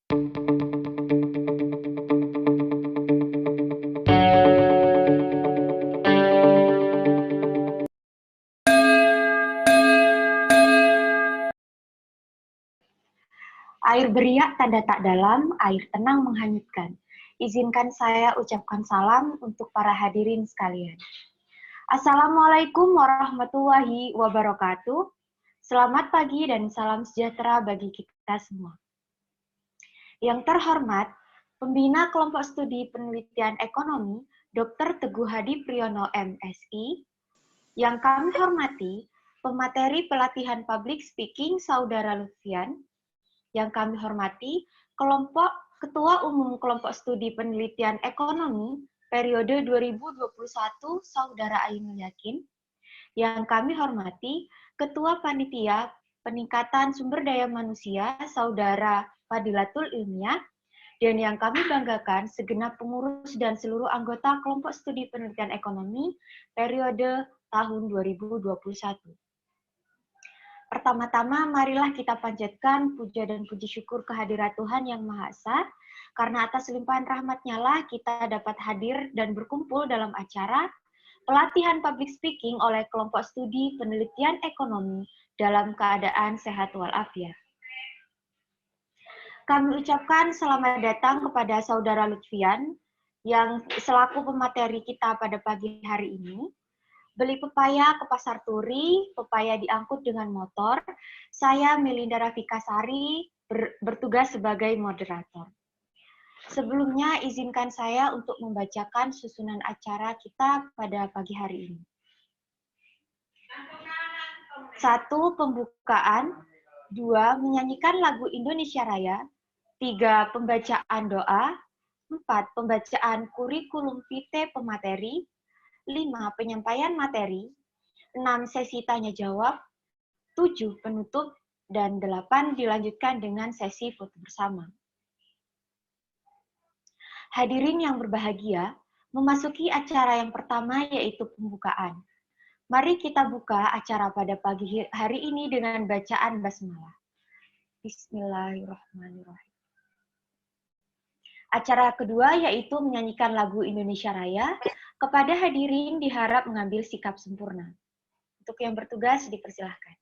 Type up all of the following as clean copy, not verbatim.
Air beriak tanda tak dalam, air tenang menghanyutkan. Izinkan saya ucapkan salam untuk para hadirin sekalian. Assalamualaikum warahmatullahi wabarakatuh. Selamat pagi dan salam sejahtera bagi kita semua. Yang terhormat, Pembina Kelompok Studi Penelitian Ekonomi, Dr. Teguh Hadi Priyono, MSI. Yang kami hormati, pemateri pelatihan Public Speaking, Saudara Lutfian. Yang kami hormati, Ketua Umum Kelompok Studi Penelitian Ekonomi periode 2021, Saudara Ainul Yakin. Yang kami hormati, Ketua Panitia Peningkatan Sumber Daya Manusia, Saudara Fadilatul Ilmiah. Dan yang kami banggakan, segenap pengurus dan seluruh anggota Kelompok Studi Penelitian Ekonomi periode tahun 2021. Pertama-tama, marilah kita panjatkan puja dan puji syukur kehadirat Tuhan Yang Maha Esa, karena atas limpahan rahmat-Nya lah kita dapat hadir dan berkumpul dalam acara pelatihan public speaking oleh kelompok studi penelitian ekonomi dalam keadaan sehat walafiat. Kami ucapkan selamat datang kepada Saudara Lutfian yang selaku pemateri kita pada pagi hari ini. Beli pepaya ke Pasar Turi, pepaya diangkut dengan motor. Saya Melinda Rafika Sari, bertugas sebagai moderator. Sebelumnya, izinkan saya untuk membacakan susunan acara kita pada pagi hari ini. 1. Pembukaan. 2. Menyanyikan lagu Indonesia Raya. 3. Pembacaan doa. 4. Pembacaan kurikulum vitae pemateri. 5. Penyampaian materi, 6. Sesi tanya-jawab, 7. Penutup, dan 8. Dilanjutkan dengan sesi foto bersama. Hadirin yang berbahagia, memasuki acara yang pertama yaitu pembukaan. Mari kita buka acara pada pagi hari ini dengan bacaan basmalah. Bismillahirrahmanirrahim. Acara kedua yaitu menyanyikan lagu Indonesia Raya. Kepada hadirin diharap mengambil sikap sempurna. Untuk yang bertugas dipersilahkan.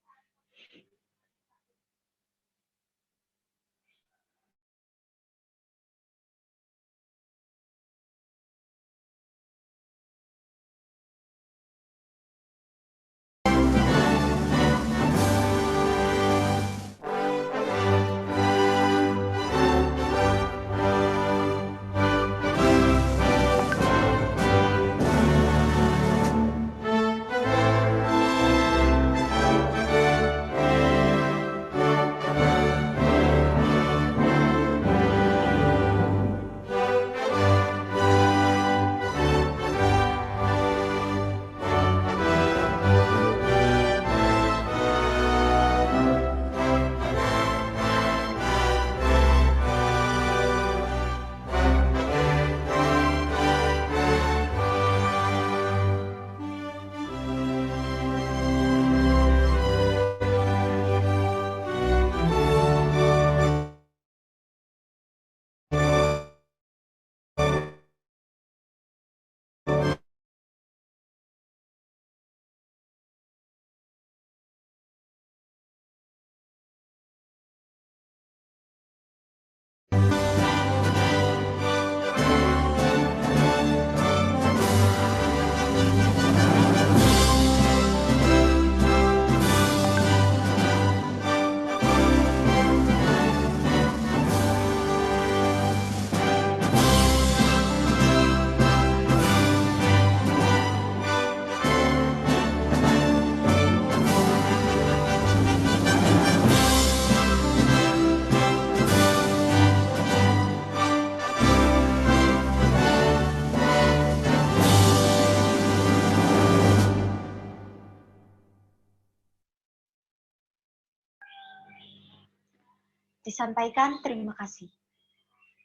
Disampaikan terima kasih.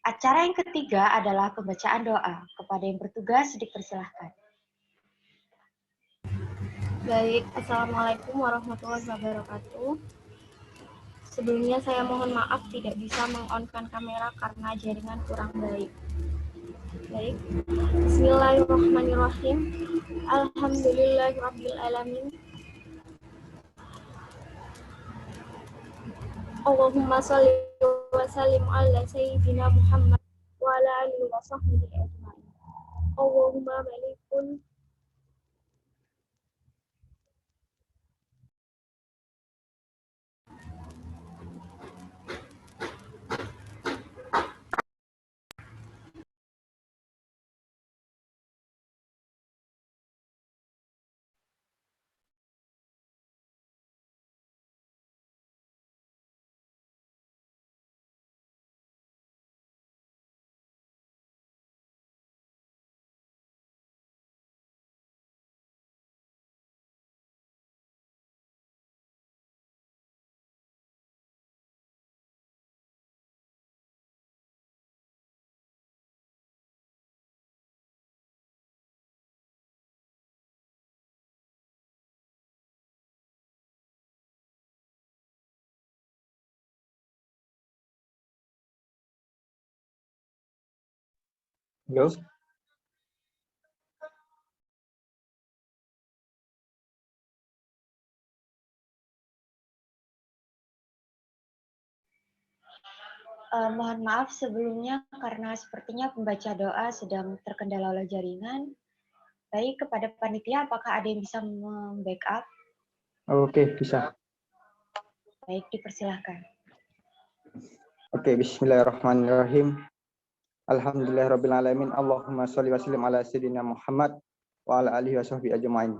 Acara yang ketiga adalah pembacaan doa. Kepada yang bertugas dipersilahkan. Baik, Assalamualaikum warahmatullahi wabarakatuh. Sebelumnya saya mohon maaf tidak bisa meng-on-kan kamera karena jaringan kurang baik. Baik. Bismillahirrahmanirrahim. Alhamdulillahirabbil alamin. Allahumma shalli wa sallim ala sayyidina Muhammad wa ala alihi wa sahbihi ajma'in. Allahumma malikun Halo, Mohon maaf sebelumnya karena sepertinya pembaca doa sedang terkendala oleh jaringan. Baik, kepada panitia apakah ada yang bisa membackup? oke, bisa. Baik, dipersilahkan. Oke, bismillahirrahmanirrahim. Alhamdulillahirabbil alamin. Allahumma shalli wa sallim ala sayyidina Muhammad wa ala alihi wa sahbihi ajma'in.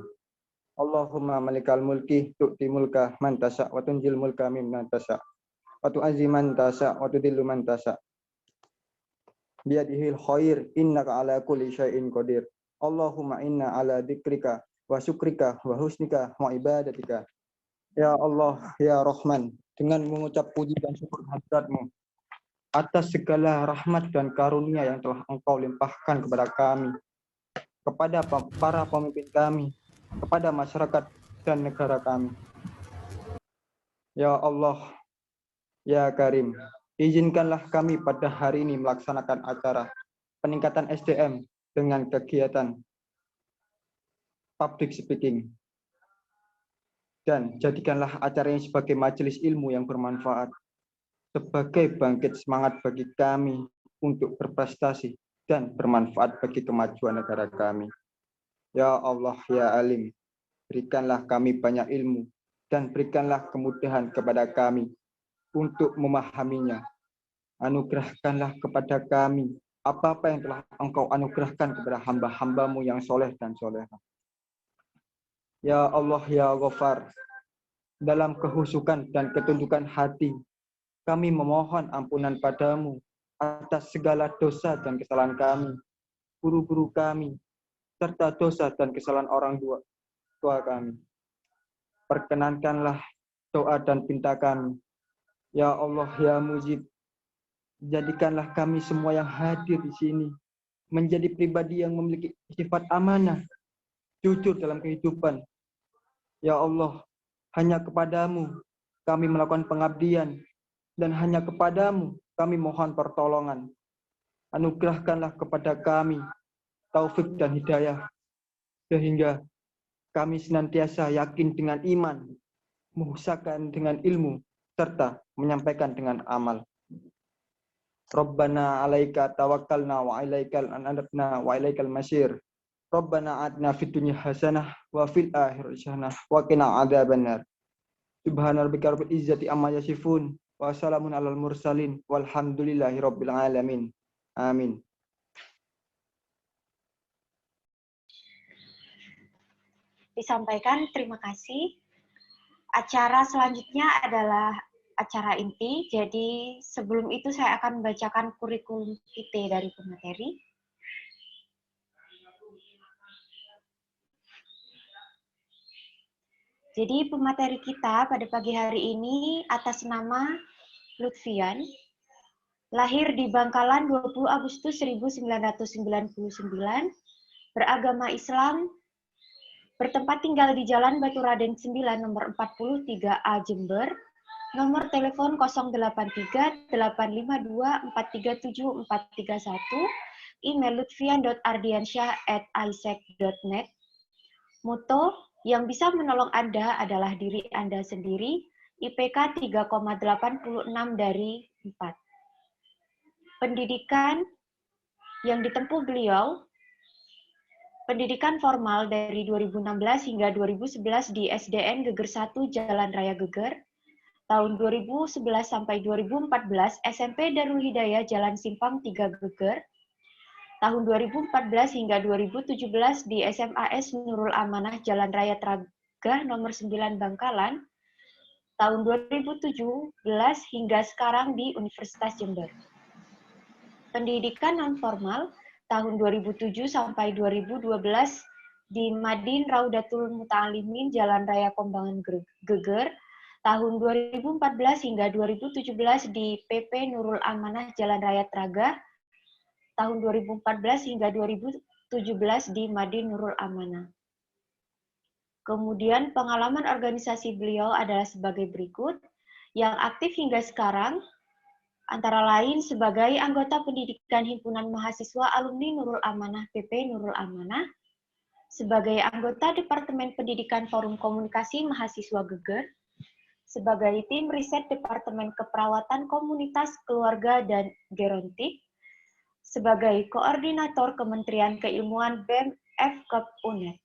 Allahumma malikal mulki tu'ti mulka man tasya wa tunjil mulka mimman tasya wa tu'azzi man tasya wa tudillu man tasya. Biyadihil khair innaka ala kulli syai'in qadir. Allahumma inna ala dzikrika wa syukrika wa husnika wa ibadatika. Ya Allah, ya Rahman, dengan mengucap puji dan syukur hadirat-Mu atas segala rahmat dan karunia yang telah Engkau limpahkan kepada kami, kepada para pemimpin kami, kepada masyarakat dan negara kami. Ya Allah, ya Karim, izinkanlah kami pada hari ini melaksanakan acara peningkatan SDM dengan kegiatan public speaking. Dan jadikanlah acara ini sebagai majelis ilmu yang bermanfaat, sebagai bangkit semangat bagi kami untuk berprestasi dan bermanfaat bagi kemajuan negara kami. Ya Allah, ya Alim, berikanlah kami banyak ilmu dan berikanlah kemudahan kepada kami untuk memahaminya. Anugerahkanlah kepada kami apa-apa yang telah Engkau anugerahkan kepada hamba-hambamu yang soleh dan solehah. Ya Allah, ya Ghafar, dalam kehusukan dan ketundukan hati, kami memohon ampunan padamu atas segala dosa dan kesalahan kami, guru-guru kami, serta dosa dan kesalahan orang tua kami. Perkenankanlah doa dan pinta kami. Ya Allah, ya Mujib, jadikanlah kami semua yang hadir di sini menjadi pribadi yang memiliki sifat amanah, jujur dalam kehidupan. Ya Allah, hanya kepadamu kami melakukan pengabdian, dan hanya kepadamu kami mohon pertolongan. Anugerahkanlah kepada kami taufik dan hidayah, sehingga kami senantiasa yakin dengan iman, mengusahakan dengan ilmu, serta menyampaikan dengan amal. Rabbana alaika tawakkalna wa ilaikal anabna wa ilaikal masir. Rabbana atina fid dunya hasanah wa fil akhirati hasanah wa qina adzabannar. Subhana rabbika rabbil izzati amma yasifun wa salamun alal mursalin walhamdulillahi rabbil alamin. Amin. Disampaikan, terima kasih. Acara selanjutnya adalah acara inti, jadi sebelum itu saya akan membacakan kurikulum vitae dari pemateri. Jadi pemateri kita pada pagi hari ini atas nama Lutfian, lahir di Bangkalan 20 Agustus 1999, beragama Islam, bertempat tinggal di Jalan Batu Raden 9 nomor 43A Jember, Nomor telepon 083 852 437 431, email lutfian.ardiansyah@isec.net. Moto, yang bisa menolong Anda adalah diri Anda sendiri, IPK 3,86 dari 4. Pendidikan yang ditempuh beliau, pendidikan formal dari 2016 hingga 2011 di SDN Geger 1 Jalan Raya Geger, tahun 2011 sampai 2014 SMP Darul Hidayah Jalan Simpang 3 Geger, tahun 2014 hingga 2017 di SMAS Nurul Amanah Jalan Raya Traga nomor 9 Bangkalan, tahun 2017 hingga sekarang di Universitas Jember. Pendidikan non-formal tahun 2007 sampai 2012 di Madin Raudatul Muta'alimin Jalan Raya Kombangan Geger, tahun 2014 hingga 2017 di PP Nurul Amanah Jalan Raya Traga, tahun 2014 hingga 2017 di Madin Nurul Amanah. Kemudian pengalaman organisasi beliau adalah sebagai berikut, yang aktif hingga sekarang, antara lain sebagai anggota pendidikan Himpunan Mahasiswa Alumni Nurul Amanah PP Nurul Amanah, sebagai anggota Departemen Pendidikan Forum Komunikasi Mahasiswa Geger, sebagai tim riset Departemen Keperawatan Komunitas Keluarga dan Gerontik, sebagai koordinator Kementerian Keilmuan BEM FKUP UNED.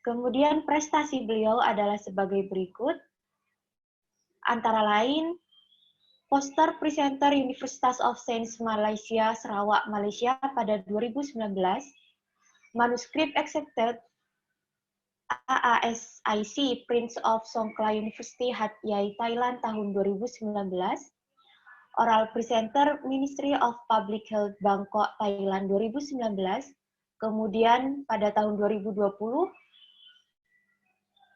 Kemudian prestasi beliau adalah sebagai berikut, antara lain poster presenter University of Science Malaysia, Sarawak, Malaysia pada 2019, manuskrip accepted AASIC Prince of Songkhla University Hat Yai Thailand tahun 2019, oral presenter Ministry of Public Health Bangkok Thailand 2019, kemudian pada tahun 2020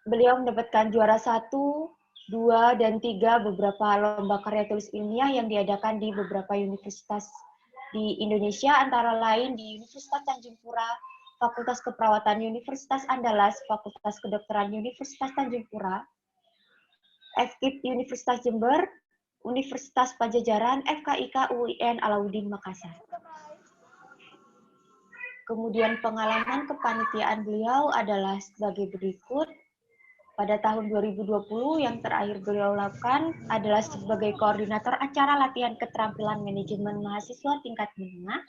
beliau mendapatkan juara 1, 2, dan 3 beberapa lomba karya tulis ilmiah yang diadakan di beberapa universitas di Indonesia, antara lain di Universitas Tanjung Pura, Fakultas Keperawatan Universitas Andalas, Fakultas Kedokteran Universitas Tanjung Pura, FKIP Universitas Jember, Universitas Pajajaran, FKIK UIN Alauddin Makassar. Kemudian pengalaman kepanitiaan beliau adalah sebagai berikut. Pada tahun 2020 yang terakhir beliau lakukan adalah sebagai koordinator acara latihan keterampilan manajemen mahasiswa tingkat menengah,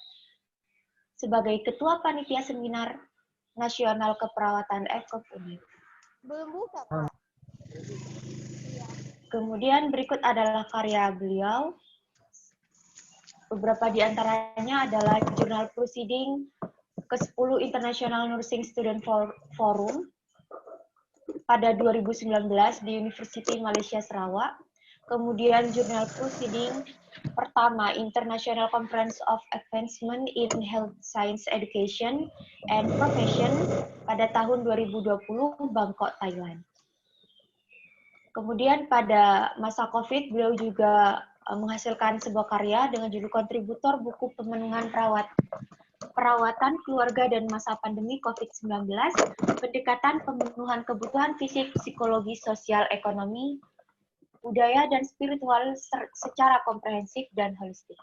sebagai ketua panitia seminar nasional keperawatan FKUP UNED. Belum buka, Pak. Kemudian berikut adalah karya beliau. Beberapa di antaranya adalah jurnal proceeding ke-10 International Nursing Student Forum pada 2019 di University Malaysia Sarawak, kemudian jurnal proceeding pertama International Conference of Advancement in Health Science Education and Profession pada tahun 2020 Bangkok, Thailand. Kemudian pada masa COVID, beliau juga menghasilkan sebuah karya dengan judul kontributor buku pemenuhan perawatan keluarga dan masa pandemi COVID-19, pendekatan pemenuhan kebutuhan fisik, psikologi, sosial, ekonomi, budaya, dan spiritual secara komprehensif dan holistik.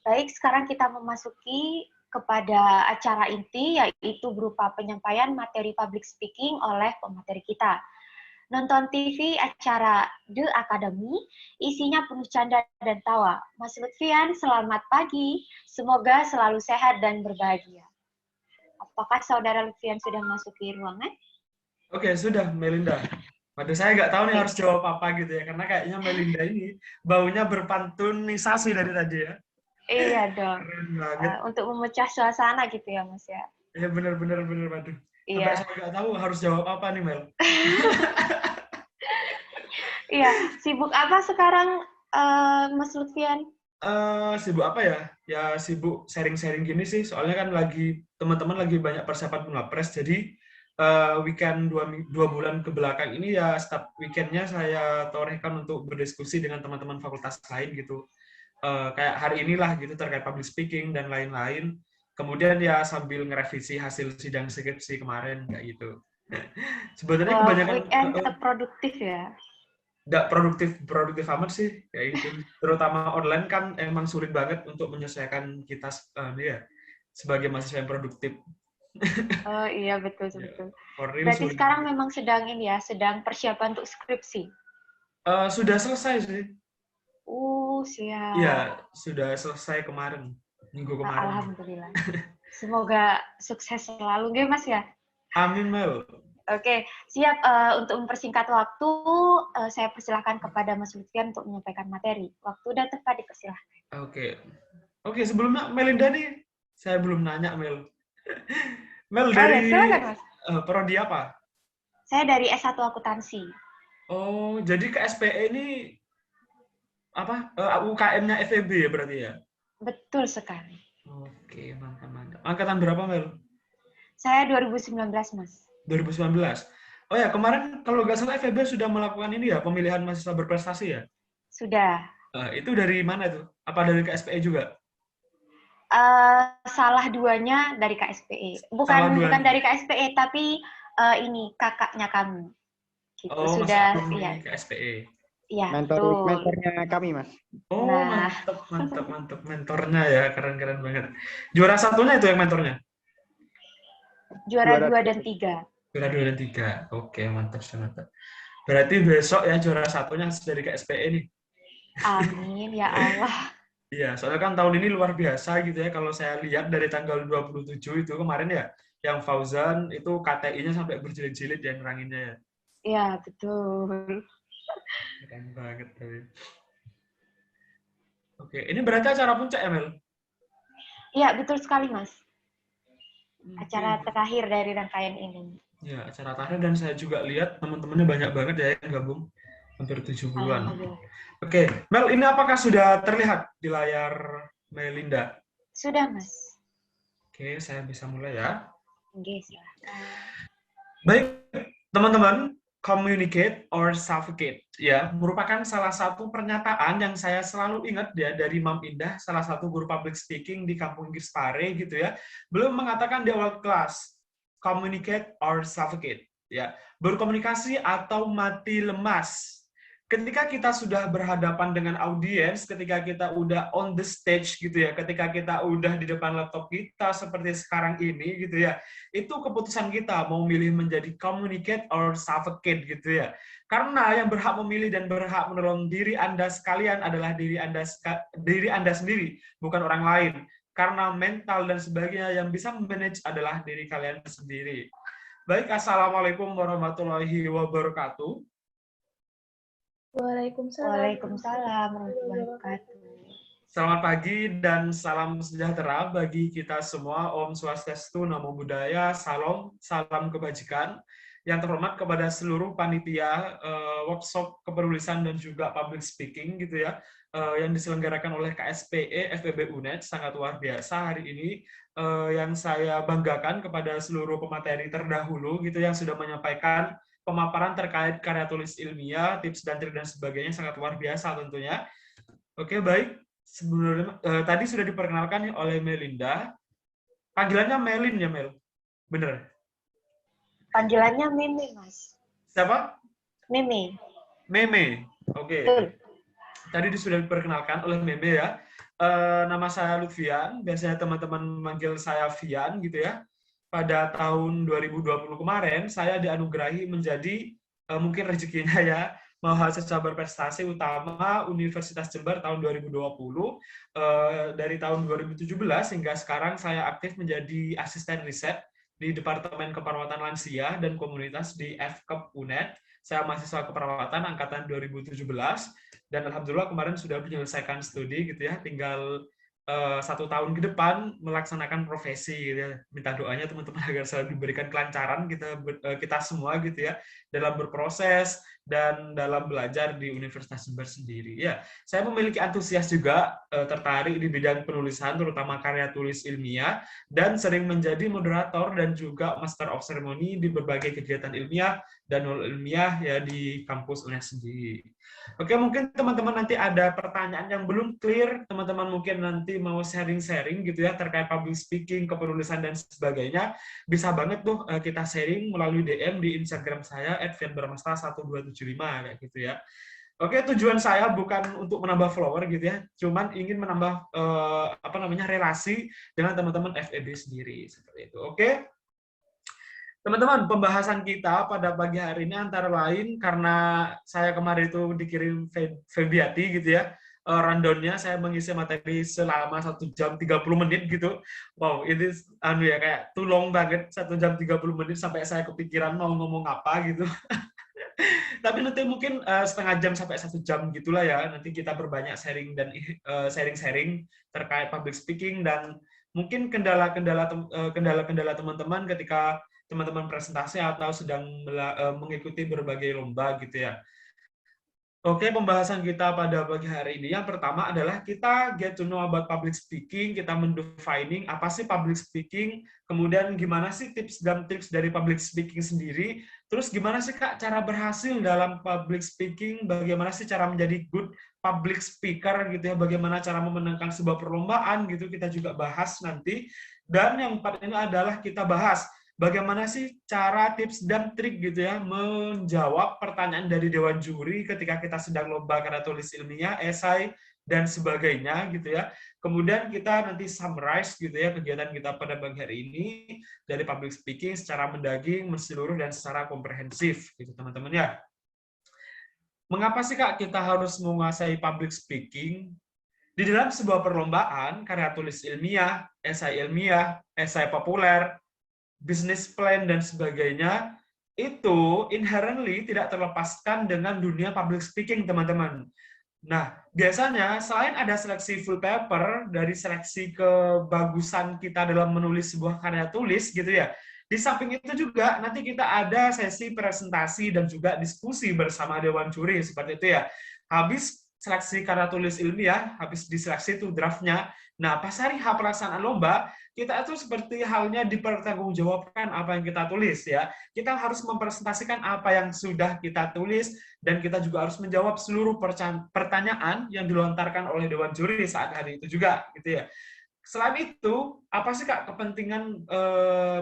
Baik, sekarang kita memasuki kepada acara inti, yaitu berupa penyampaian materi public speaking oleh pemateri kita. Nonton TV acara The Academy, isinya penuh canda dan tawa. Mas Lutfian, selamat pagi. Semoga selalu sehat dan berbahagia. Apakah saudara Lutfian sudah masuki ruangan? Oke, sudah, Melinda. Waduh, saya nggak tahu nih harus jawab apa gitu ya, karena kayaknya Melinda ini baunya berpantunisasi dari tadi ya. Iya dong. Keren banget. Untuk memecah suasana gitu ya, Mas ya. Iya, bener, waduh. Iya. Sampai saya nggak tahu harus jawab apa nih, Mel. Iya, sibuk apa sekarang, Mas Lutfian? Sibuk apa ya? Ya sibuk sharing-sharing gini sih, soalnya kan teman-teman lagi banyak persiapan Pilpres, jadi weekend 2 bulan ke belakang ini ya setiap weekendnya saya torehkan untuk berdiskusi dengan teman-teman fakultas lain gitu. kayak hari inilah gitu terkait public speaking dan lain-lain. Kemudian ya sambil ngerevisi hasil sidang skripsi kemarin kayak gitu. Sebenarnya kebanyakan weekend tetap produktif ya. nggak produktif amat sih kayak gitu. Terutama online kan emang sulit banget untuk menyesuaikan kita ya sebagai mahasiswa yang produktif. Oh iya betul Ya, betul. for real Berarti sulit. sekarang memang sedang ini ya, sedang persiapan untuk skripsi. Sudah selesai sih. Siap. Iya, sudah selesai kemarin, minggu kemarin. Alhamdulillah. Semoga sukses selalu, nggih Mas ya. Amin, Mel. Oke, siap. Untuk mempersingkat waktu, saya persilahkan kepada Mas Lutfian untuk menyampaikan materi. Waktu udah tepat, dipersilahkan. Oke, sebelumnya Melinda nih, saya belum nanya, Mel. Mel Oh dari ya, silakan Mas. prodi apa? Saya dari S1 Akuntansi. Oh, jadi ke SPE ini apa? UKM-nya FEB ya berarti ya? Betul sekali. Oke, mantap. Angkatan berapa, Mel? Saya 2019, Mas. 2019. Oh ya, kemarin kalau nggak salah FEB sudah melakukan ini ya, pemilihan mahasiswa berprestasi ya? Sudah. Itu dari mana tuh? Apa dari KSPE juga? Salah duanya dari KSPE. Bukan dari KSPE, tapi ini kakaknya kami. Gitu. Oh, Sudah ya. ya. KSPE. Iya, Mentornya kami, Mas. Oh, nah. mantap mentornya ya, keren banget. Juara satunya itu yang mentornya? Juara 2 dan 3. Juara 2 dan 3. Oke, mantap. Berarti besok ya juara satunya dari KSPE nih. Amin ya Allah. Iya, soalnya kan tahun ini luar biasa gitu ya. Kalau saya lihat dari tanggal 27 itu kemarin ya, yang Fauzan itu KTI-nya sampai berjilid-jilid ya neranginnya ya. Iya, betul. Keren banget tapi. Oke, ini berarti acara puncak ya, Mel? Iya, betul sekali, Mas. Acara terakhir dari rangkaian ini. Ya, acara terakhir dan saya juga lihat teman-temannya banyak banget ya yang gabung. Hampir 70-an. Oke, Mel, ini apakah sudah terlihat di layar Melinda? Sudah, Mas. Oke, saya bisa mulai ya. Oke, silakan. Baik, teman-teman, communicate or suffocate ya merupakan salah satu pernyataan yang saya selalu ingat ya dari Mam Indah, salah satu guru public speaking di Kampung Inggris Pare gitu ya. Belum mengatakan di awal kelas communicate or suffocate ya, berkomunikasi atau mati lemas. Ketika kita sudah berhadapan dengan audiens, ketika kita udah on the stage gitu ya, ketika kita udah di depan laptop kita seperti sekarang ini gitu ya, itu keputusan kita mau milih menjadi communicate or suffocate gitu ya. Karena yang berhak memilih dan berhak menolong diri Anda sekalian adalah diri Anda sendiri, bukan orang lain. Karena mental dan sebagainya yang bisa manage adalah diri kalian sendiri. Baik, Assalamualaikum warahmatullahi wabarakatuh. Waalaikumsalam warahmatullahi wabarakatuh. Selamat pagi dan salam sejahtera bagi kita semua. Om Swastiastu, Namo Buddhaya, salam kebajikan. Yang terhormat kepada seluruh panitia workshop kepenulisan dan juga public speaking gitu ya, yang diselenggarakan oleh KSPE FEB UNED, sangat luar biasa hari ini. Yang saya banggakan kepada seluruh pemateri terdahulu gitu yang sudah menyampaikan pemaparan terkait karya tulis ilmiah, tips dan trik dan sebagainya, sangat luar biasa tentunya. Oke, baik. Sebelumnya tadi sudah diperkenalkan oleh Melinda. Panggilannya Melin ya, Mel? Bener? Panggilannya Meme, Mas. Siapa? Meme. Meme. Oke. Tadi sudah diperkenalkan oleh Meme ya. Nama saya Lutfian, biasanya teman-teman manggil saya Fian gitu ya. Pada tahun 2020 kemarin, saya dianugerahi menjadi, mungkin rezekinya ya, mahasiswa berprestasi utama Universitas Jember tahun 2020. Dari tahun 2017 hingga sekarang saya aktif menjadi asisten riset di Departemen Keperawatan Lansia dan Komunitas di FKEP UNED. Saya mahasiswa keperawatan angkatan 2017, dan alhamdulillah kemarin sudah menyelesaikan studi gitu ya, tinggal 1 tahun ke depan melaksanakan profesi gitu ya. Minta doanya teman-teman agar selalu diberikan kelancaran kita semua gitu ya dalam berproses dan dalam belajar di Universitas Jember sendiri. Ya, saya memiliki antusias juga tertarik di bidang penulisan terutama karya tulis ilmiah dan sering menjadi moderator dan juga master of ceremony di berbagai kegiatan ilmiah dan non ilmiah ya di kampus UNED sendiri. Oke, mungkin teman-teman nanti ada pertanyaan yang belum clear, teman-teman mungkin nanti mau sharing-sharing gitu ya terkait public speaking, kepenulisan dan sebagainya, bisa banget tuh kita sharing melalui DM di Instagram saya @fianbermasta1275 kayak gitu ya. Oke, tujuan saya bukan untuk menambah follower gitu ya, cuman ingin menambah relasi dengan teman-teman FEB sendiri seperti itu. Oke. Teman-teman, pembahasan kita pada pagi hari ini antara lain karena saya kemarin itu dikirim Febiati gitu ya, rundown-nya saya mengisi materi selama 1 jam 30 menit gitu. Wow, ini kayak too long banget, 1 jam 30 menit sampai saya kepikiran mau ngomong apa gitu. Tapi nanti mungkin setengah jam sampai 1 jam gitulah ya. Nanti kita berbanyak sharing dan sharing-sharing terkait public speaking dan mungkin kendala-kendala teman-teman ketika teman-teman presentasi atau sedang mengikuti berbagai lomba gitu ya. Oke, pembahasan kita pada pagi hari ini yang pertama adalah kita get to know about public speaking, kita mendefining apa sih public speaking, kemudian gimana sih tips dan tips dari public speaking sendiri, terus gimana sih Kak cara berhasil dalam public speaking, bagaimana sih cara menjadi good public speaker gitu ya, bagaimana cara memenangkan sebuah perlombaan gitu, kita juga bahas nanti. Dan yang empat ini adalah kita bahas bagaimana sih cara, tips, dan trik gitu ya menjawab pertanyaan dari Dewan Juri ketika kita sedang lomba karya tulis ilmiah, esai, dan sebagainya gitu ya. Kemudian kita nanti summarize gitu ya kegiatan kita pada pagi hari ini dari public speaking secara mendaging, menyeluruh, dan secara komprehensif gitu teman-teman ya. Mengapa sih Kak kita harus menguasai public speaking? Di dalam sebuah perlombaan, karya tulis ilmiah, esai populer, business plan, dan sebagainya, itu inherently tidak terlepaskan dengan dunia public speaking, teman-teman. Nah, biasanya selain ada seleksi full paper, dari seleksi kebagusan kita dalam menulis sebuah karya tulis, gitu ya, di samping itu juga nanti kita ada sesi presentasi dan juga diskusi bersama Dewan Juri, seperti itu ya. Habis seleksi karya tulis ilmiah, habis diseleksi itu draftnya. Nah, pas hari H pelaksanaan lomba, kita itu seperti halnya dipertanggungjawabkan apa yang kita tulis ya. Kita harus mempresentasikan apa yang sudah kita tulis dan kita juga harus menjawab seluruh pertanyaan yang dilontarkan oleh Dewan Juri saat hari itu juga gitu ya. Selain itu, apa sih Kak kepentingan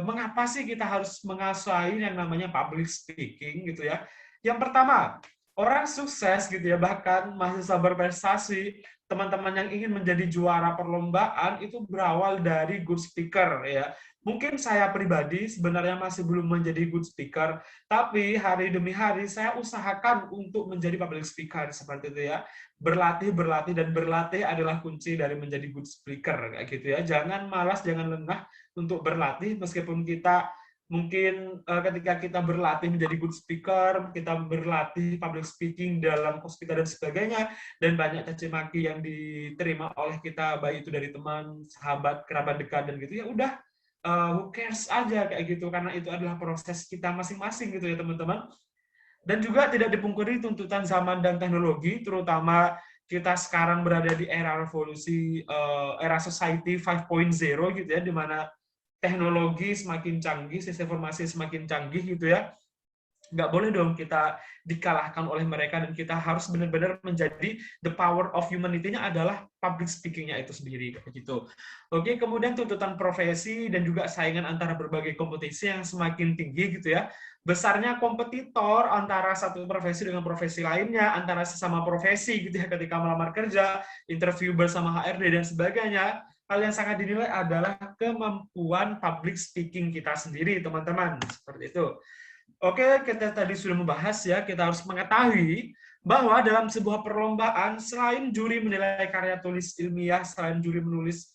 mengapa sih kita harus menguasai yang namanya public speaking gitu ya? Yang pertama, orang sukses gitu ya, bahkan mahasiswa berprestasi, teman-teman yang ingin menjadi juara perlombaan itu berawal dari good speaker ya. Mungkin saya pribadi sebenarnya masih belum menjadi good speaker, tapi hari demi hari saya usahakan untuk menjadi public speaker seperti itu ya. Berlatih, dan berlatih adalah kunci dari menjadi good speaker kayak gitu ya. Jangan malas, jangan lengah untuk berlatih meskipun kita mungkin ketika kita berlatih menjadi good speaker, kita berlatih public speaking dalam hospital dan sebagainya, dan banyak caci maki yang diterima oleh kita, baik itu dari teman, sahabat, kerabat dekat, dan gitu ya udah, who cares aja kayak gitu, karena itu adalah proses kita masing-masing gitu ya teman-teman. Dan juga tidak dipungkiri tuntutan zaman dan teknologi, terutama kita sekarang berada di era revolusi, era society 5.0 gitu ya, di mana teknologi semakin canggih, sistem informasi semakin canggih gitu ya. Nggak boleh dong kita dikalahkan oleh mereka, dan kita harus benar-benar menjadi the power of humanity-nya adalah public speaking-nya itu sendiri kayak gitu. Oke, kemudian tuntutan profesi dan juga saingan antara berbagai kompetisi yang semakin tinggi gitu ya. Besarnya kompetitor antara satu profesi dengan profesi lainnya, antara sesama profesi gitu ya ketika melamar kerja, interview bersama HRD dan sebagainya. Hal yang sangat dinilai adalah kemampuan public speaking kita sendiri, teman-teman. Seperti itu. Oke, kita tadi sudah membahas ya, kita harus mengetahui bahwa dalam sebuah perlombaan, selain juri menilai karya tulis ilmiah, selain juri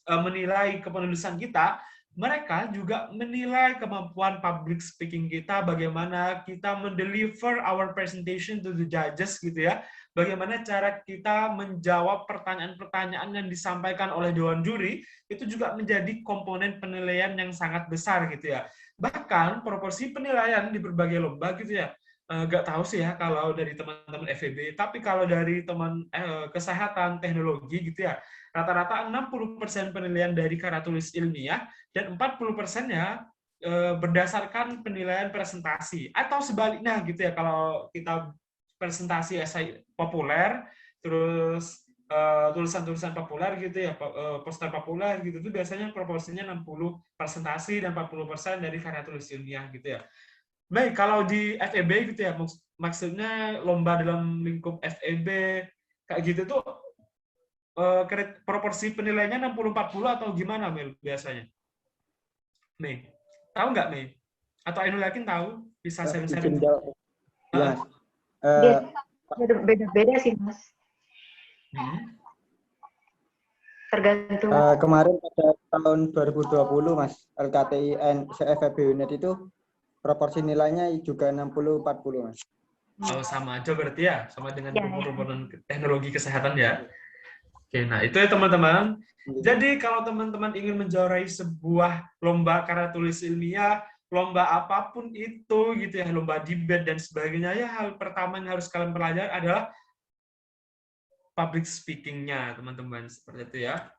menilai kepenulisan kita, mereka juga menilai kemampuan public speaking kita, bagaimana kita mendeliver our presentation to the judges gitu ya, bagaimana cara kita menjawab pertanyaan-pertanyaan yang disampaikan oleh Dewan Juri, itu juga menjadi komponen penilaian yang sangat besar gitu ya. Bahkan proporsi penilaian di berbagai lomba gitu ya, nggak tahu sih ya kalau dari teman-teman FEB, tapi kalau dari teman kesehatan, teknologi gitu ya, rata-rata 60% penilaian dari karya tulis ilmiah, dan 40%-nya berdasarkan penilaian presentasi. Atau sebaliknya gitu ya, kalau kita presentasi esai populer, terus tulisan-tulisan populer gitu ya, poster populer gitu tuh biasanya proporsinya 60 presentasi dan 40% dari karya tulis ilmiah gitu ya. Baik, kalau di FEB gitu ya, maksudnya lomba dalam lingkup FEB kayak gitu tuh proporsi penilaiannya 60-40 atau gimana Mel biasanya? Mei, tahu nggak Mei? Atau Ainul Yakin tahu? Bisa sharing-sharing. Izin jawab. Ya, Mas. Beda-beda sih, Mas. Tergantung. Kemarin pada tahun 2020, Mas, LKTIN FEB Unit itu proporsi nilainya juga 60-40, Mas. Oh, sama aja berarti ya, sama dengan komponen teknologi kesehatan ya. Oke, nah itu ya teman-teman. Jadi kalau teman-teman ingin menjuarai sebuah lomba karya tulis ilmiah, lomba apapun itu gitu ya, lomba debat dan sebagainya, ya hal pertama yang harus kalian pelajari adalah public speaking-nya, teman-teman, seperti itu ya.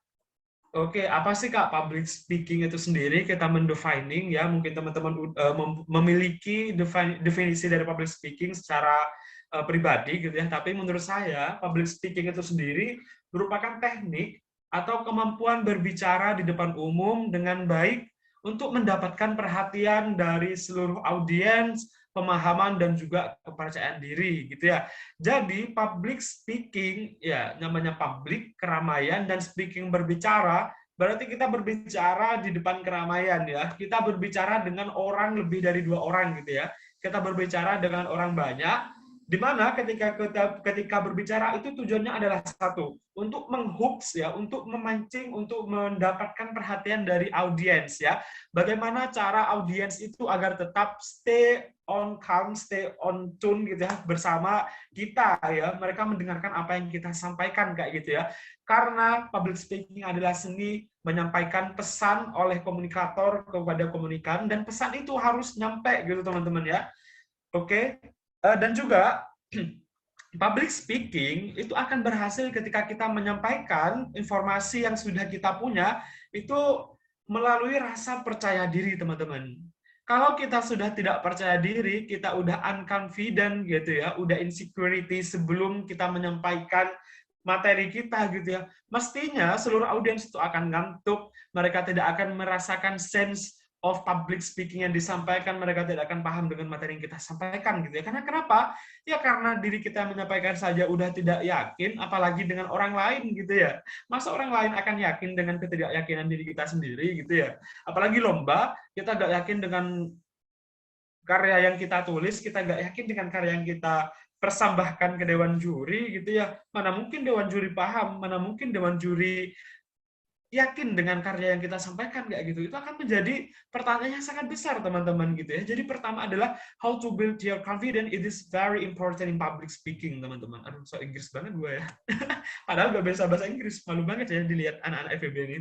Oke, apa sih Kak public speaking itu sendiri? Kita mendefining ya, mungkin teman-teman memiliki definisi dari public speaking secara pribadi gitu ya. Tapi menurut saya public speaking itu sendiri merupakan teknik atau kemampuan berbicara di depan umum dengan baik untuk mendapatkan perhatian dari seluruh audiens, pemahaman dan juga kepercayaan diri gitu ya. Jadi public speaking ya namanya public keramaian dan speaking berbicara berarti kita berbicara di depan keramaian ya. Kita berbicara dengan orang lebih dari 2 orang gitu ya. Kita berbicara dengan orang banyak di mana ketika berbicara itu tujuannya adalah satu, untuk menghooks ya, untuk memancing, untuk mendapatkan perhatian dari audiens ya. Bagaimana cara audiens itu agar tetap stay on calm, stay on tune gitu ya bersama kita ya. Mereka mendengarkan apa yang kita sampaikan kayak gitu ya. Karena public speaking adalah seni menyampaikan pesan oleh komunikator kepada komunikan dan pesan itu harus nyampe gitu teman-teman ya. Oke. Dan juga public speaking itu akan berhasil ketika kita menyampaikan informasi yang sudah kita punya itu melalui rasa percaya diri, teman-teman. Kalau kita sudah tidak percaya diri, kita udah unconfident gitu ya, udah insecurity sebelum kita menyampaikan materi kita gitu ya, mestinya seluruh audiens itu akan ngantuk, mereka tidak akan merasakan sense of public speaking yang disampaikan, mereka tidak akan paham dengan materi yang kita sampaikan gitu ya. Karena kenapa? Ya karena diri kita menyampaikan saja udah tidak yakin, apalagi dengan orang lain gitu ya. Masa orang lain akan yakin dengan ketidakyakinan diri kita sendiri gitu ya. Apalagi lomba, kita nggak yakin dengan karya yang kita tulis, kita nggak yakin dengan karya yang kita persembahkan ke dewan juri gitu ya. Mana mungkin dewan juri paham, mana mungkin dewan juri yakin dengan karya yang kita sampaikan kayak gitu. Itu akan menjadi pertanyaan yang sangat besar teman-teman gitu ya. Jadi pertama adalah how to build your confidence. It is very important in public speaking teman-teman. Aduh, so Inggris banget gue ya. Padahal gak bisa bahasa Inggris, malu banget ya dilihat anak-anak FEB ini.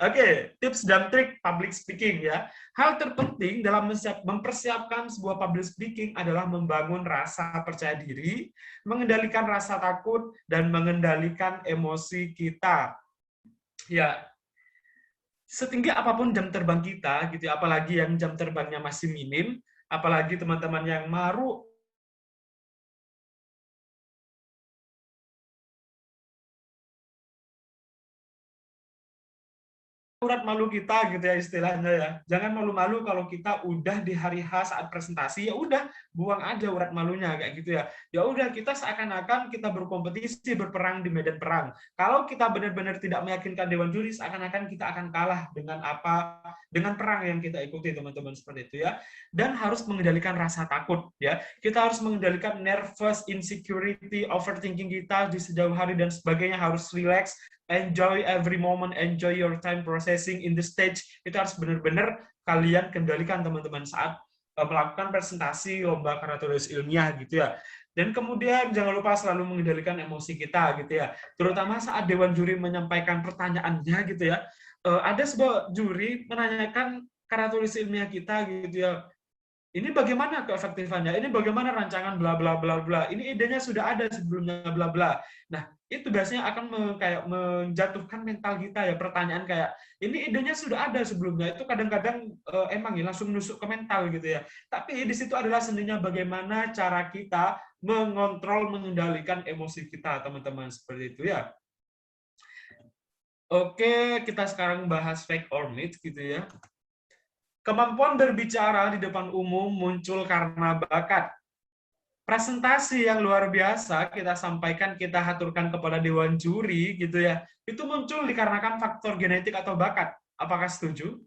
Oke, tips dan trik public speaking ya. Hal terpenting dalam mempersiapkan sebuah public speaking adalah membangun rasa percaya diri, mengendalikan rasa takut, dan mengendalikan emosi kita. Ya, setinggi apapun jam terbang kita, gitu, apalagi yang jam terbangnya masih minim, apalagi teman-teman yang maru urat malu kita gitu ya istilahnya ya. Jangan malu-malu kalau kita udah di hari H saat presentasi, ya udah buang aja urat malunya kayak gitu ya. Ya udah kita seakan-akan kita berkompetisi berperang di medan perang. Kalau kita benar-benar tidak meyakinkan dewan juri, seakan-akan kita akan kalah dengan perang yang kita ikuti teman-teman seperti itu ya. Dan harus mengendalikan rasa takut ya. Kita harus mengendalikan nervous, insecurity, overthinking kita di sejauh hari dan sebagainya, harus relax. Enjoy every moment, enjoy your time processing in the stage. Itu harus benar-benar kalian kendalikan teman-teman saat melakukan presentasi lomba karya tulis ilmiah gitu ya. Dan kemudian jangan lupa selalu mengendalikan emosi kita gitu ya. Terutama saat dewan juri menyampaikan pertanyaannya gitu ya. Ada sebuah juri menanyakan karya tulis ilmiah kita gitu ya. ini bagaimana keefektifannya, ini bagaimana rancangan bla bla bla bla, ini idenya sudah ada sebelumnya bla bla. Nah, itu biasanya akan kayak menjatuhkan mental kita ya, pertanyaan kayak ini idenya sudah ada sebelumnya, itu kadang-kadang emang ya langsung nusuk ke mental gitu ya. Tapi di situ adalah seninya bagaimana cara kita mengontrol, mengendalikan emosi kita, teman-teman, seperti itu ya. Oke, kita sekarang bahas fake or myth gitu ya. Kemampuan berbicara di depan umum muncul karena bakat. Presentasi yang luar biasa kita sampaikan, kita haturkan kepada dewan juri gitu ya. Itu muncul dikarenakan faktor genetik atau bakat. Apakah setuju?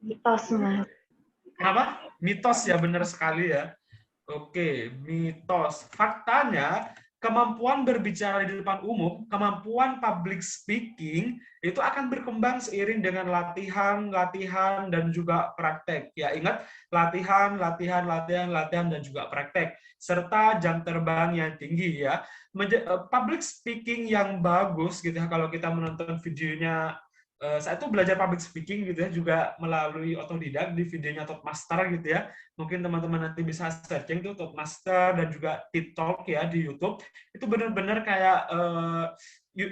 Mitos, Mas. Kenapa? Mitos ya, benar sekali ya. Oke, mitos. Faktanya, kemampuan berbicara di depan umum, kemampuan public speaking, itu akan berkembang seiring dengan latihan, dan juga praktek. Ya, ingat, latihan, dan juga praktek. Serta jam terbang yang tinggi ya. Public speaking yang bagus, gitu ya, kalau kita menonton videonya, saya tuh belajar public speaking gitu ya, juga melalui otodidak di videonya Toastmaster gitu ya. Mungkin teman-teman nanti bisa searching tuh Toastmaster dan juga TikTok ya di YouTube. Itu benar-benar kayak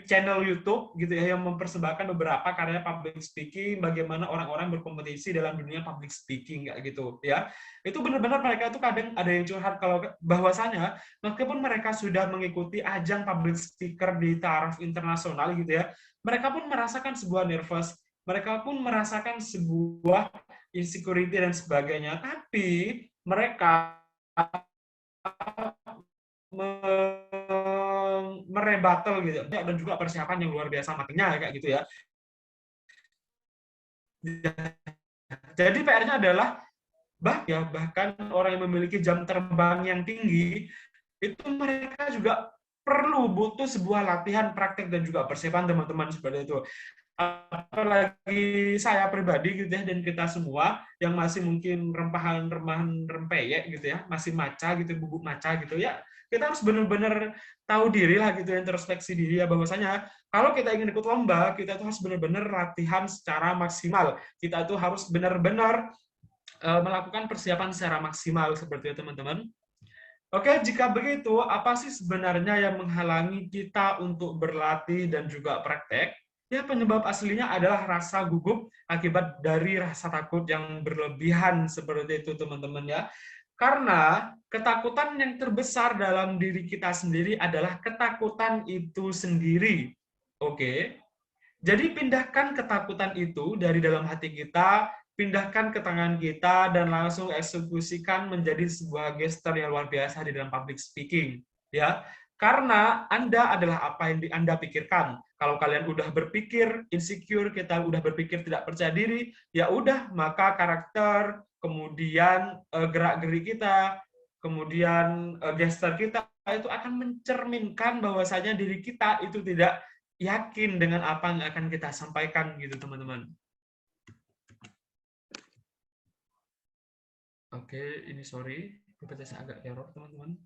channel YouTube gitu ya, yang mempersembahkan beberapa karya public speaking, bagaimana orang-orang berkompetisi dalam dunia public speaking kayak gitu ya. Itu benar-benar mereka tuh kadang ada yang curhat kalau bahwasanya meskipun mereka sudah mengikuti ajang public speaker di taraf internasional gitu ya, mereka pun merasakan sebuah nervous, mereka pun merasakan sebuah insecurity dan sebagainya, tapi mereka merebattle gitu dan juga persiapan yang luar biasa matangnya kayak gitu ya. Jadi PR-nya adalah bahkan orang yang memiliki jam terbang yang tinggi itu mereka juga perlu butuh sebuah latihan, praktek dan juga persiapan, teman-teman, seperti itu. Apalagi saya pribadi gitu ya, dan kita semua yang masih mungkin remahan rempeyek gitu ya, masih maca gitu, bubuk maca gitu ya, kita harus benar-benar tahu diri lah gitu, introspeksi diri ya, bahwasanya kalau kita ingin ikut lomba, kita tuh harus benar-benar latihan secara maksimal, kita tuh harus benar-benar melakukan persiapan secara maksimal, seperti itu, teman-teman. Oke, jika begitu, apa sih sebenarnya yang menghalangi kita untuk berlatih dan juga praktek? Ya, penyebab aslinya adalah rasa gugup akibat dari rasa takut yang berlebihan, seperti itu, teman-teman ya. Karena ketakutan yang terbesar dalam diri kita sendiri adalah ketakutan itu sendiri. Oke. Jadi pindahkan ketakutan itu dari dalam hati kita, pindahkan ke tangan kita, dan langsung eksekusikan menjadi sebuah gesture yang luar biasa di dalam public speaking. Ya, karena Anda adalah apa yang Anda pikirkan. Kalau kalian udah berpikir insecure, kita udah berpikir tidak percaya diri, ya udah, maka karakter, kemudian gerak-gerik kita, kemudian gesture kita itu akan mencerminkan bahwasanya diri kita itu tidak yakin dengan apa yang akan kita sampaikan gitu, teman-teman. Oke, ini sorry, PPT saya agak error, teman-teman.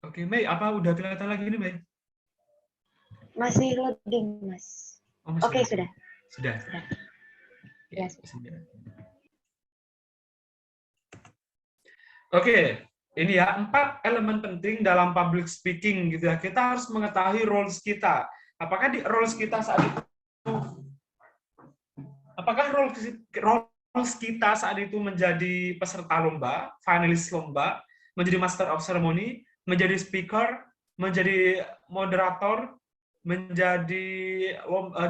Oke, Mei, apa udah kelihatan lagi nih, Mei? Masih loading, Mas. Oh, Oke, sudah. Sudah. Ya, Oke, ini ya 4 elemen penting dalam public speaking gitu ya. Kita harus mengetahui roles kita. Apakah di roles kita saat itu roles kita saat itu menjadi peserta lomba, finalis lomba, menjadi master of ceremony, menjadi speaker, menjadi moderator, menjadi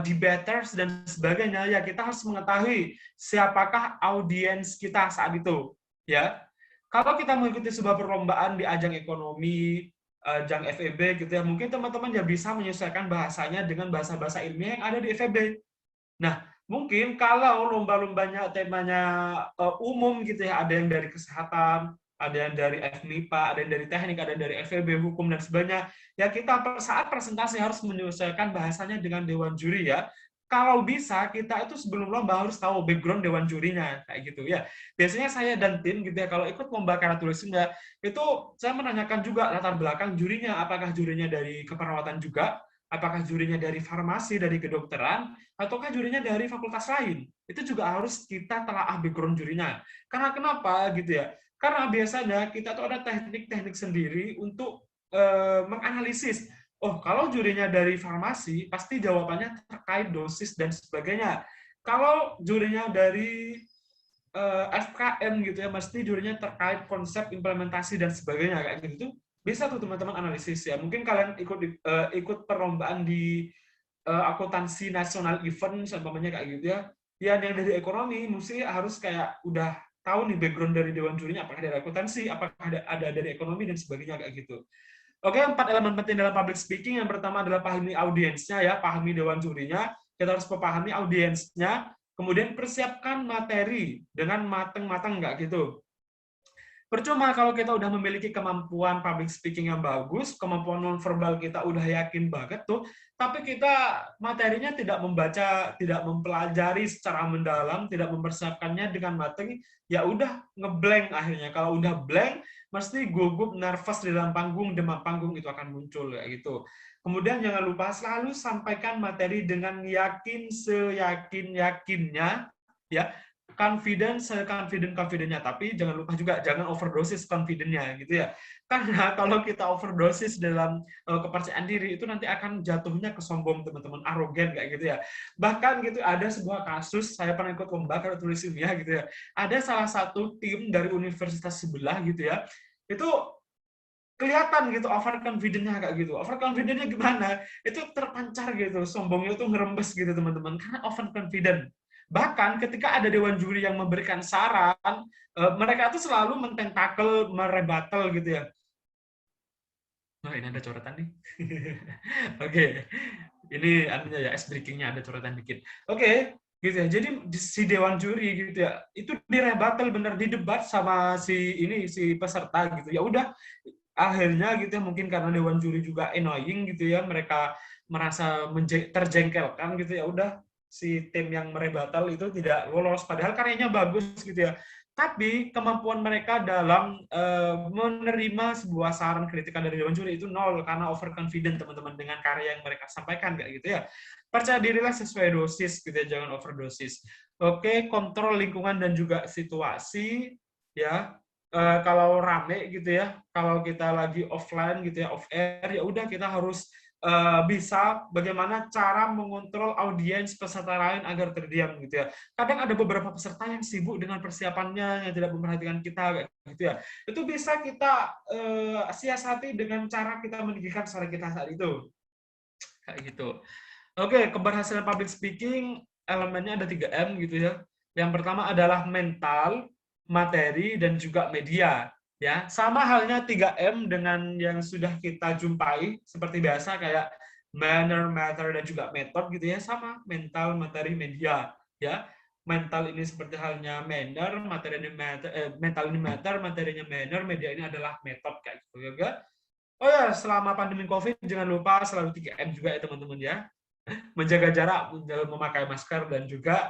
debaters dan sebagainya. Ya, kita harus mengetahui siapakah audiens kita saat itu, ya. Kalau kita mengikuti sebuah perlombaan di ajang ekonomi, ajang FEB gitu ya, mungkin teman-teman ya bisa menyesuaikan bahasanya dengan bahasa-bahasa ilmiah yang ada di FEB. Nah, mungkin kalau lomba-lombanya temanya umum gitu ya, ada yang dari kesehatan, ada yang dari FMIPA, ada yang dari teknik, ada yang dari FEB, hukum dan sebagainya. Ya, kita saat presentasi harus menyesuaikan bahasanya dengan dewan juri ya. kalau bisa kita itu sebelum lomba harus tahu background dewan jurinya kayak gitu ya. Biasanya saya dan tim gitu ya kalau ikut lomba karya tulis sunda itu saya menanyakan juga latar belakang jurinya, apakah jurinya dari keperawatan juga, apakah jurinya dari farmasi, dari kedokteran, ataukah jurinya dari fakultas lain. Itu juga harus kita telaah background jurinya. Karena kenapa gitu ya? Karena biasanya kita tuh ada teknik-teknik sendiri untuk menganalisis. Oh, kalau jurinya dari farmasi, pasti jawabannya terkait dosis dan sebagainya. Kalau jurinya dari FKM gitu ya, mesti jurinya terkait konsep implementasi dan sebagainya kayak gitu. Bisa tuh teman-teman analisis ya. Mungkin kalian ikut perlombaan di akuntansi nasional event, umpamanya kayak gitu ya. Yang dari ekonomi mesti harus kayak udah tahu nih background dari dewan jurinya, apakah dari akuntansi, apakah ada dari ekonomi dan sebagainya kayak gitu. Oke, 4 elemen penting dalam public speaking. Yang pertama adalah pahami audiensnya ya, pahami dewan jurinya. Kita harus memahami audiensnya, kemudian persiapkan materi dengan matang-matang nggak gitu. Percuma kalau kita udah memiliki kemampuan public speaking yang bagus, kemampuan nonverbal kita udah yakin banget tuh, tapi kita materinya tidak membaca, tidak mempelajari secara mendalam, tidak mempersiapkannya dengan matang, ya udah ngeblank akhirnya. Kalau udah blank, mesti gugup, nervous di dalam panggung, demam panggung itu akan muncul kayak gitu. Kemudian jangan lupa selalu sampaikan materi dengan yakin, seyakin-yakinnya, ya, confidentnya, tapi jangan lupa juga jangan overdosis confidentnya gitu ya, karena kalau kita overdosis dalam kepercayaan diri itu nanti akan jatuhnya ke sombong teman-teman, arogan kayak gitu ya. Bahkan gitu ada sebuah kasus, saya pernah ikut lomba karya tulis ilmiah gitu ya, ada salah satu tim dari universitas sebelah gitu ya, itu kelihatan gitu overconfident-nya kayak gitu. Overconfident-nya gimana? Itu terpancar gitu, sombongnya itu ngerembes gitu teman-teman, karena overconfident. Bahkan ketika ada dewan juri yang memberikan saran, mereka tuh selalu mententakel, merebatel gitu ya. Nah, ini ada coretan nih. Oke. Ini anunya ya, ice breaking-nya ada coretan dikit. Oke, gitu ya. Jadi si dewan juri gitu ya, itu direbatel bener, didebat sama si peserta gitu. Ya udah, akhirnya gitu ya, mungkin karena dewan juri juga annoying gitu ya, mereka merasa terjengkelkan gitu ya, udah si tim yang merebatal itu tidak lolos, padahal karyanya bagus gitu ya. Tapi kemampuan mereka dalam menerima sebuah saran kritikan dari dewan juri itu nol, karena overconfident teman-teman dengan karya yang mereka sampaikan kayak gitu ya. Percaya dirilah sesuai dosis gitu ya, jangan overdosis. Oke, kontrol lingkungan dan juga situasi ya. Kalau rame gitu ya, kalau kita lagi offline gitu ya, off air, ya udah kita harus bisa bagaimana cara mengontrol audiens peserta lain agar terdiam gitu ya. Kadang ada beberapa peserta yang sibuk dengan persiapannya, yang tidak memperhatikan kita gitu ya. Itu bisa kita siasati dengan cara kita meninggikan suara kita saat itu. Kayak gitu. Oke, keberhasilan public speaking elemennya ada 3M gitu ya. Yang pertama adalah mental, materi, dan juga media. Ya, sama halnya 3M dengan yang sudah kita jumpai seperti biasa kayak manner, matter, dan juga method gitu ya, sama mental, materi, media ya. Mental ini seperti halnya manner, materi ini matter, mental ini matter, materinya manner, media ini adalah method kayak gitu ya. Oh ya, selama pandemi Covid jangan lupa selalu 3M juga ya teman-teman ya. Menjaga jarak, memakai masker, dan juga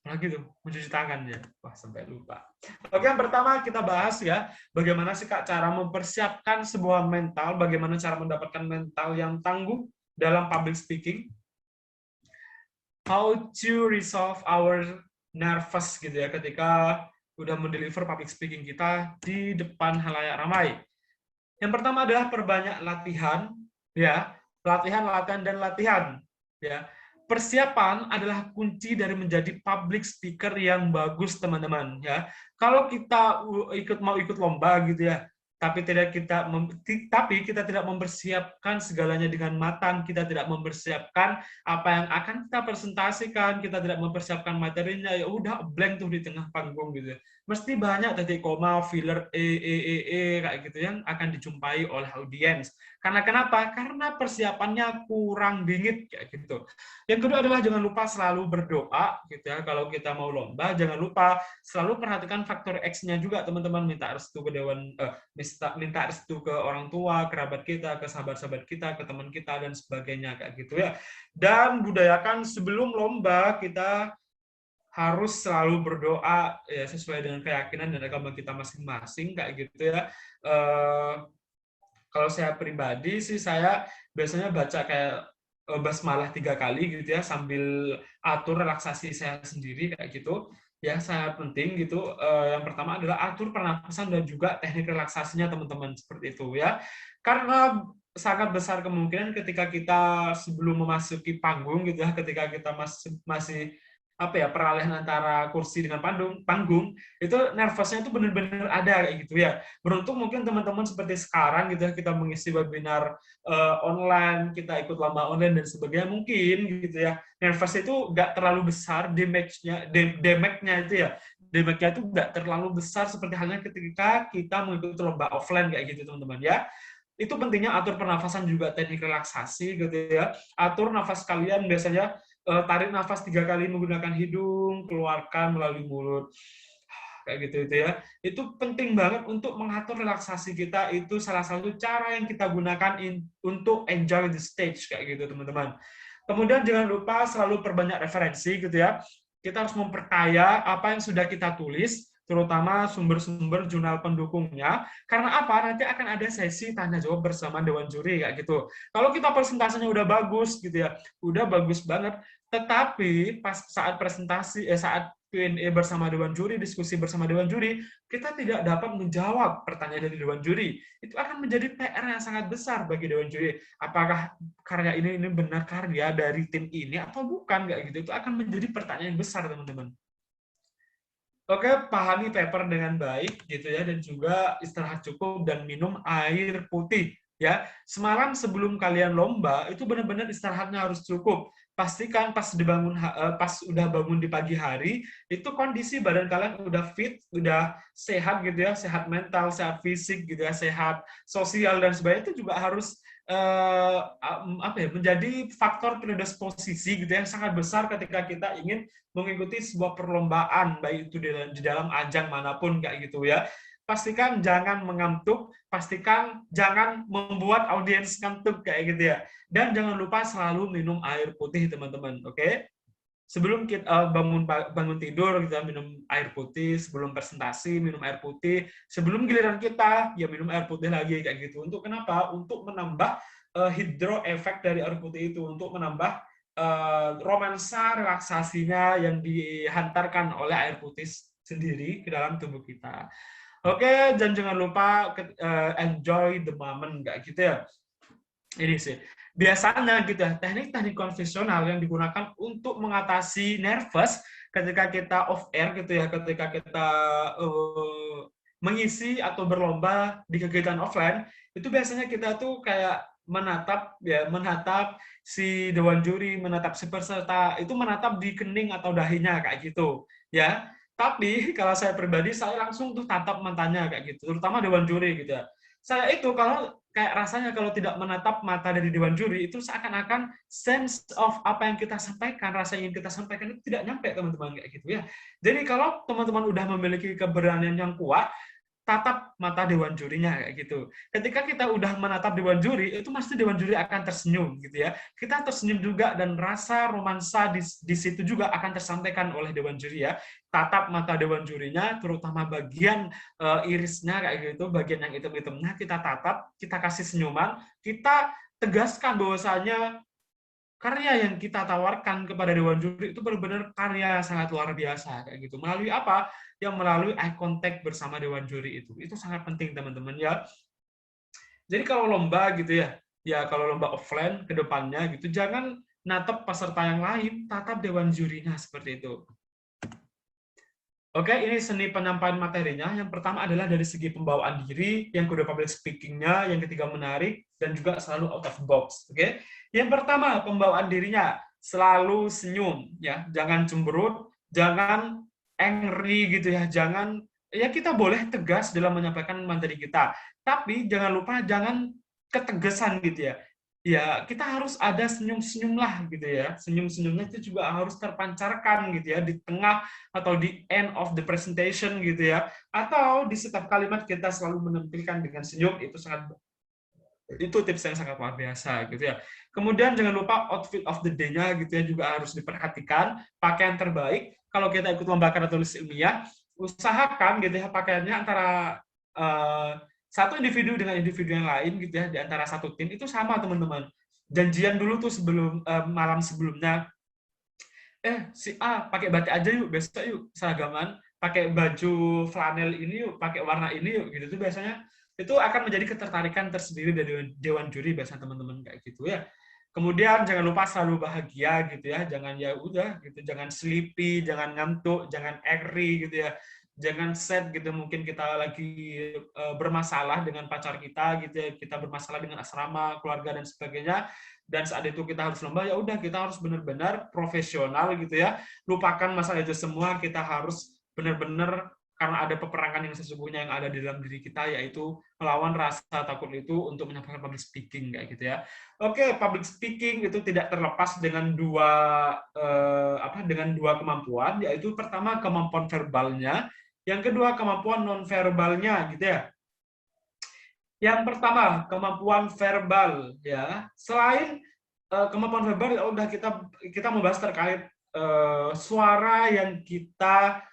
lagi tuh mencuci tangan ya. Wah, sampai lupa. Oke, yang pertama kita bahas ya, bagaimana sih Kak cara mempersiapkan sebuah mental, bagaimana cara mendapatkan mental yang tangguh dalam public speaking. How to resolve our nervous gitu ya ketika udah mendeliver public speaking kita di depan halayak ramai. Yang pertama adalah perbanyak latihan ya, latihan dan latihan ya. Persiapan adalah kunci dari menjadi public speaker yang bagus teman-teman ya. Kalau kita mau ikut lomba gitu ya, tapi kita tidak mempersiapkan segalanya dengan matang, kita tidak mempersiapkan apa yang akan kita presentasikan, kita tidak mempersiapkan materinya, ya udah blank tuh di tengah panggung gitu ya. mesti banyak titik koma, filler kayak gitu yang akan dijumpai oleh audiens. Karena kenapa? Karena persiapannya kurang dingin kayak gitu. Yang kedua adalah jangan lupa selalu berdoa gitu ya. Kalau kita mau lomba, jangan lupa selalu perhatikan faktor X-nya juga, teman-teman. Minta restu ke dewan, minta restu ke orang tua, kerabat kita, ke sahabat-sahabat kita, ke teman kita dan sebagainya kayak gitu ya. Dan budayakan sebelum lomba kita harus selalu berdoa ya sesuai dengan keyakinan dan agama kita masing-masing kayak gitu ya. Kalau saya pribadi sih saya biasanya baca kayak basmalah 3 kali gitu ya sambil atur relaksasi saya sendiri kayak gitu ya, sangat penting gitu. Yang pertama adalah atur pernapasan dan juga teknik relaksasinya teman-teman seperti itu ya, karena sangat besar kemungkinan ketika kita sebelum memasuki panggung gitu ya, ketika kita masih peralihan antara kursi dengan panggung itu nervousnya itu benar-benar ada kayak gitu ya. Beruntung mungkin teman-teman seperti sekarang gitu ya, kita mengisi webinar online, kita ikut lomba online dan sebagainya, mungkin gitu ya nervous itu nggak terlalu besar, damage-nya itu ya, damage-nya itu nggak terlalu besar seperti halnya ketika kita mengikuti lomba offline kayak gitu teman-teman ya. Itu pentingnya atur pernafasan juga teknik relaksasi gitu ya. Atur nafas kalian, biasanya tarik nafas 3 kali menggunakan hidung, keluarkan melalui mulut. Kayak gitu itu ya. Itu penting banget untuk mengatur relaksasi kita, itu salah satu cara yang kita gunakan untuk enjoy the stage kayak gitu teman-teman. Kemudian jangan lupa selalu perbanyak referensi gitu ya. Kita harus memperkaya apa yang sudah kita tulis, terutama sumber-sumber jurnal pendukungnya. Karena apa? Nanti akan ada sesi tanya jawab bersama dewan juri kayak gitu. Kalau kita presentasinya udah bagus gitu ya, udah bagus banget, tetapi pas saat presentasi saat Q&A bersama dewan juri, diskusi bersama dewan juri, kita tidak dapat menjawab pertanyaan dari dewan juri. Itu akan menjadi PR yang sangat besar bagi dewan juri. Apakah karya ini benar karya dari tim ini atau bukan kayak gitu. Itu akan menjadi pertanyaan yang besar, teman-teman. Oke, pahami paper dengan baik gitu ya, dan juga istirahat cukup dan minum air putih ya. Semalam sebelum kalian lomba itu benar-benar istirahatnya harus cukup. Pastikan pas udah bangun di pagi hari itu kondisi badan kalian udah fit, udah sehat gitu ya, sehat mental, sehat fisik gitu ya, sehat sosial dan sebagainya. Itu juga harus menjadi faktor predisposisi gitu yang sangat besar ketika kita ingin mengikuti sebuah perlombaan, baik itu di dalam ajang manapun kayak gitu ya. Pastikan jangan mengantuk, pastikan jangan membuat audiens ngantuk kayak gitu ya. Dan jangan lupa selalu minum air putih teman-teman, oke? Sebelum kita bangun tidur kita minum air putih, sebelum presentasi minum air putih, sebelum giliran kita ya minum air putih lagi kayak gitu. Untuk kenapa? Untuk menambah hidro efek dari air putih itu, untuk menambah romansa relaksasinya yang dihantarkan oleh air putih sendiri ke dalam tubuh kita. Oke, dan jangan lupa enjoy the moment kayak gitu ya. Ini sih biasanya gitu ya, teknik-teknik konvensional yang digunakan untuk mengatasi nervous ketika kita off air gitu ya, ketika kita mengisi atau berlomba di kegiatan offline, itu biasanya kita tuh kayak menatap si dewan juri, menatap si peserta, itu menatap di kening atau dahinya kayak gitu ya. Tapi kalau saya pribadi, saya langsung tuh tatap matanya kayak gitu, terutama dewan juri gitu ya. Saya itu kalau kayak rasanya kalau tidak menatap mata dari dewan juri, itu seakan-akan sense of apa yang kita sampaikan, rasa yang ingin kita sampaikan itu tidak nyampe teman-teman kayak gitu ya. Jadi kalau teman-teman udah memiliki keberanian yang kuat, tatap mata dewan jurinya kayak gitu. Ketika kita udah menatap dewan juri, itu pasti dewan juri akan tersenyum gitu ya. Kita tersenyum juga dan rasa romansa di situ juga akan tersampaikan oleh dewan juri ya. Tatap mata dewan jurinya, terutama bagian irisnya kayak gitu, bagian yang hitam-hitamnya kita tatap, kita kasih senyuman, kita tegaskan bahwasanya karya yang kita tawarkan kepada dewan juri itu benar-benar karya sangat luar biasa kayak gitu. Melalui apa? Yang melalui eye contact bersama dewan juri itu. Itu sangat penting teman-teman ya. Jadi kalau lomba gitu ya kalau lomba offline ke depannya gitu, jangan natap peserta yang lain, tatap dewan jurinya seperti itu. Oke, ini seni penyampaian materinya. Yang pertama adalah dari segi pembawaan diri, yang kedua public speaking-nya, yang ketiga menarik, dan juga selalu out of box. Oke, yang pertama pembawaan dirinya, selalu senyum, ya, jangan cemberut, jangan angry gitu ya, jangan ya kita boleh tegas dalam menyampaikan materi kita, tapi jangan lupa jangan ketegasan gitu ya. Ya, kita harus ada senyum-senyum lah gitu ya. Senyum-senyumnya itu juga harus terpancarkan gitu ya di tengah atau di end of the presentation gitu ya. Atau di setiap kalimat kita selalu menampilkan dengan senyum, itu tips yang sangat luar biasa gitu ya. Kemudian jangan lupa outfit of the day-nya gitu ya juga harus diperhatikan. Pakaian terbaik kalau kita ikut lomba karya tulis ilmiah, usahakan gitu ya pakaiannya antara satu individu dengan individu yang lain gitu ya, di antara satu tim itu sama teman-teman. Janjian dulu tuh sebelum malam sebelumnya, si A pakai batik aja yuk, besok yuk seragaman, pakai baju flanel ini yuk, pakai warna ini yuk, gitu tuh biasanya itu akan menjadi ketertarikan tersendiri dari dewan juri biasanya teman-teman kayak gitu ya. Kemudian jangan lupa selalu bahagia gitu ya, jangan ya udah gitu, jangan sleepy, jangan ngantuk, jangan angry gitu ya, jangan sad gitu, mungkin kita lagi bermasalah dengan pacar kita gitu ya, kita bermasalah dengan asrama, keluarga dan sebagainya, dan saat itu kita harus lomba, ya udah kita harus benar-benar profesional gitu ya, lupakan masalah itu semua, kita harus benar-benar karena ada peperangan yang sesungguhnya yang ada di dalam diri kita, yaitu melawan rasa takut itu untuk menyampaikan public speaking kayak gitu ya. Oke, public speaking itu tidak terlepas dengan dua kemampuan, yaitu pertama kemampuan verbalnya, yang kedua kemampuan non-verbalnya gitu ya. Yang pertama kemampuan verbal ya. Selain kemampuan verbal, ya udah kita membahas terkait suara yang kita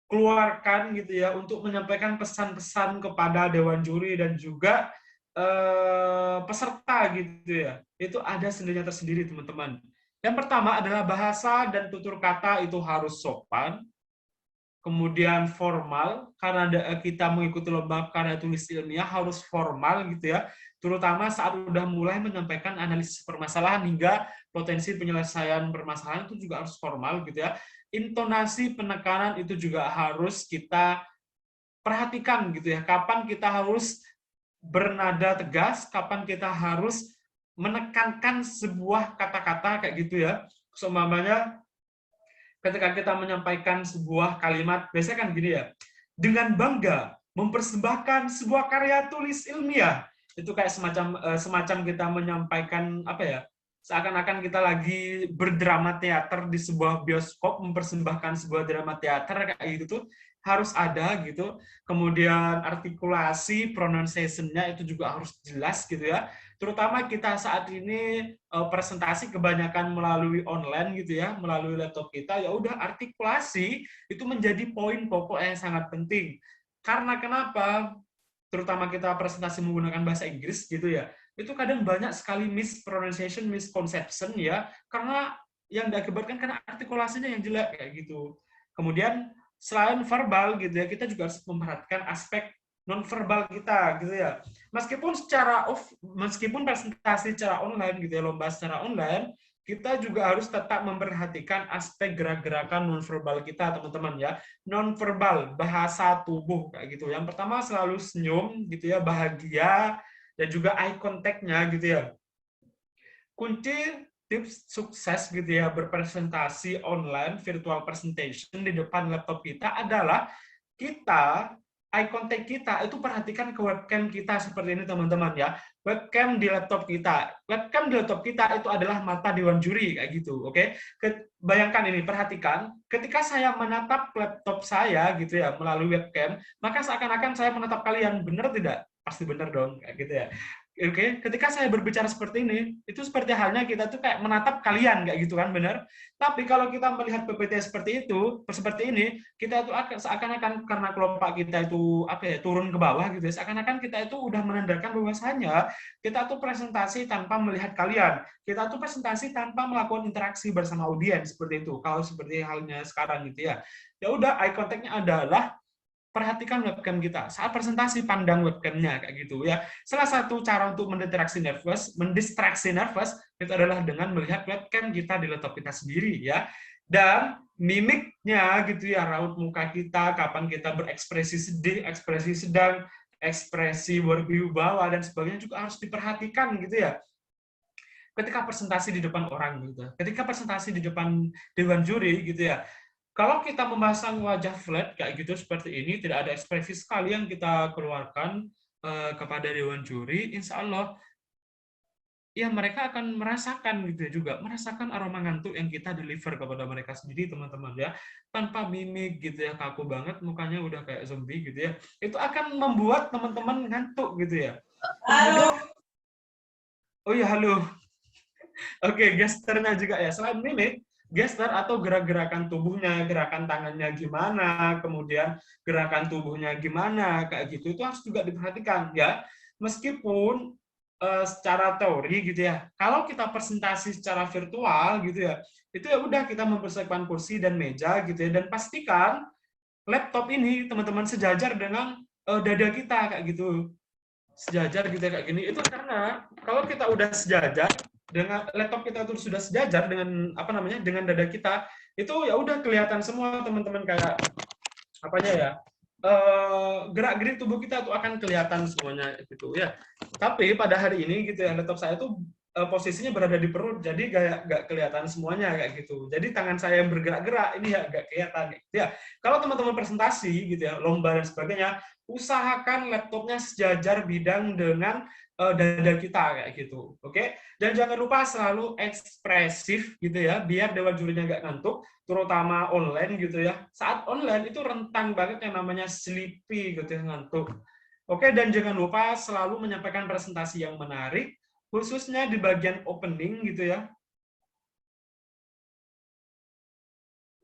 keluarkan gitu ya untuk menyampaikan pesan-pesan kepada dewan juri dan juga peserta gitu ya. Itu ada sendirinya tersendiri teman-teman. Yang pertama adalah bahasa dan tutur kata itu harus sopan. Kemudian formal, karena kita mengikuti lomba karya tulis ilmiah harus formal gitu ya, terutama saat udah mulai menyampaikan analisis permasalahan hingga potensi penyelesaian permasalahan itu juga harus formal gitu ya. Intonasi penekanan itu juga harus kita perhatikan gitu ya, kapan kita harus bernada tegas, kapan kita harus menekankan sebuah kata-kata kayak gitu ya. Seumpamanya ketika kita menyampaikan sebuah kalimat, biasanya kan gini ya, dengan bangga mempersembahkan sebuah karya tulis ilmiah. Itu kayak semacam kita menyampaikan apa ya, seakan-akan kita lagi berdrama teater di sebuah bioskop, mempersembahkan sebuah drama teater kayak gitu tuh harus ada gitu. Kemudian artikulasi, pronunciation-nya itu juga harus jelas gitu ya. Terutama kita saat ini presentasi kebanyakan melalui online gitu ya, melalui laptop kita, ya udah artikulasi itu menjadi poin pokok yang sangat penting. Karena kenapa? Terutama kita presentasi menggunakan bahasa Inggris gitu ya, itu kadang banyak sekali mispronunciation, misconception ya, karena yang diakibatkan karena artikulasinya yang jelek kayak gitu. Kemudian selain verbal gitu ya, kita juga harus memperhatikan aspek nonverbal kita gitu ya. Meskipun presentasi secara online gitu ya, lomba secara online, kita juga harus tetap memperhatikan aspek gerak-gerakan nonverbal kita, teman-teman ya. Nonverbal, bahasa tubuh kayak gitu. Yang pertama selalu senyum gitu ya, bahagia, dan juga eye contact-nya gitu ya. Kunci tips sukses gitu ya berpresentasi online, virtual presentation di depan laptop kita adalah kita eye contact kita itu perhatikan ke webcam kita seperti ini teman-teman ya. Webcam di laptop kita. Webcam di laptop kita itu adalah mata dewan juri kayak gitu, oke? Bayangkan ini, perhatikan ketika saya menatap laptop saya gitu ya melalui webcam, maka seakan-akan saya menatap kalian, benar tidak? Pasti benar dong kayak gitu ya. Oke, ketika saya berbicara seperti ini, itu seperti halnya kita tuh kayak menatap kalian kayak gitu kan, benar? Tapi kalau kita melihat PPT seperti ini, kita itu seakan-akan karena kelompok kita itu turun ke bawah gitu, seakan-akan kita itu udah menandakan bahwasanya kita tuh presentasi tanpa melihat kalian, kita tuh presentasi tanpa melakukan interaksi bersama audiens seperti itu. Kalau seperti halnya sekarang gitu ya, ya udah eye contact-nya adalah perhatikan webcam kita. Saat presentasi, pandang webcamnya kayak gitu ya. Salah satu cara untuk mendistraksi nervous itu adalah dengan melihat webcam kita di laptop kita sendiri ya. Dan mimiknya gitu ya, raut muka kita, kapan kita berekspresi sedih, ekspresi sedang, ekspresi berwibawa dan sebagainya juga harus diperhatikan gitu ya. Ketika presentasi di depan orang gitu, ketika presentasi di depan dewan juri gitu ya, Kalau kita memasang wajah flat kayak gitu seperti ini, tidak ada ekspresi sekali yang kita keluarkan kepada dewan juri, insya Allah ya mereka akan merasakan gitu ya juga, merasakan aroma ngantuk yang kita deliver kepada mereka sendiri, teman-teman ya, tanpa mimik gitu ya, kaku banget mukanya udah kayak zombie gitu ya, itu akan membuat teman-teman ngantuk gitu ya. Kemudian, oh ya halo, oke, gesturnya juga ya, selain mimik, gestur atau gerak-gerakan tubuhnya, gerakan tangannya gimana, kemudian gerakan tubuhnya gimana, kayak gitu, itu harus juga diperhatikan ya, meskipun secara teori gitu ya. Kalau kita presentasi secara virtual gitu ya, itu ya udah kita mempersiapkan kursi dan meja gitu ya, dan pastikan laptop ini teman-teman sejajar dengan dada kita kayak gitu. Sejajar gitu kayak gini. Itu karena kalau kita udah sejajar dengan laptop kita itu sudah sejajar dengan apa namanya? Dengan dada kita, itu ya udah kelihatan semua teman-teman kayak apanya ya? Gerak-gerik tubuh kita tuh akan kelihatan semuanya gitu ya. Tapi pada hari ini gitu ya, laptop saya tuh posisinya berada di perut, jadi gak kelihatan semuanya kayak gitu. Jadi tangan saya yang bergerak-gerak ini ya gak kelihatan gitu ya. Kalau teman-teman presentasi gitu ya, lomba dan sebagainya, usahakan laptopnya sejajar bidang dengan dada kita kayak gitu. Oke? Dan jangan lupa selalu ekspresif gitu ya, biar dewan jurinya nggak ngantuk, terutama online gitu ya. Saat online itu rentan banget yang namanya sleepy gitu ya, ngantuk. Oke, dan jangan lupa selalu menyampaikan presentasi yang menarik, khususnya di bagian opening gitu ya.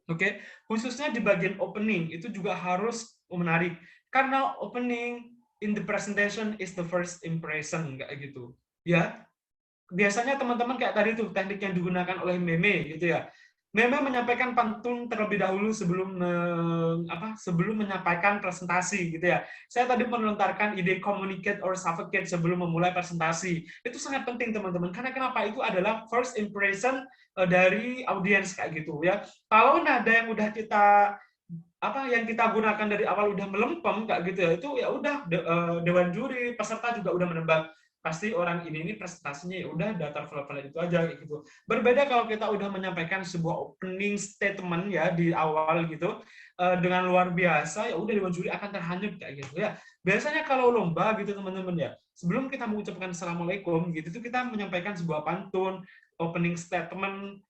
Oke, khususnya di bagian opening itu juga harus menarik. Karena opening in the presentation is the first impression kayak gitu. Ya, biasanya teman-teman kayak tadi tuh teknik yang digunakan oleh Meme gitu ya. Meme menyampaikan pantun terlebih dahulu sebelum menyampaikan presentasi gitu ya. Saya tadi melontarkan ide communicate or suffocate sebelum memulai presentasi. Itu sangat penting teman-teman. Karena kenapa? Itu adalah first impression dari audiens kayak gitu ya. Kalau nada yang udah yang kita gunakan dari awal udah melempem kayak gitu ya, itu ya udah dewan juri peserta juga udah menebak pasti orang ini presentasinya ya udah datar flat itu aja gitu. Berbeda kalau kita udah menyampaikan sebuah opening statement ya di awal gitu dengan luar biasa, ya udah dewan juri akan terhanyut kayak gitu ya. Biasanya kalau lomba gitu teman-teman ya, sebelum kita mengucapkan assalamualaikum gitu itu kita menyampaikan sebuah pantun, opening statement,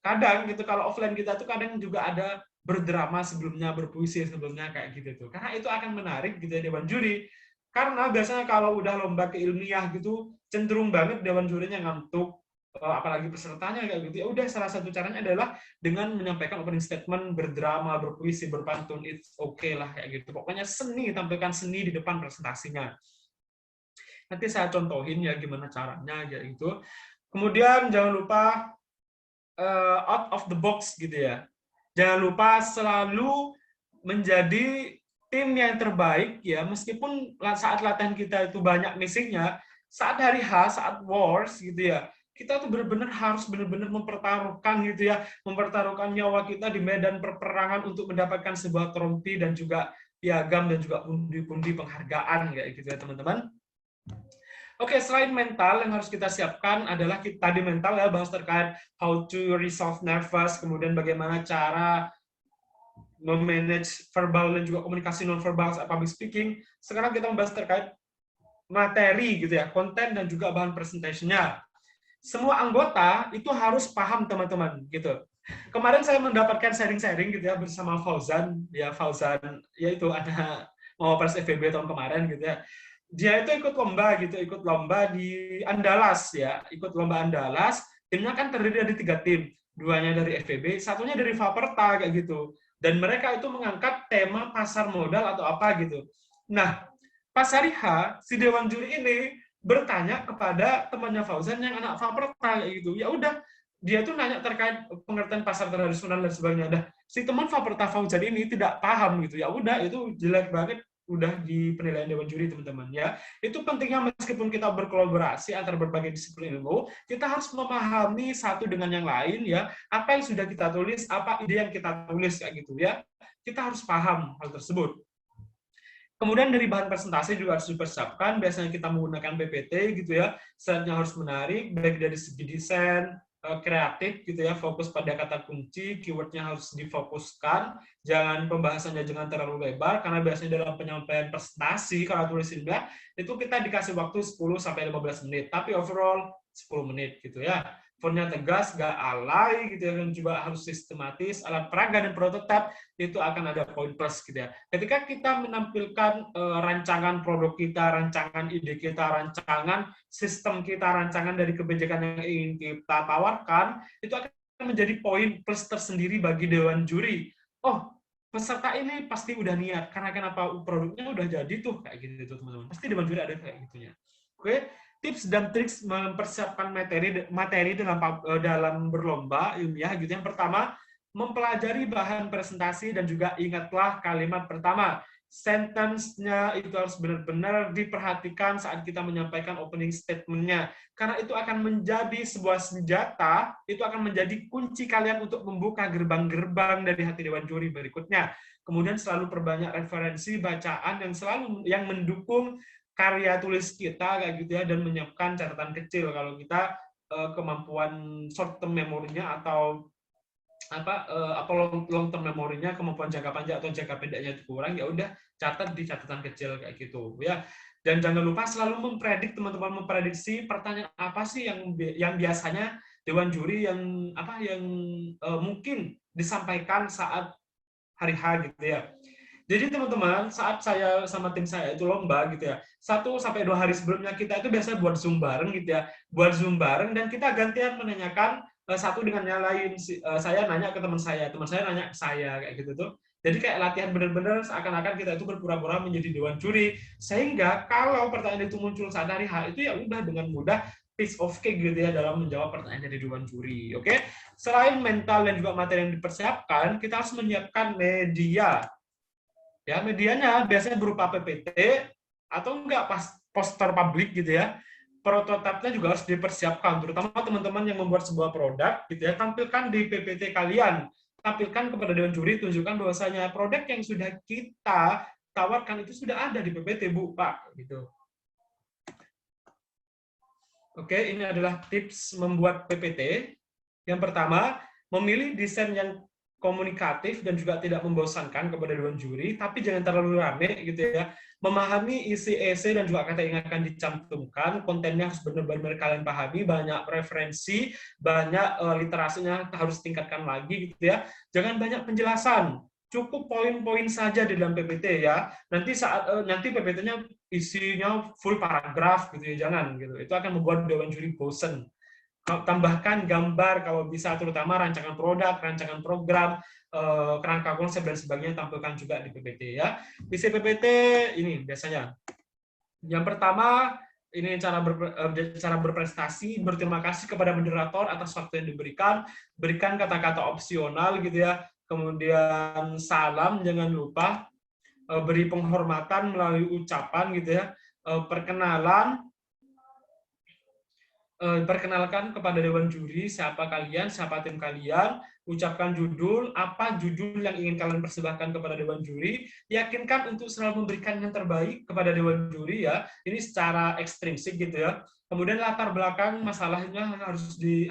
kadang gitu kalau offline kita tuh kadang juga ada berdrama sebelumnya, berpuisi sebelumnya kayak gitu tuh. Karena itu akan menarik gitu ya dewan juri. Karena biasanya kalau udah lomba keilmiah gitu, cenderung banget dewan jurinya ngantuk, apalagi pesertanya kayak gitu. Ya udah salah satu caranya adalah dengan menyampaikan opening statement, berdrama, berpuisi, berpantun, it's okay lah kayak gitu. Pokoknya seni, tampilkan seni di depan presentasinya. Nanti saya contohin ya gimana caranya gitu. Kemudian jangan lupa out of the box gitu ya. Jangan lupa selalu menjadi tim yang terbaik ya, meskipun saat latihan kita itu banyak missingnya, saat hari H, saat wars gitu ya, kita tuh benar-benar harus benar-benar mempertaruhkan gitu ya, mempertaruhkan nyawa kita di medan perperangan untuk mendapatkan sebuah trompi dan juga piagam dan juga pundi-pundi penghargaan kayak gitu ya teman-teman. Oke, selain mental yang harus kita siapkan adalah kita di mental ya, bahas terkait how to resolve nervous, kemudian bagaimana cara memanage verbal dan juga komunikasi non-verbal saat public speaking. Sekarang kita membahas terkait materi gitu ya, konten dan juga bahan presentation-nya. Semua anggota itu harus paham teman-teman gitu. Kemarin saya mendapatkan sharing-sharing gitu ya bersama Fauzan yaitu anak Mawapres FEB tahun kemarin gitu ya. Dia itu ikut lomba di Andalas ya, ikut lomba Andalas. Timnya kan terdiri dari 3 tim, 2-nya dari FEB, satunya dari Faperta kayak gitu. Dan mereka itu mengangkat tema pasar modal atau apa gitu. Nah, pas hari H, si dewan juri ini bertanya kepada temannya Fauzan yang anak Faperta kayak gitu. Ya udah, dia tuh nanya terkait pengertian pasar tradisional dan sebagainya. Nah, si teman Faperta Fauzan ini tidak paham gitu. Ya udah, itu jelek banget udah di penilaian dewan juri teman-teman ya. Itu pentingnya meskipun kita berkolaborasi antar berbagai disiplin ilmu, kita harus memahami satu dengan yang lain ya, apa yang sudah kita tulis, apa ide yang kita tulis kayak gitu ya. Kita harus paham hal tersebut. Kemudian dari bahan presentasi juga harus dipersiapkan, biasanya kita menggunakan PPT gitu ya, slide-nya harus menarik, baik dari segi desain, kreatif gitu ya, fokus pada kata kunci, keywordnya harus difokuskan, jangan pembahasannya jangan terlalu lebar, karena biasanya dalam penyampaian presentasi kalau tulis ilmiah itu kita dikasih waktu 10-15 menit, tapi overall 10 menit gitu ya. Fontnya tegas, nggak alay gitu ya, dan juga harus sistematis, alat peraga dan prototipe itu akan ada poin plus gitu ya. Ketika kita menampilkan rancangan produk kita, rancangan ide kita, rancangan sistem kita, rancangan dari kebijakan yang ingin kita tawarkan, itu akan menjadi poin plus tersendiri bagi dewan juri. Oh, peserta ini pasti udah niat, karena kenapa produknya udah jadi tuh, kayak gitu teman-teman. Pasti dewan juri ada kayak gitunya. Oke, tips dan trik mempersiapkan materi dalam berlomba ilmiah gitu. Yang pertama, mempelajari bahan presentasi dan juga ingatlah kalimat pertama. Sentence-nya itu harus benar-benar diperhatikan saat kita menyampaikan opening statement-nya. Karena itu akan menjadi sebuah senjata, itu akan menjadi kunci kalian untuk membuka gerbang-gerbang dari hati dewan juri berikutnya. Kemudian selalu perbanyak referensi bacaan yang mendukung karya tulis kita kayak gitu ya, dan menyiapkan catatan kecil kalau kita kemampuan short term memorinya atau long term memorinya, kemampuan jangka panjang atau jangka pendeknya itu kurang, ya udah catat di catatan kecil kayak gitu ya. Dan jangan lupa selalu memprediksi pertanyaan apa sih yang biasanya dewan juri yang mungkin disampaikan saat hari H gitu ya. Jadi teman-teman, saat saya sama tim saya itu lomba gitu ya, 1-2 hari sebelumnya kita itu biasanya buat Zoom bareng gitu ya, dan kita gantian menanyakan satu dengan yang lain. Saya nanya ke teman saya nanya ke saya kayak gitu tuh. Jadi kayak latihan bener-bener seakan-akan kita itu berpura-pura menjadi dewan juri, sehingga kalau pertanyaan itu muncul saat hari H itu ya udah dengan mudah piece of cake gitu ya dalam menjawab pertanyaan dari dewan juri. Oke, selain mental dan juga materi yang dipersiapkan, kita harus menyiapkan media. Ya, medianya biasanya berupa PPT atau enggak poster publik gitu ya. Prototipenya juga harus dipersiapkan, terutama teman-teman yang membuat sebuah produk gitu ya, tampilkan di PPT kalian. Tampilkan kepada dewan juri, tunjukkan bahwasanya produk yang sudah kita tawarkan itu sudah ada di PPT, Bu, Pak, gitu. Oke, ini adalah tips membuat PPT. Yang pertama, memilih desain yang komunikatif dan juga tidak membosankan kepada dewan juri, tapi jangan terlalu rame gitu ya. Memahami isi esai dan juga kata yang akan dicantumkan, kontennya harus benar-benar kalian pahami, banyak referensi, banyak literasinya harus tingkatkan lagi gitu ya. Jangan banyak penjelasan, cukup poin-poin saja di dalam PPT ya. Nanti PPT-nya isinya full paragraf gitu ya, jangan gitu. Itu akan membuat dewan juri bosen. Tambahkan gambar kalau bisa, terutama rancangan produk, rancangan program, kerangka konsep dan sebagainya, tampilkan juga di PPT ya. Isi PPT ini biasanya. Yang pertama, ini cara berprestasi, berterima kasih kepada moderator atas waktu yang diberikan, berikan kata-kata opsional gitu ya. Kemudian salam jangan lupa, beri penghormatan melalui ucapan gitu ya. Perkenalkan kepada dewan juri siapa kalian, siapa tim kalian, ucapkan judul, apa judul yang ingin kalian persembahkan kepada dewan juri, yakinkan untuk selalu memberikan yang terbaik kepada dewan juri ya, ini secara ekstrinsik gitu ya. Kemudian latar belakang masalahnya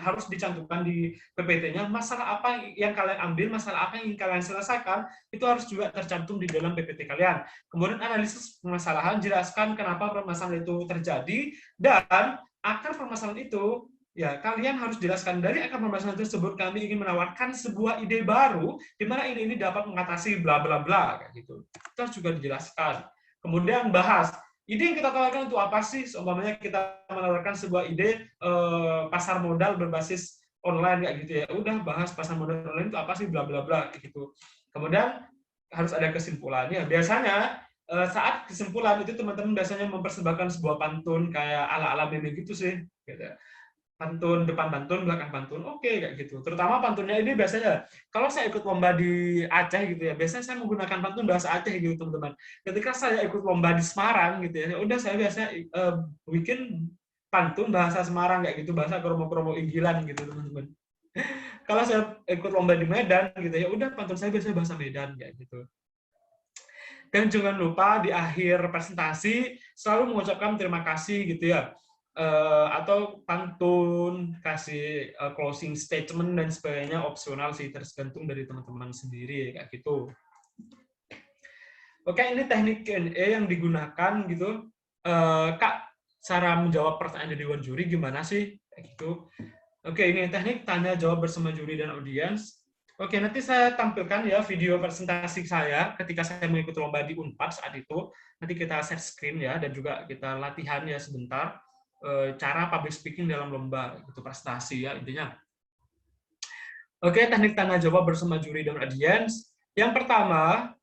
harus dicantumkan di PPT-nya, masalah apa yang kalian ambil, masalah apa yang ingin kalian selesaikan, itu harus juga tercantum di dalam PPT kalian. Kemudian analisis permasalahan, jelaskan kenapa permasalahan itu terjadi, dan akar permasalahan itu, ya kalian harus jelaskan dari akar permasalahan tersebut kami ingin menawarkan sebuah ide baru di mana ide ini dapat mengatasi bla bla bla kayak gitu. Itu harus juga dijelaskan. Kemudian bahas ide yang kita tawarkan itu apa sih? Seumpamanya kita menawarkan sebuah ide pasar modal berbasis online kayak gitu ya. Udah bahas pasar modal online itu apa sih bla bla bla kayak gitu. Kemudian harus ada kesimpulannya. Biasanya saat kesimpulan itu teman-teman biasanya mempersembahkan sebuah pantun kayak ala-ala meme gitu sih, gitu. Pantun, depan pantun, belakang pantun, oke kayak gitu. Terutama pantunnya ini biasanya, kalau saya ikut lomba di Aceh gitu ya, biasanya saya menggunakan pantun bahasa Aceh gitu teman-teman. Ketika saya ikut lomba di Semarang gitu ya, udah saya biasanya bikin pantun bahasa Semarang kayak gitu, bahasa kromo-kromo inggilan gitu teman-teman. Kalau saya ikut lomba di Medan gitu ya, udah pantun saya biasanya bahasa Medan kayak gitu. Dan jangan lupa di akhir presentasi selalu mengucapkan terima kasih gitu ya. atau pantun, kasih closing statement dan sebagainya opsional sih, tergantung dari teman-teman sendiri kayak gitu. Oke, ini teknik Q&A yang digunakan gitu. Kak, cara menjawab pertanyaan dari dewan juri gimana sih? Kayak gitu. Oke, ini teknik tanya jawab bersama juri dan audiens. Oke, nanti saya tampilkan ya video presentasi saya ketika saya mengikuti lomba di Unpad saat itu. Nanti kita share screen ya, dan juga kita latihan ya sebentar cara public speaking dalam lomba itu prestasi ya intinya. Oke, teknik tanya jawab bersama juri dan audiens. Yang pertama,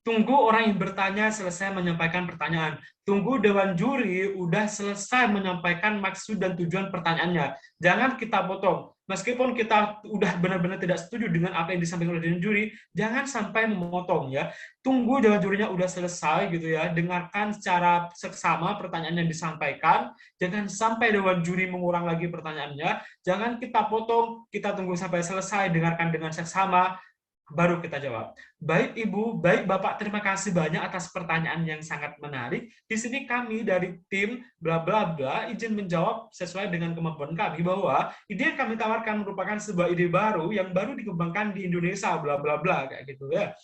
tunggu orang yang bertanya selesai menyampaikan pertanyaan. Tunggu dewan juri udah selesai menyampaikan maksud dan tujuan pertanyaannya. Jangan kita potong. Meskipun kita udah benar-benar tidak setuju dengan apa yang disampaikan oleh dewan juri, jangan sampai memotong ya. Tunggu dewan jurinya udah selesai gitu ya. Dengarkan secara seksama pertanyaan yang disampaikan. Jangan sampai dewan juri mengulang lagi pertanyaannya. Jangan kita potong, kita tunggu sampai selesai, dengarkan dengan seksama, baru kita jawab. Baik Ibu, baik Bapak, terima kasih banyak atas pertanyaan yang sangat menarik. Di sini kami dari tim bla bla bla izin menjawab sesuai dengan kemampuan kami bahwa ide yang kami tawarkan merupakan sebuah ide baru yang baru dikembangkan di Indonesia bla bla bla kayak gitu ya.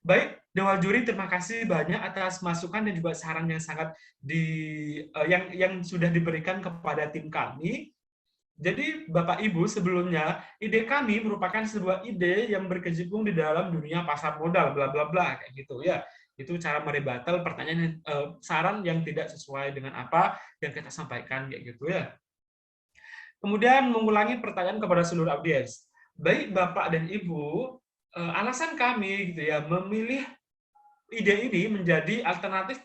Baik, Dewan Juri terima kasih banyak atas masukan dan juga saran yang sangat yang sudah diberikan kepada tim kami. Jadi Bapak Ibu, sebelumnya ide kami merupakan sebuah ide yang berkecimpung di dalam dunia pasar modal bla bla bla kayak gitu ya. Itu cara merebatal pertanyaan saran yang tidak sesuai dengan apa yang kita sampaikan kayak gitu ya. Kemudian mengulangi pertanyaan kepada seluruh audiens. Baik Bapak dan Ibu, alasan kami gitu ya memilih ide ini menjadi alternatif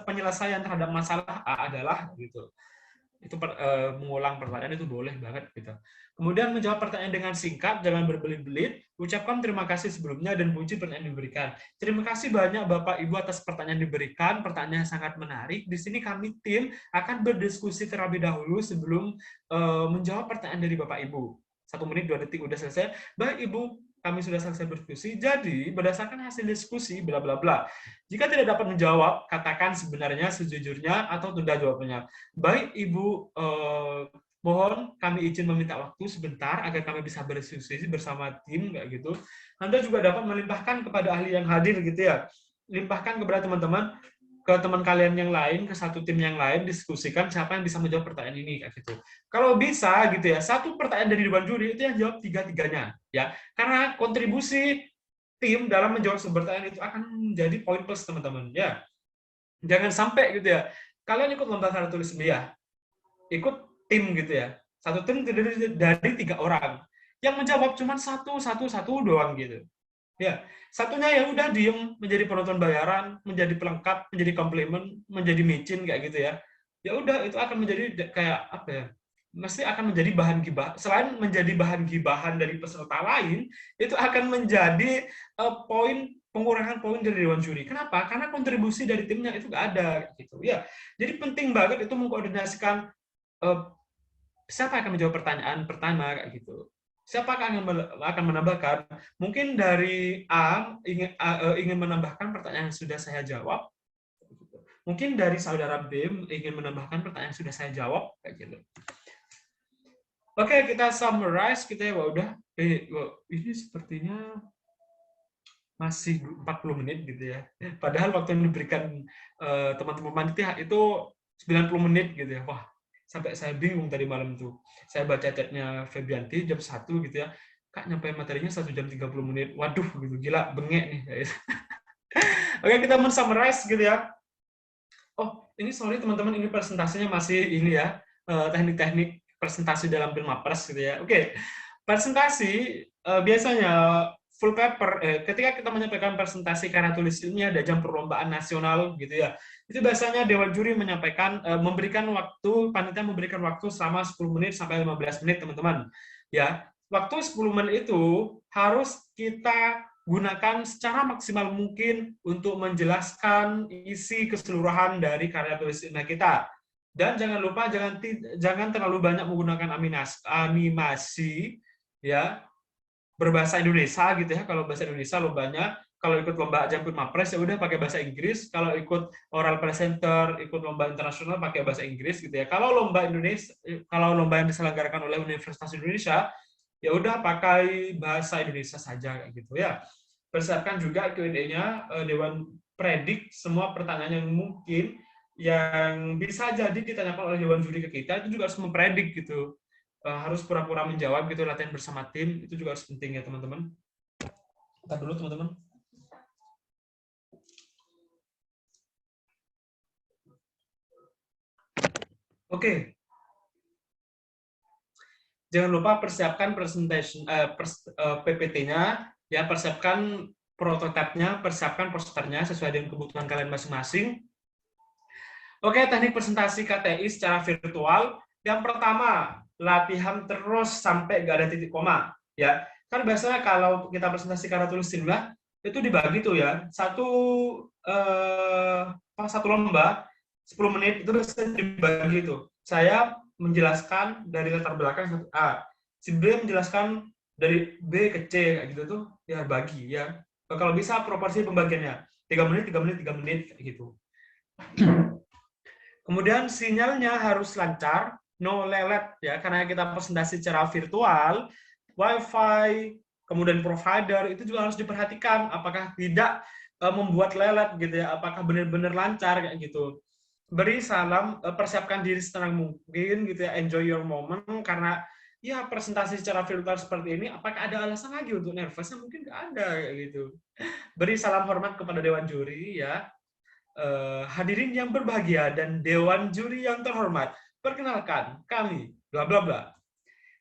penyelesaian terhadap masalah A adalah gitu. Itu mengulang pertanyaan itu boleh banget gitu. Kemudian menjawab pertanyaan dengan singkat, jangan berbelit-belit, ucapkan terima kasih sebelumnya dan puji pertanyaan yang diberikan. Terima kasih banyak Bapak Ibu atas pertanyaan yang diberikan, pertanyaan yang sangat menarik. Di sini kami tim akan berdiskusi terlebih dahulu sebelum menjawab pertanyaan dari Bapak Ibu. 1 menit 2 detik udah selesai. Baik Ibu, kami sudah selesai berdiskusi. Jadi, berdasarkan hasil diskusi, bla bla bla. Jika tidak dapat menjawab, katakan sebenarnya, sejujurnya, atau tunda jawabnya. Baik, Ibu, mohon kami izin meminta waktu sebentar agar kami bisa berdiskusi bersama tim, kayak gitu. Anda juga dapat melimpahkan kepada ahli yang hadir, gitu ya. Limpahkan kepada teman-teman, ke teman kalian yang lain, ke satu tim yang lain, diskusikan siapa yang bisa menjawab pertanyaan ini, kayak gitu. Kalau bisa gitu ya, satu pertanyaan dari dewan juri itu yang jawab tiga-tiganya ya. Karena kontribusi tim dalam menjawab sumber pertanyaan itu akan menjadi poin plus teman-teman ya. Jangan sampai gitu ya. Kalian ikut lomba karya tulis ilmiah, ikut tim gitu ya. Satu tim terdiri dari 3 orang. Yang menjawab cuma satu doang gitu. Ya, satunya ya udah diem menjadi penonton bayaran, menjadi pelengkap, menjadi komplement, menjadi micin kayak gitu ya. Ya udah itu akan menjadi kayak apa ya? Mesti akan menjadi bahan gibah. Selain menjadi bahan gibahan dari peserta lain, itu akan menjadi poin pengurangan poin dari dewan juri. Kenapa? Karena kontribusi dari timnya itu nggak ada gitu ya. Jadi penting banget itu mengkoordinasikan siapa akan menjawab pertanyaan pertama kayak gitu. Siapa akan menambahkan? Mungkin dari A ingin menambahkan pertanyaan yang sudah saya jawab. Mungkin dari saudara B ingin menambahkan pertanyaan yang sudah saya jawab. Kayak gitu. Oke, kita summarize kita ya. Wah, udah. Ini sepertinya masih 40 menit gitu ya. Padahal waktu yang diberikan teman-teman panitia itu 90 menit gitu ya. Wah, sampai saya bingung tadi malam tuh. Saya baca chatnya Febrianti jam 1 gitu ya. Kak, nyampe materinya 1 jam 30 menit. Waduh, gitu. Gila, bengek nih. Oke, kita men-summarize gitu ya. Oh, ini sorry teman-teman, ini presentasinya masih ini ya. Teknik-teknik presentasi dalam Filmapres gitu ya. Oke, presentasi biasanya full paper, ketika kita menyampaikan presentasi karya tulis ilmiah di ajang perlombaan nasional gitu ya, itu biasanya dewan juri menyampaikan memberikan waktu, panitia memberikan waktu selama 10 menit sampai 15 menit teman-teman ya. Waktu 10 menit itu harus kita gunakan secara maksimal mungkin untuk menjelaskan isi keseluruhan dari karya tulis ilmiah kita. Dan jangan lupa jangan terlalu banyak menggunakan animasi ya, berbahasa Indonesia gitu ya. Kalau bahasa Indonesia lombanya Kalau ikut lomba Jamput Mapres ya udah pakai bahasa Inggris. Kalau ikut oral presenter, ikut lomba internasional pakai bahasa Inggris gitu ya. Kalau lomba Indonesia, kalau lomba yang diselenggarakan oleh Universitas Indonesia, ya udah pakai bahasa Indonesia saja kayak gitu ya. Persiapkan juga Q&A-nya, Dewan predik semua pertanyaan yang mungkin yang bisa jadi ditanyakan oleh Dewan Juri ke kita, itu juga harus mempredik gitu. Harus pura-pura menjawab gitu, latihan bersama tim, itu juga harus penting ya teman-teman. Kita dulu teman-teman. Oke. Jangan lupa persiapkan presentation PPT-nya, ya, persiapkan prototipenya, persiapkan posternya sesuai dengan kebutuhan kalian masing-masing. Oke, teknik presentasi KTI secara virtual. Yang pertama, latihan terus sampai nggak ada titik koma. Ya, kan biasanya kalau kita presentasi karya tulis jumlah itu dibagi tuh ya, satu lomba 10 menit itu bisa dibagi tuh. Saya menjelaskan dari latar belakang A, si B menjelaskan dari B ke C kayak gitu tuh ya bagi ya. Kalau bisa proporsi pembagiannya 3 menit, 3 menit, 3 menit kayak gitu. Kemudian sinyalnya harus lancar, no lelet ya, karena kita presentasi secara virtual, WiFi, kemudian provider itu juga harus diperhatikan apakah tidak membuat lelet gitu ya, apakah benar-benar lancar kayak gitu. Beri salam, persiapkan diri setenang mungkin gitu ya, enjoy your moment, karena ya presentasi secara virtual seperti ini, apakah ada alasan lagi untuk nervousnya? Mungkin nggak ada kayak gitu. Beri salam hormat kepada Dewan Juri ya. Hadirin yang berbahagia dan Dewan Juri yang terhormat, perkenalkan kami, bla bla bla.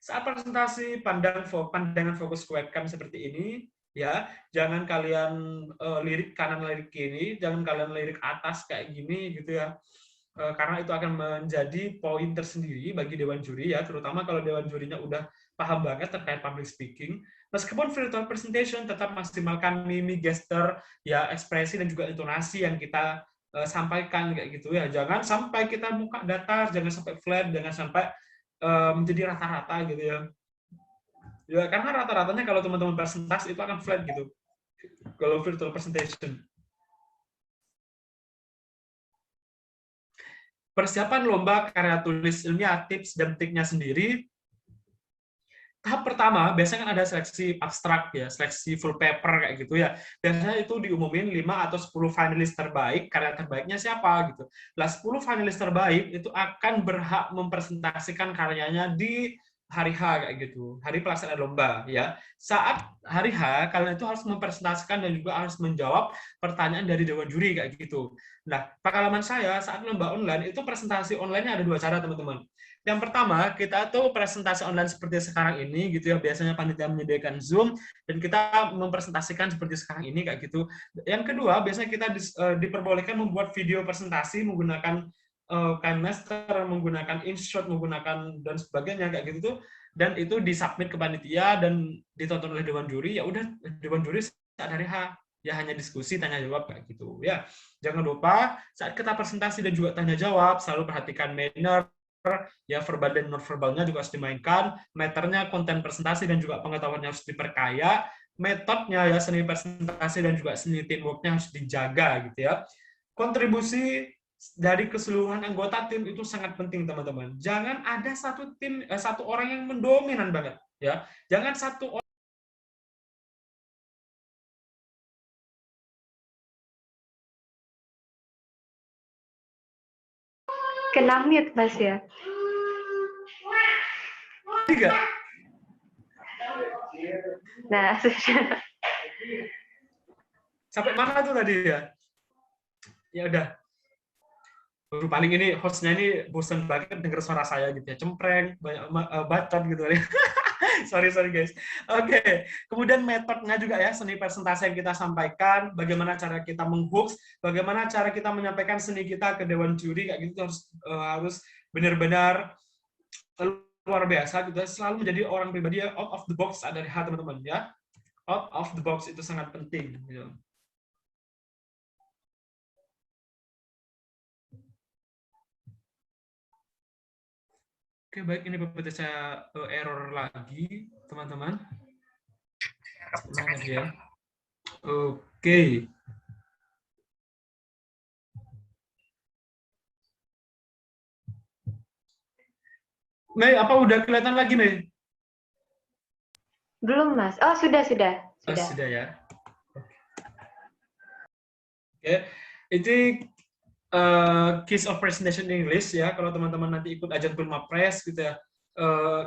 Saat presentasi pandangan fokus ke webcam seperti ini, ya, jangan kalian lirik kanan lirik kiri, jangan kalian lirik atas kayak gini gitu ya. Karena itu akan menjadi poin tersendiri bagi Dewan Juri ya, terutama kalau Dewan Jurinya udah paham banget terkait public speaking. Meskipun virtual presentation, tetap maksimalkan mimik, gesture, ya ekspresi dan juga intonasi yang kita sampaikan kayak gitu ya. Jangan sampai kita muka datar, jangan sampai flat, jangan sampai menjadi rata-rata gitu ya. Ya karena rata-ratanya kalau teman-teman presentasi itu akan flat gitu. Kalau virtual presentation. Persiapan lomba karya tulis ilmiah, tips dan triknya sendiri. Tahap pertama, biasanya kan ada seleksi abstrak ya, seleksi full paper kayak gitu ya. Biasanya itu diumumin 5 atau 10 finalis terbaik, karya terbaiknya siapa gitu. Lah 10 finalis terbaik itu akan berhak mempresentasikan karyanya di hari H kayak gitu, hari pelaksanaan lomba ya. Saat hari H, kalian itu harus mempresentasikan dan juga harus menjawab pertanyaan dari Dewan Juri kayak gitu. Nah, pengalaman saya saat lomba online itu presentasi online-nya ada 2 cara, teman-teman. Yang pertama, kita tuh presentasi online seperti sekarang ini gitu ya, biasanya panitia menyediakan Zoom dan kita mempresentasikan seperti sekarang ini kayak gitu. Yang kedua, biasanya kita diperbolehkan membuat video presentasi menggunakan KineMaster, menggunakan InShot, menggunakan dan sebagainya kayak gitu tuh, dan itu disubmit ke panitia dan ditonton oleh Dewan Juri. Ya udah, Dewan Juri saat hari H ya hanya diskusi tanya jawab kayak gitu ya. Jangan lupa saat kita presentasi dan juga tanya jawab selalu perhatikan manner ya, verbal dan non verbalnya juga harus dimainkan, meternya, konten presentasi dan juga pengetahuannya harus diperkaya, metodenya ya seni presentasi dan juga seni teamworknya harus dijaga gitu ya. Kontribusi dari keseluruhan anggota tim itu sangat penting teman-teman. Jangan ada satu orang yang mendominan banget ya. Jangan satu orang Kena mute, Mas ya. tiga. Nah, sudah. Sampai mana tuh tadi ya? Ya udah. Paling ini hostnya ini bosan banget denger suara saya gitu ya, cempreng, banyak bacot gitu. sorry guys. Oke. Kemudian metodenya juga ya, seni presentasi yang kita sampaikan, bagaimana cara kita menghooks, bagaimana cara kita menyampaikan seni kita ke Dewan Juri kayak gitu harus benar-benar luar biasa gitu, selalu menjadi orang pribadi ya, out of the box dari teman-teman ya. Out of the box itu sangat penting gitu. Oke, baik, ini PPT saya error lagi, teman-teman. Ya. Oke. Oke. Mei, apa udah kelihatan lagi, Mei? Belum, Mas. Oh, sudah. Oh, sudah ya. Oke. Itu case of presentation English ya. Kalau teman-teman nanti ikut ajang Pilmapres gitu ya,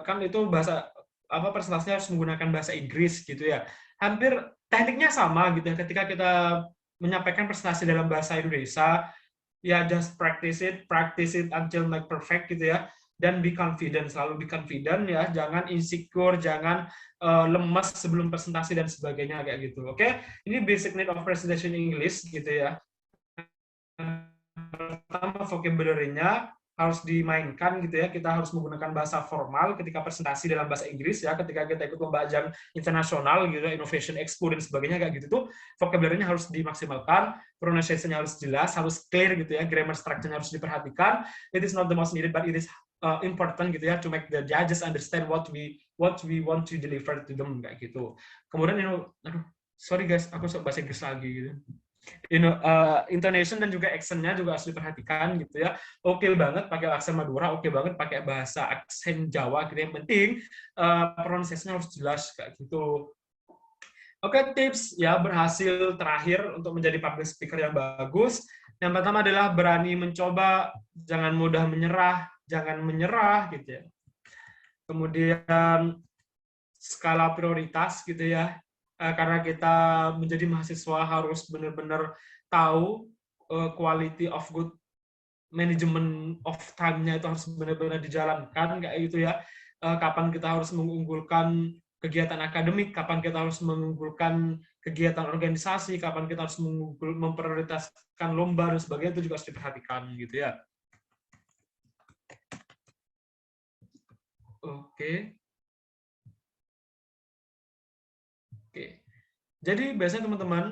kan itu bahasa presentasinya harus menggunakan bahasa Inggris gitu ya. Hampir tekniknya sama gitu ya. Ketika kita menyampaikan presentasi dalam bahasa Indonesia, ya just practice it until like perfect gitu ya. Dan be confident, selalu be confident ya. Jangan insecure, jangan lemas sebelum presentasi dan sebagainya kayak gitu. Oke, ini basic need of presentation English gitu ya. Pertama, vocabulary-nya harus dimainkan gitu ya. Kita harus menggunakan bahasa formal ketika presentasi dalam bahasa Inggris ya. Ketika kita ikut lomba ajang internasional gitu ya, Innovation Expo dan sebagainya kayak gitu tuh, vocabulary-nya harus dimaksimalkan, pronunciation-nya harus jelas, harus clear gitu ya, grammar structure-nya harus diperhatikan. It is not the most needed, but it is important gitu ya, to make the judges understand what we want to deliver to them kayak gitu. Kemudian sorry guys, aku bahasa Inggris lagi gitu. Intonation dan juga accent-nya juga harus diperhatikan gitu ya. Oke banget pakai aksen Madura, oke banget pakai bahasa aksen Jawa gitu. Yang penting pronunciation-nya harus jelas kayak gitu. Oke, tips ya berhasil terakhir untuk menjadi public speaker yang bagus. Yang pertama adalah berani mencoba, jangan mudah menyerah gitu ya. Kemudian skala prioritas gitu ya. Karena kita menjadi mahasiswa harus benar-benar tahu quality of good management of time-nya itu harus benar-benar dijalankan kayak gitu ya. Kapan kita harus mengunggulkan kegiatan akademik, kapan kita harus mengunggulkan kegiatan organisasi, kapan kita harus memprioritaskan lomba dan sebagainya, itu juga harus diperhatikan gitu ya. Oke. Oke. Jadi biasanya teman-teman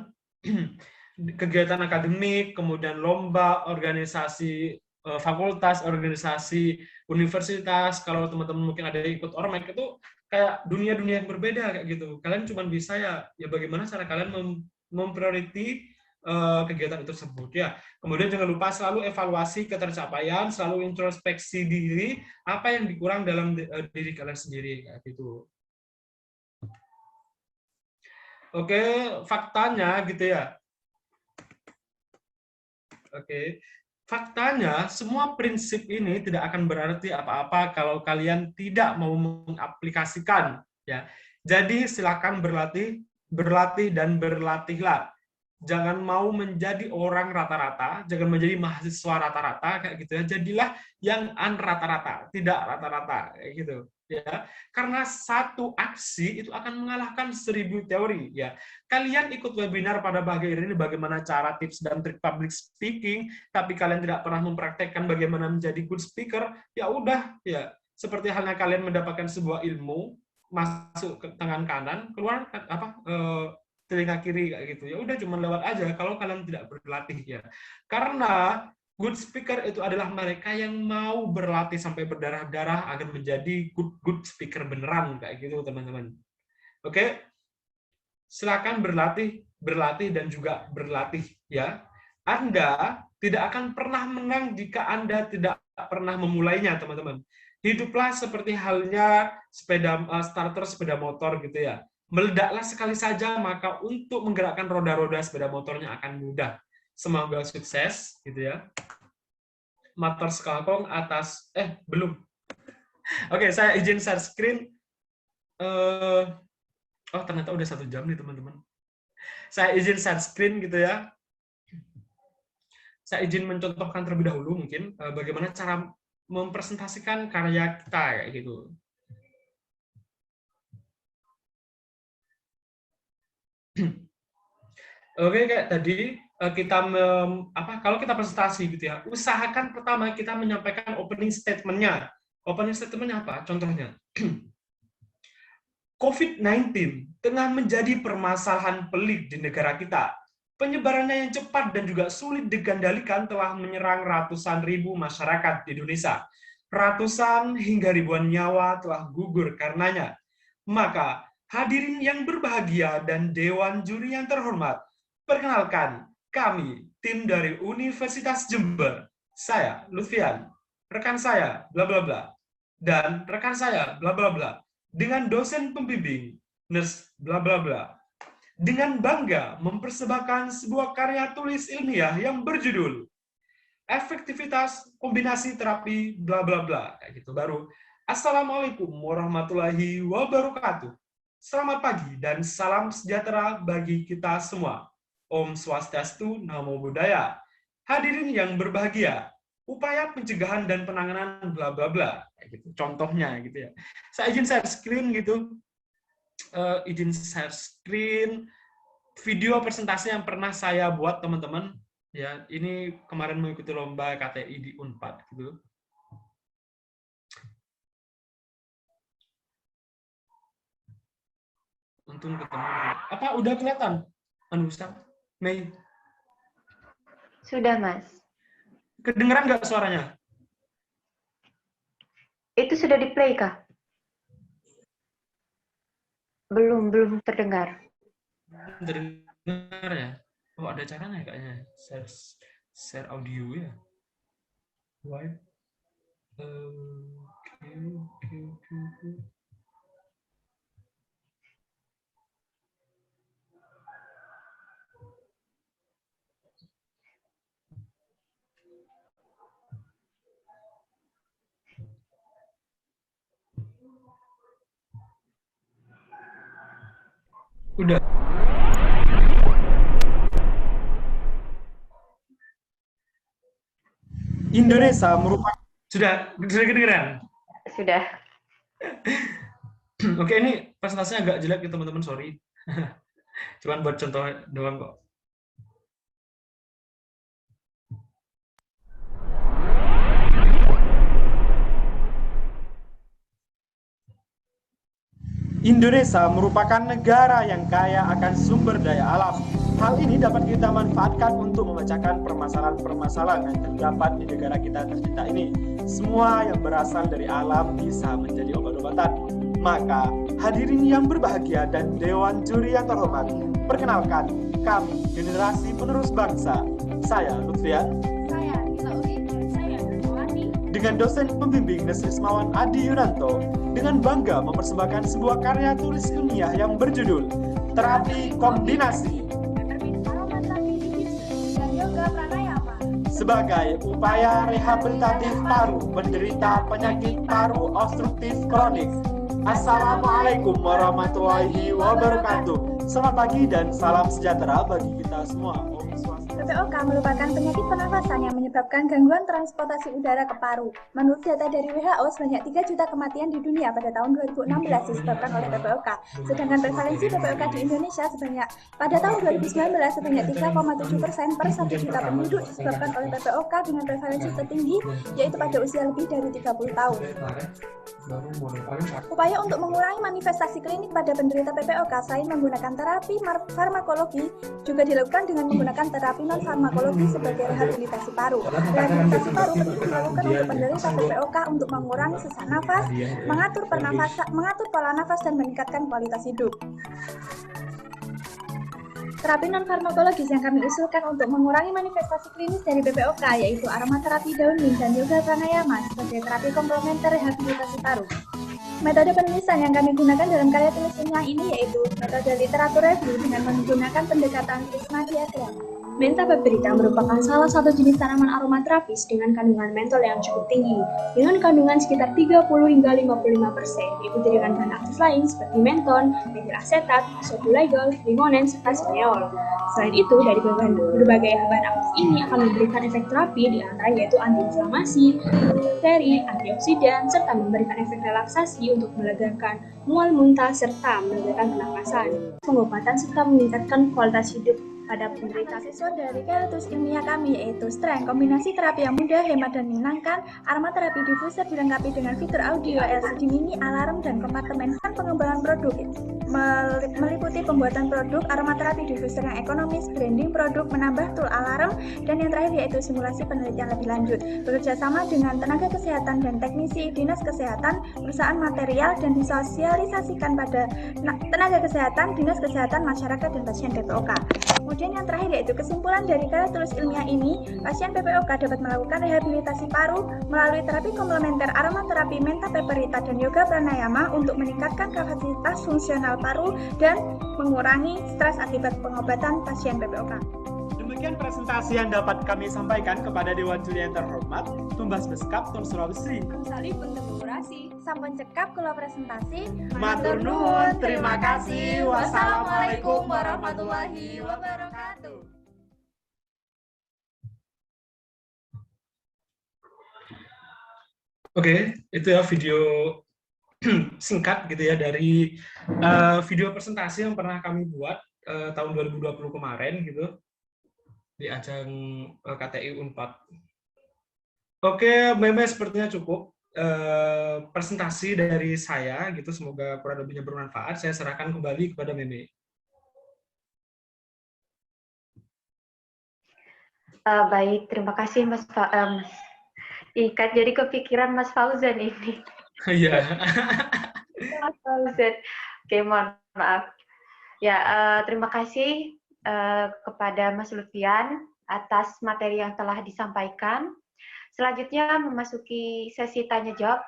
kegiatan akademik, kemudian lomba, organisasi fakultas, organisasi universitas, kalau teman-teman mungkin ada yang ikut ormek itu kayak dunia-dunia yang berbeda kayak gitu. Kalian cuma bisa ya bagaimana cara kalian memprioriti kegiatan itu tersebut ya. Kemudian jangan lupa selalu evaluasi ketercapaian, selalu introspeksi diri, apa yang dikurang dalam diri kalian sendiri kayak gitu. Oke, faktanya gitu ya. Oke, faktanya semua prinsip ini tidak akan berarti apa-apa kalau kalian tidak mau mengaplikasikan ya. Jadi silakan berlatih dan berlatihlah. Jangan mau menjadi orang rata-rata, jangan menjadi mahasiswa rata-rata kayak gitu ya. Jadilah yang rata-rata, tidak rata-rata kayak gitu ya. Karena satu aksi itu akan mengalahkan 1000 teori ya. Kalian ikut webinar pada bagian ini bagaimana cara tips dan trik public speaking, tapi kalian tidak pernah mempraktekkan bagaimana menjadi good speaker, ya udah ya. Seperti halnya kalian mendapatkan sebuah ilmu masuk ke tangan kanan, keluar telinga kiri kayak gitu. Ya udah cuma lewat aja kalau kalian tidak berlatih ya. Karena good speaker itu adalah mereka yang mau berlatih sampai berdarah-darah agar menjadi good speaker beneran kayak gitu teman-teman. Oke. Silakan berlatih dan juga berlatih ya. Anda tidak akan pernah menang jika Anda tidak pernah memulainya, teman-teman. Hiduplah seperti halnya starter sepeda motor gitu ya. Meledaklah sekali saja, maka untuk menggerakkan roda-roda sepeda motornya akan mudah. Semoga sukses gitu ya. Matur sekalkong atas belum. Oke, saya izin share screen. Oh, ternyata udah 1 jam nih, teman-teman. Saya izin share screen gitu ya. Saya izin mencontohkan terlebih dahulu mungkin bagaimana cara mempresentasikan karya kita kayak gitu. Oke, kayak tadi kita kalau kita presentasi gitu ya, usahakan pertama kita menyampaikan opening statement-nya. Opening statement-nya apa? Contohnya, COVID-19 tengah menjadi permasalahan pelik di negara kita. Penyebarannya yang cepat dan juga sulit dikendalikan telah menyerang ratusan ribu masyarakat di Indonesia. Ratusan hingga ribuan nyawa telah gugur karenanya. Maka, hadirin yang berbahagia dan Dewan Juri yang terhormat, Perkenalkan, kami tim dari Universitas Jember. Saya Lutfian, rekan saya bla bla bla, dan rekan saya bla bla bla, dengan dosen pembimbing Nurse bla bla bla, dengan bangga mempersembahkan sebuah karya tulis ilmiah yang berjudul Efektivitas Kombinasi Terapi bla bla bla, kayak gitu. Baru Assalamualaikum warahmatullahi wabarakatuh. Selamat pagi dan salam sejahtera bagi kita semua. Om Swastiastu, Namo Buddhaya. Hadirin yang berbahagia, upaya pencegahan dan penanganan bla bla bla, kayak gitu. Contohnya gitu ya. Saya izin share screen gitu. Izin share screen video presentasi yang pernah saya buat teman-teman. Ya, ini kemarin mengikuti lomba KTI di Unpad gitu. Untung ketemu. Apa udah kelihatan? Ustaz? Mei. Sudah, Mas. Kedengeran nggak suaranya? Itu sudah di-play kah? Belum terdengar. Terdengar ya? Oh, ada caranya kayaknya. Share audio ya. Why? Oke. Udah. Indonesia merupakan sudah kedengeran? Sudah. Oke, ini presentasinya agak jelek ya teman-teman, sorry. Cuman buat contoh doang kok. Indonesia merupakan negara yang kaya akan sumber daya alam. Hal ini dapat kita manfaatkan untuk memecahkan permasalahan-permasalahan yang terdapat di negara kita tercinta ini. Semua yang berasal dari alam bisa menjadi obat-obatan. Maka, hadirin yang berbahagia dan Dewan Juri yang terhormat, perkenalkan, kami generasi penerus bangsa. Saya Lutfian. Saya Nila Uri dan saya Nurmawati. Dengan dosen pembimbing Nesrismawan Adi Yunanto, dengan bangga mempersembahkan sebuah karya tulis ilmiah yang berjudul Terapi Kombinasi Aromaterapi diffuser dan yoga pranayama sebagai upaya rehabilitatif paru penderita penyakit paru obstruktif kronik. Assalamualaikum warahmatullahi wabarakatuh. Selamat pagi dan salam sejahtera bagi kita semua. Om Swastiastu. PPOK merupakan penyakit pernafasan yang menyebabkan gangguan transportasi udara ke paru. Menurut data dari WHO, sebanyak 3 juta kematian di dunia pada tahun 2016 disebabkan oleh PPOK. Sedangkan prevalensi PPOK di Indonesia pada tahun 2019 sebanyak 3,7% per 1 juta penduduk disebabkan oleh PPOK dengan prevalensi tertinggi, yaitu pada usia lebih dari 30 tahun. Upaya untuk mengurangi manifestasi klinik pada penderita PPOK selain menggunakan terapi farmakologi, juga dilakukan dengan menggunakan terapi non-farmakologi sebagai rehabilitasi paru. Rehabilitasi paru penting dilakukan untuk penderita PPOK untuk mengurangi sesak nafas, mengatur pola nafas, dan meningkatkan kualitas hidup. Terapi non-farmakologis yang kami usulkan untuk mengurangi manifestasi klinis dari PPOK yaitu aromaterapi daun mint dan yoga pranayama sebagai terapi komplementer rehabilitasi paru. Metode penulisan yang kami gunakan dalam karya tulis ilmiah ini yaitu metode literatur review dengan menggunakan pendekatan prisma diagram. Mentha peperita merupakan salah satu jenis tanaman aromaterapis dengan kandungan mentol yang cukup tinggi, dengan kandungan sekitar 30 hingga 55%, diikuti dengan bahan aktif lain seperti menton, metil asetat, isobuligol, limonen, serta seneol. Selain itu, dari berbagai bahan aktif ini akan memberikan efek terapi di antara yaitu antiinflamasi, antibakteri, antioksidan, serta memberikan efek relaksasi untuk melegakan mual muntah serta melegakan pernafasan, pengobatan serta meningkatkan kualitas hidup pada penderita. Siswa dari karya tulis ilmiah kami yaitu strength, kombinasi terapi yang mudah, hemat, dan menyenangkan. Aromaterapi diffuser dilengkapi dengan fitur audio, LCD mini, alarm, dan kompartemen. Pengembangan produk meliputi pembuatan produk aromaterapi diffuser yang ekonomis, branding produk, menambah tool alarm, dan yang terakhir yaitu simulasi penelitian lebih lanjut. Bekerja sama dengan tenaga kesehatan dan teknisi dinas kesehatan, perusahaan material, dan disosialisasikan pada tenaga kesehatan, dinas kesehatan, masyarakat, dan pasien PPOK. Kemudian yang terakhir yaitu kesimpulan dari karya tulis ilmiah ini, pasien PPOK dapat melakukan rehabilitasi paru melalui terapi komplementer aromaterapi menta peperita dan yoga pranayama untuk meningkatkan kapasitas fungsional paru dan mengurangi stres akibat pengobatan pasien PPOK. Demikian presentasi yang dapat kami sampaikan kepada Dewan Juri yang terhormat, Tumbas Beskap Tur Sulawesi. Kembali berkolaborasi, sampun cekap kula presentasi. Matur nuwun, terima kasih. Wassalamualaikum warahmatullahi wabarakatuh. Oke, itu ya video singkat gitu ya dari video presentasi yang pernah kami buat tahun 2020 kemarin gitu di ajang KTI Unpad. Oke, Meme sepertinya cukup presentasi dari saya gitu, semoga kurang lebihnya bermanfaat. Saya serahkan kembali kepada Meme. Baik, terima kasih Mas Ikat. Jadi kepikiran Mas Fauzan ini. Iya. Mas Fauzan. Oke, mohon maaf. Ya, terima kasih kepada Mas Lutfian atas materi yang telah disampaikan. Selanjutnya memasuki sesi tanya jawab.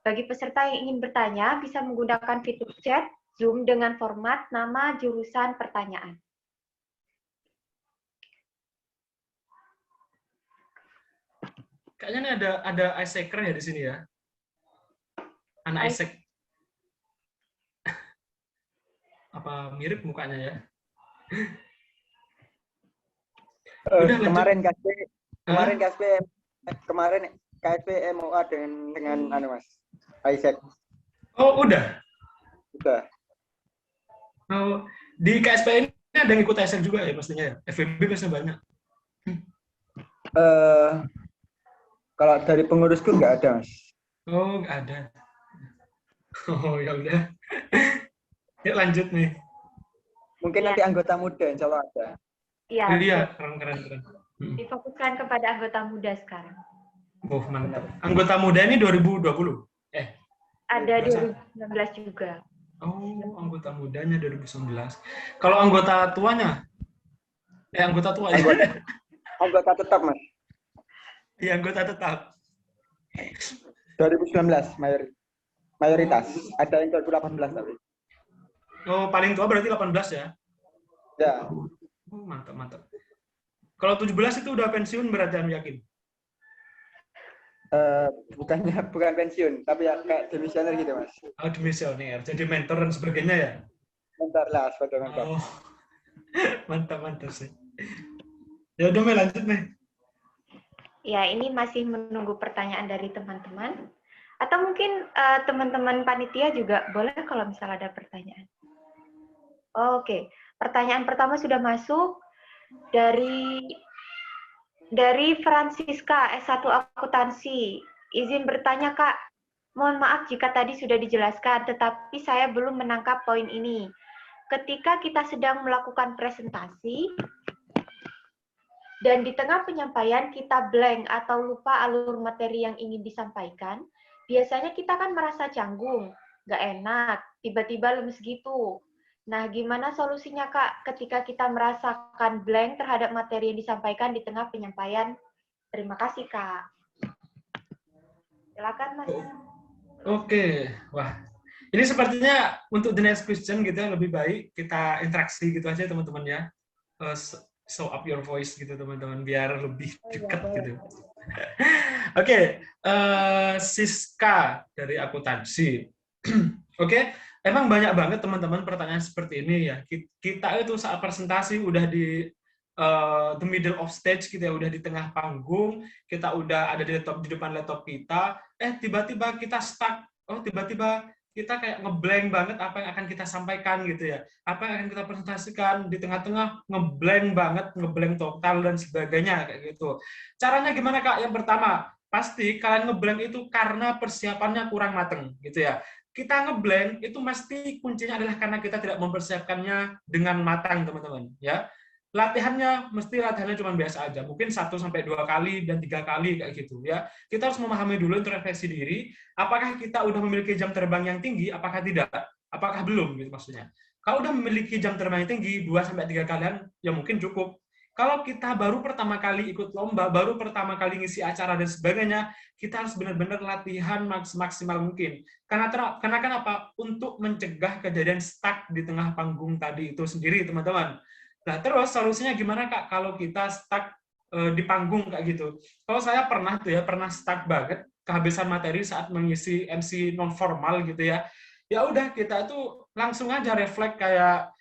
Bagi peserta yang ingin bertanya, bisa menggunakan fitur chat Zoom dengan format nama jurusan pertanyaan. Kayaknya ini ada Isaacer ya di sini ya. Anak Isaac. Apa mirip mukanya ya? Kemarin KSP MOA dengan Mas Isaac. Oh, udah. Udah. Oh, di KSP ini ada yang ikut Isaac juga ya pastinya ya. FVB biasanya banyak. Kalau dari pengurusku nggak ada, Mas. Oh, nggak ada. Oh, ya udah. Ya lanjut nih. Mungkin nanti anggota muda insya Allah ada. Iya, keren. Difokuskan kepada anggota muda sekarang. Oh, mantap. Anggota muda ini 2020? Ada 2019 juga. Oh, anggota mudanya 2019. Kalau anggota tuanya? Anggota tua ya? Anggota tetap, Mas. Iya, anggota tetap. 2019 mayoritas. Ada yang 2018 tapi. Oh, paling tua berarti 18 ya? Ya. Oh, mantap. Kalau 17 itu udah pensiun berarti yakin? Bukan pensiun, tapi ya kayak demisioner gitu, Mas. Oh, demisioner. Jadi mentor dan sebagainya ya? Mentor lah, sebagai mentor. Oh, mantap sih. Ya udah, Mei, lanjut, Mei. Ya, ini masih menunggu pertanyaan dari teman-teman. Atau mungkin teman-teman panitia juga boleh kalau misalnya ada pertanyaan. Oke, pertanyaan pertama sudah masuk dari Francisca S1 Akuntansi. Izin bertanya, Kak. Mohon maaf jika tadi sudah dijelaskan, tetapi saya belum menangkap poin ini. Ketika kita sedang melakukan presentasi dan di tengah penyampaian kita blank atau lupa alur materi yang ingin disampaikan, biasanya kita kan merasa canggung, nggak enak, tiba-tiba lemes gitu. Nah, gimana solusinya, Kak, ketika kita merasakan blank terhadap materi yang disampaikan di tengah penyampaian? Terima kasih, Kak. Silakan, Mas. Oke. Wah, ini sepertinya untuk the next question gitu ya, lebih baik kita interaksi gitu aja, teman-teman ya. Show up your voice gitu, teman-teman, biar lebih dekat gitu. Oke, Siska dari akuntansi. Oke. Emang banyak banget teman-teman pertanyaan seperti ini ya. Kita itu saat presentasi udah di the middle of stage gitu ya, udah di tengah panggung, kita udah ada di depan laptop kita, tiba-tiba kita stuck. Oh, tiba-tiba kita kayak ngeblank banget apa yang akan kita sampaikan gitu ya. Apa yang akan kita presentasikan di tengah-tengah ngeblank banget, ngeblank total dan sebagainya kayak gitu. Caranya gimana, Kak? Yang pertama, pasti kalian ngeblank itu karena persiapannya kurang mateng gitu ya. Kita ngeblank itu pasti kuncinya adalah karena kita tidak mempersiapkannya dengan matang, teman-teman. Ya, latihannya cuma biasa aja, mungkin 1-2 kali dan 3 kali kayak gitu. Ya, kita harus memahami dulu, introspeksi diri. Apakah kita udah memiliki jam terbang yang tinggi? Apakah tidak? Apakah belum? Gitu maksudnya. Kalau udah memiliki jam terbang yang tinggi, 2-3 kalian, ya mungkin cukup. Kalau kita baru pertama kali ikut lomba, baru pertama kali ngisi acara dan sebagainya, kita harus benar-benar latihan maksimal mungkin. Karena kenapa? Untuk mencegah kejadian stuck di tengah panggung tadi itu sendiri, teman-teman. Nah, terus solusinya gimana, Kak, kalau kita stuck di panggung kayak gitu? Kalau saya pernah stuck banget, kehabisan materi saat mengisi MC non formal gitu ya. Ya udah, kita tuh langsung aja refleks kayak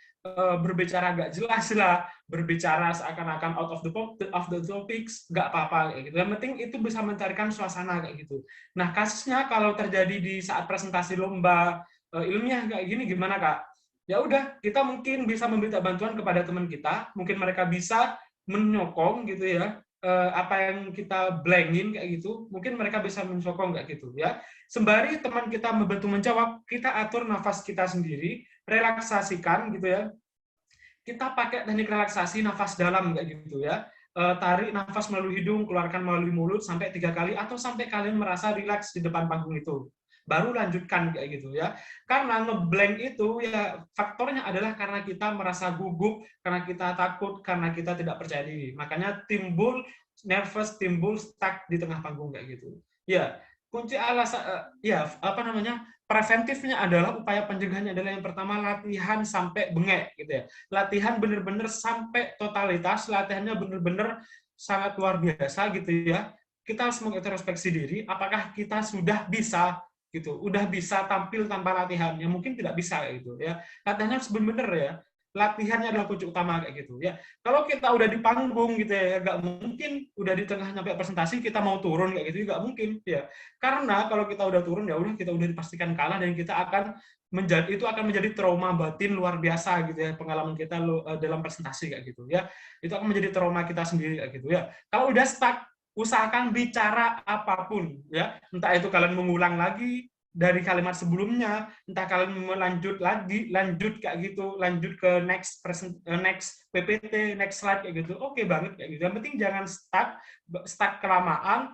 berbicara nggak jelas lah, berbicara seakan-akan out of the topics, nggak apa-apa kayak gitu. Yang penting itu bisa mencarikan suasana kayak gitu. Nah, kasusnya kalau terjadi di saat presentasi lomba ilmiah kayak gini gimana, Kak? Ya udah, kita mungkin bisa meminta bantuan kepada teman kita, mungkin mereka bisa menyokong gitu ya, apa yang kita blankin kayak gitu, mungkin mereka bisa menyokong kayak gitu ya. Sembari teman kita membantu menjawab, kita atur nafas kita sendiri, relaksasikan gitu ya. Kita pakai teknik relaksasi nafas dalam kayak gitu ya. Tarik nafas melalui hidung, keluarkan melalui mulut sampai 3 kali atau sampai kalian merasa rileks di depan panggung itu. Baru lanjutkan kayak gitu ya. Karena ngeblank itu ya faktornya adalah karena kita merasa gugup, karena kita takut, karena kita tidak percaya diri. Makanya timbul nervous, timbul stuck di tengah panggung kayak gitu. Ya, kunci alasan preventifnya adalah upaya pencegahannya adalah yang pertama latihan sampai bengek gitu ya. Latihan benar-benar sampai totalitas, latihannya benar-benar sangat luar biasa gitu ya. Kita harus mengintrospeksi diri, apakah kita sudah bisa gitu, udah bisa tampil tanpa latihan? Ya mungkin tidak bisa gitu ya. Latihannya harus benar-benar ya. Latihannya adalah kunci utama kayak gitu ya. Kalau kita udah di panggung gitu ya, nggak mungkin udah di tengah nyampe presentasi kita mau turun kayak gitu, nggak mungkin ya. Karena kalau kita udah turun ya udah kita udah dipastikan kalah dan kita akan menjadi trauma batin luar biasa gitu ya, pengalaman kita dalam presentasi kayak gitu ya. Itu akan menjadi trauma kita sendiri kayak gitu ya. Kalau udah stuck, usahakan bicara apapun ya. Entah itu kalian mengulang lagi dari kalimat sebelumnya, entah kalian lanjut kayak gitu, lanjut ke next PPT, next slide kayak gitu, oke banget kayak gitu. Yang penting jangan stuck kelamaan,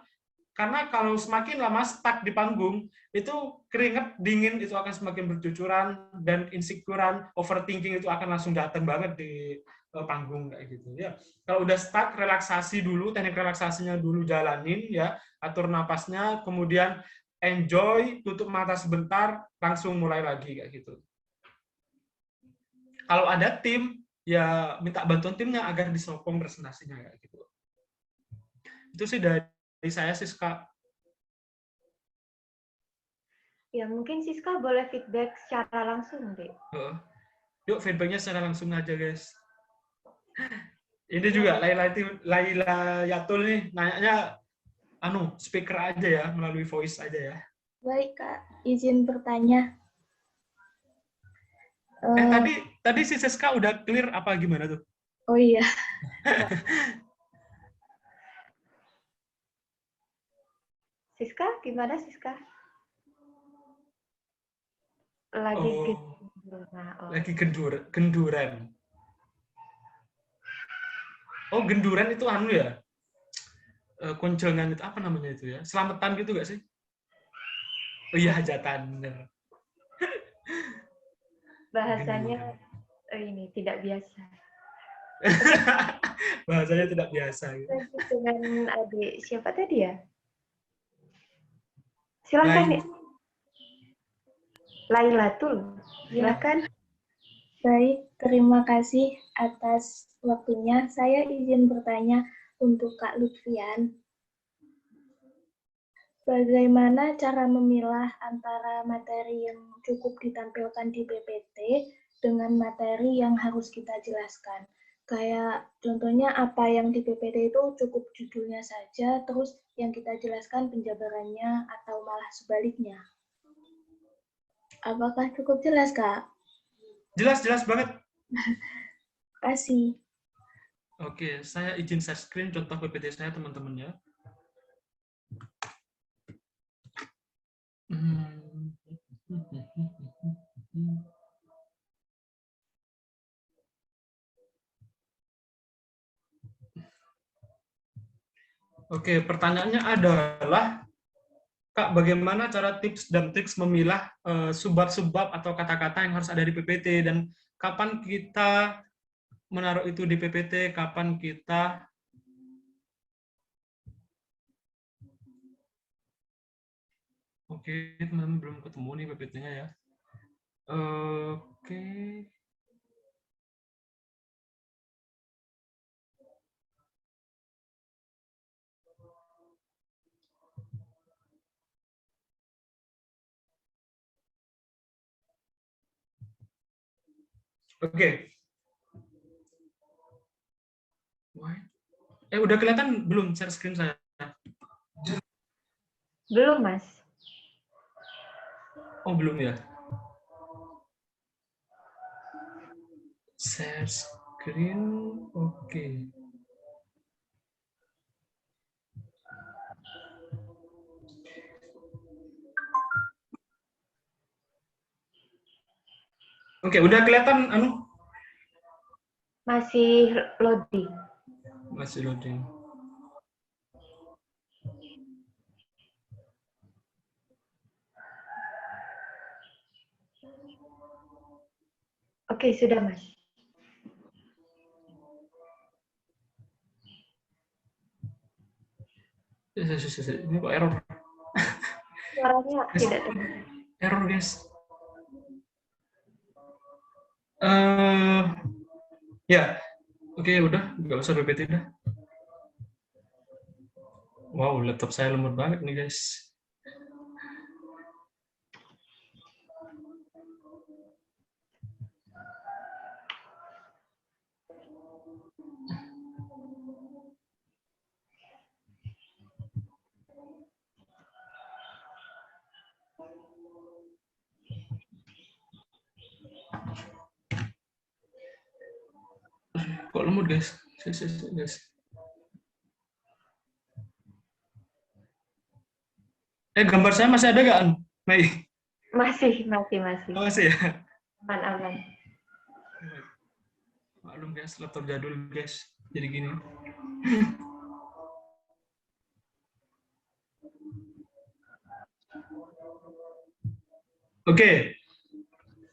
karena kalau semakin lama stuck di panggung, itu keringat dingin itu akan semakin bercucuran, dan insecurean, overthinking itu akan langsung datang banget di panggung kayak gitu ya. Kalau udah stuck, relaksasi dulu, teknik relaksasinya dulu jalanin ya, atur napasnya, kemudian enjoy, tutup mata sebentar, langsung mulai lagi kayak gitu. Kalau ada tim, ya minta bantuan timnya agar disokong presentasinya kayak gitu. Itu sih dari saya, Siska. Ya, mungkin Siska boleh feedback secara langsung, Dek. Yuk, feedbacknya secara langsung aja, guys. Ini juga Laila Yatul nih, nanya speaker aja ya, melalui voice aja ya. Baik, Kak. Izin bertanya. Tadi si Siska udah clear apa gimana tuh? Oh iya. Siska, gimana Siska? Lagi genduran. Oh, genduran itu ya? Kuncelengan itu apa namanya itu ya? Selamatan gitu gak sih? Oh iya, hajatan, bener. Bahasanya ini tidak biasa. Bahasanya tidak biasa. Gitu. Dengan adik siapa tadi ya? Silakan ya. Lailatul, silakan. Baik, terima kasih atas waktunya. Saya izin bertanya untuk Kak Lutfian. Bagaimana cara memilah antara materi yang cukup ditampilkan di PPT dengan materi yang harus kita jelaskan? Kayak contohnya apa yang di PPT itu cukup judulnya saja, terus yang kita jelaskan penjabarannya atau malah sebaliknya. Apakah cukup jelas, Kak? Jelas banget. Kasih. Oke, saya izin share screen contoh PPT saya, teman-teman ya. Oke, pertanyaannya adalah, Kak, bagaimana cara tips dan trik memilah subbab-subbab atau kata-kata yang harus ada di PPT, dan kapan kita menaruh itu di PPT, kapan kita Oke, teman-teman belum ketemu nih PPT-nya ya. Oke. Oke. Udah kelihatan belum share screen saya? Belum, Mas. Oh, belum ya. Share screen, oke. Oke, udah kelihatan anu? Masih loading. Masih loading. Oke, sudah, Mas. Ini kok error? Suaranya tidak terdengar. Error, guys. Ya, oke, udah, nggak usah PPT dah. Wow, laptop saya lemot banget nih, guys. Kok lemot, guys? Guys. Gambar saya masih ada nggak, Mei? Masih. Oh, masih ya? Aman. Maklum, guys, laptop jadul, guys. Jadi gini. Oke.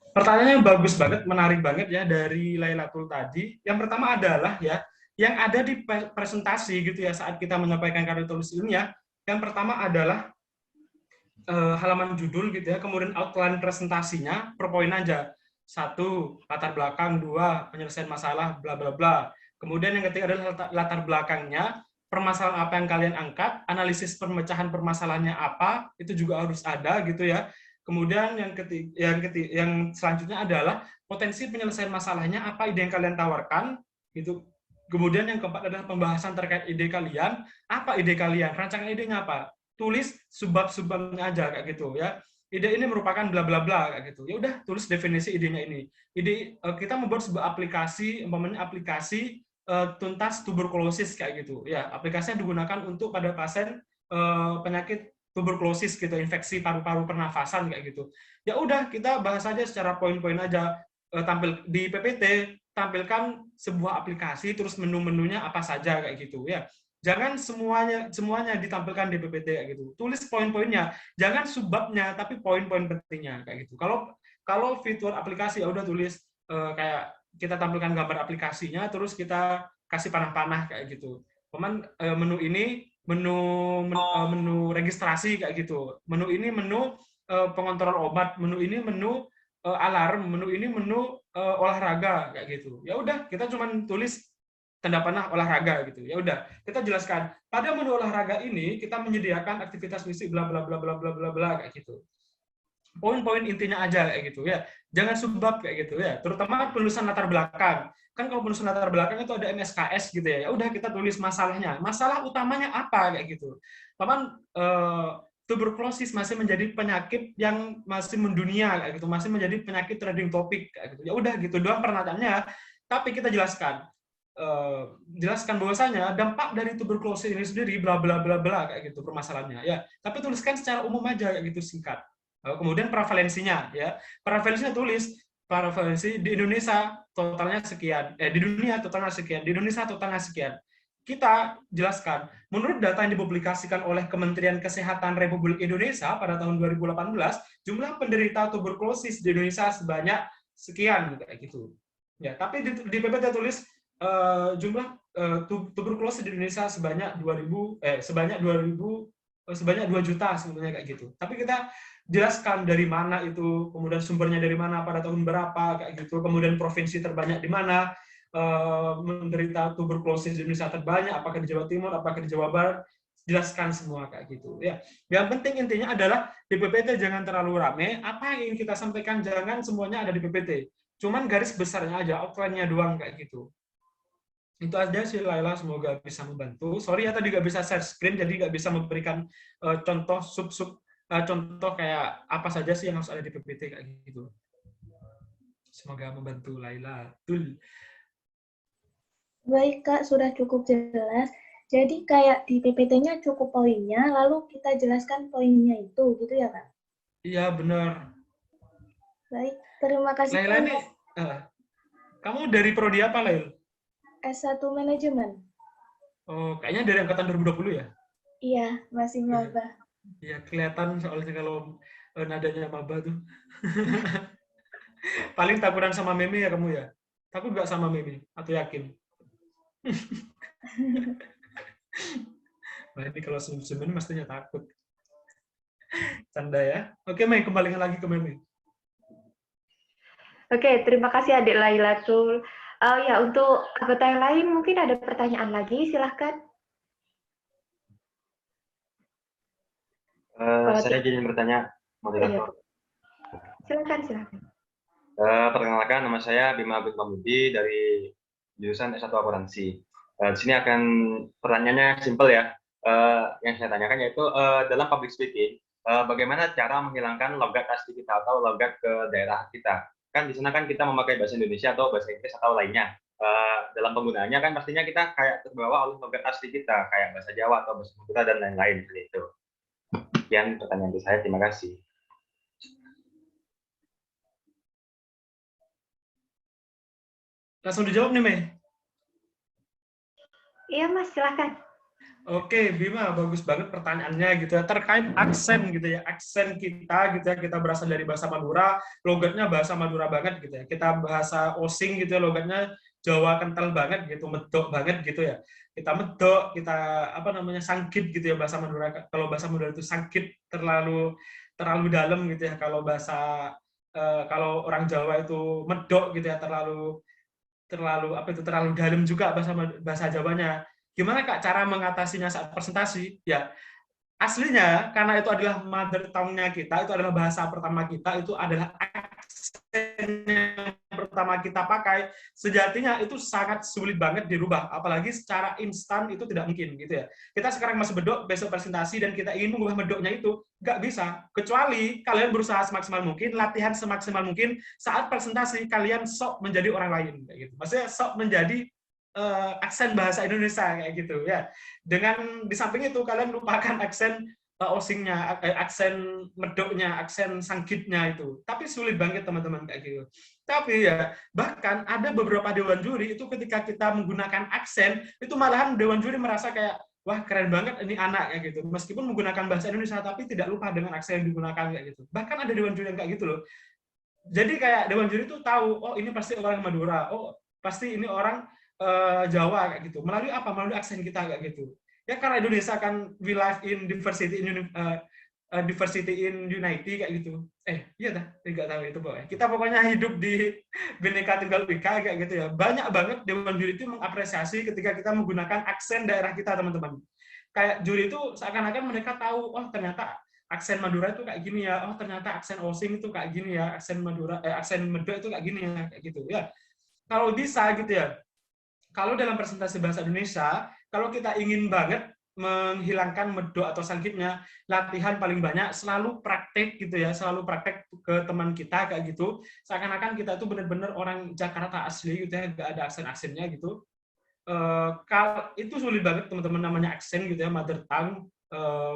Pertanyaannya bagus banget, menarik banget ya dari Lailatul tadi. Yang pertama adalah ya, yang ada di presentasi gitu ya saat kita menyampaikan karya tulis ilmiah. Yang pertama adalah halaman judul gitu ya, kemudian outline presentasinya per poin aja. 1, latar belakang, 2, penyelesaian masalah, bla bla bla. Kemudian yang ketiga adalah latar belakangnya, permasalahan apa yang kalian angkat, analisis pemecahan permasalahannya apa, itu juga harus ada gitu ya. Kemudian yang selanjutnya adalah potensi penyelesaian masalahnya, apa ide yang kalian tawarkan, gitu. Kemudian yang keempat adalah pembahasan terkait ide kalian, apa ide kalian, rancangan idenya apa, tulis subbab-subbabnya aja kayak gitu ya. Ide ini merupakan bla bla bla kayak gitu. Ya udah, tulis definisi idenya ini. Kita membuat sebuah aplikasi, umpamanya aplikasi tuntas tuberkulosis kayak gitu. Ya, aplikasinya digunakan untuk pada pasien penyakit tuberkulosis gitu, infeksi paru-paru pernafasan kayak gitu. Ya udah, kita bahas aja secara poin-poin aja, tampil di PPT, tampilkan sebuah aplikasi terus menu-menunya apa saja kayak gitu ya. Jangan semuanya ditampilkan di PPT kayak gitu. Tulis poin-poinnya, jangan subbabnya tapi poin-poin pentingnya kayak gitu. Kalau fitur aplikasi ya udah tulis kayak kita tampilkan gambar aplikasinya terus kita kasih panah-panah kayak gitu. Menu ini menu registrasi kayak gitu. Menu ini menu pengontrol obat, menu ini menu alarm, menu ini menu olahraga kayak gitu. Ya udah, kita cuma tulis tanda panah olahraga gitu. Ya udah, kita jelaskan. Pada menu olahraga ini kita menyediakan aktivitas fisik bla bla bla bla bla bla bla kayak gitu. Poin-poin intinya aja kayak gitu ya. Jangan subbab kayak gitu ya. Terutama penulisan latar belakang. Kan kalau penulisan latar belakang itu ada MSKS gitu ya. Ya udah, kita tulis masalahnya. Masalah utamanya apa kayak gitu. Paman tuberkulosis masih menjadi penyakit yang masih mendunia kayak gitu, masih menjadi penyakit trending topik kayak gitu. Ya udah gitu doang pernyataannya. Tapi kita jelaskan bahwasanya dampak dari tuberkulosis ini sendiri bla bla bla bla kayak gitu permasalahannya ya. Tapi tuliskan secara umum aja kayak gitu, singkat. Kemudian prevalensinya ya. Prevalensinya tulis prevalensi di Indonesia totalnya sekian. Di dunia totalnya sekian. Di Indonesia totalnya sekian. Kita jelaskan, menurut data yang dipublikasikan oleh Kementerian Kesehatan Republik Indonesia pada tahun 2018, jumlah penderita tuberkulosis di Indonesia sebanyak sekian kayak gitu. Ya, tapi di PPT tulis jumlah tuberkulosis di Indonesia sebanyak 2 juta sebetulnya kayak gitu. Tapi kita jelaskan dari mana itu, kemudian sumbernya dari mana, pada tahun berapa kayak gitu, kemudian provinsi terbanyak di mana, menderita tuberkulosis di Indonesia terbanyak, apakah di Jawa Timur, apakah di Jawa Barat, jelaskan semua kayak gitu. Ya, yang penting intinya adalah di PPT jangan terlalu rame. Apa yang ingin kita sampaikan jangan semuanya ada di PPT. Cuman garis besarnya aja, outline-nya doang kayak gitu. Itu aja sih Laila, semoga bisa membantu. Sorry ya tadi nggak bisa share screen, jadi nggak bisa memberikan contoh contoh kayak apa saja sih yang harus ada di PPT kayak gitu. Semoga membantu Laila. Baik Kak, sudah cukup jelas. Jadi kayak di PPT-nya cukup poinnya, lalu kita jelaskan poinnya itu, gitu ya Kak? Iya benar. Baik, terima kasih. Laila ini, kamu dari prodi apa Lail? S1 Manajemen. Oh, kayaknya dari angkatan 2020 ya? Iya, masih maba. Iya, kelihatan soalnya kalau nadanya maba tuh. Paling takutan sama Meme ya kamu ya? Takut nggak sama Meme? Atau yakin? Nah, ini kalau senyum-senyum ini mestinya takut. Canda ya. Oke, Mei, kembalikan lagi ke Meme. Oke, terima kasih Adik Lailatul. Ya, untuk anggota yang lain mungkin ada pertanyaan lagi, silahkan. Saya izin bertanya, moderator. Silahkan. Perkenalkan, nama saya Bima Abid Mamudi dari jurusan S1 Akuntansi. Di sini akan pertanyaannya simpel ya. Yang saya tanyakan yaitu dalam public speaking, bagaimana cara menghilangkan logat asli kita atau logat ke daerah kita? Kan di sana kan kita memakai bahasa Indonesia atau bahasa Inggris atau lainnya. Dalam penggunaannya kan pastinya kita kayak terbawa oleh logat asli kita, kayak bahasa Jawa atau bahasa Madura dan lain-lain seperti itu. Sekian pertanyaan dari saya, terima kasih. Langsung dijawab nih, Mei. Iya, Mas, silahkan. Oke, Bima, bagus banget pertanyaannya gitu ya. Terkait aksen gitu ya, aksen kita gitu ya, kita berasal dari bahasa Madura, logatnya bahasa Madura banget gitu ya. Kita bahasa Osing gitu ya, logatnya Jawa kental banget gitu, medok banget gitu ya. Kita medok, kita apa namanya sangkit gitu ya bahasa Madura. Kalau bahasa Madura itu sangkit terlalu dalam gitu ya. Kalau kalau orang Jawa itu medok gitu ya, terlalu dalam juga bahasa Jawanya. Gimana Kak cara mengatasinya saat presentasi? Ya, aslinya karena itu adalah mother tongue-nya kita, itu adalah bahasa pertama kita, itu adalah aksen yang pertama kita pakai, sejatinya itu sangat sulit banget dirubah, apalagi secara instan itu tidak mungkin gitu ya. Kita sekarang masih medok, besok presentasi dan kita ingin mengubah medoknya itu nggak bisa, kecuali kalian berusaha semaksimal mungkin, latihan semaksimal mungkin, saat presentasi kalian sok menjadi orang lain kayak gitu. Maksudnya sok menjadi aksen bahasa Indonesia kayak gitu ya. Dengan di samping itu kalian lupakan aksen osingnya, aksen medoknya, aksen sangkitnya itu. Tapi sulit banget teman-teman kayak gitu. Tapi ya bahkan ada beberapa dewan juri itu ketika kita menggunakan aksen itu malahan dewan juri merasa kayak wah keren banget ini anak kayak gitu. Meskipun menggunakan bahasa Indonesia tapi tidak lupa dengan aksen yang digunakan kayak gitu. Bahkan ada dewan juri yang kayak gitu loh. Jadi kayak dewan juri itu tahu oh ini pasti orang Madura, oh pasti ini orang Jawa kayak gitu. Melalui apa? Melalui aksen kita kayak gitu. Ya karena Indonesia kan we live in diversity in unity kayak gitu. Iya dah, nggak tahu itu pokoknya. Kita pokoknya hidup di Bhinneka Tunggal Ika kayak gitu ya. Banyak banget dewan juri itu mengapresiasi ketika kita menggunakan aksen daerah kita teman-teman. Kayak juri itu seakan-akan mereka tahu oh ternyata aksen Madura itu kayak gini ya. Oh ternyata aksen Osing itu kayak gini ya. Aksen Madura aksen Medok itu kayak gini ya kayak gitu ya. Kalau bisa gitu ya. Kalau dalam presentasi bahasa Indonesia, kalau kita ingin banget menghilangkan medok atau sangkitnya, latihan paling banyak selalu praktek gitu ya, selalu praktek ke teman kita kayak gitu. Seakan-akan kita itu benar-benar orang Jakarta asli gitu ya, nggak ada aksen-aksennya gitu. Itu sulit banget teman-teman namanya aksen gitu ya, mother tongue,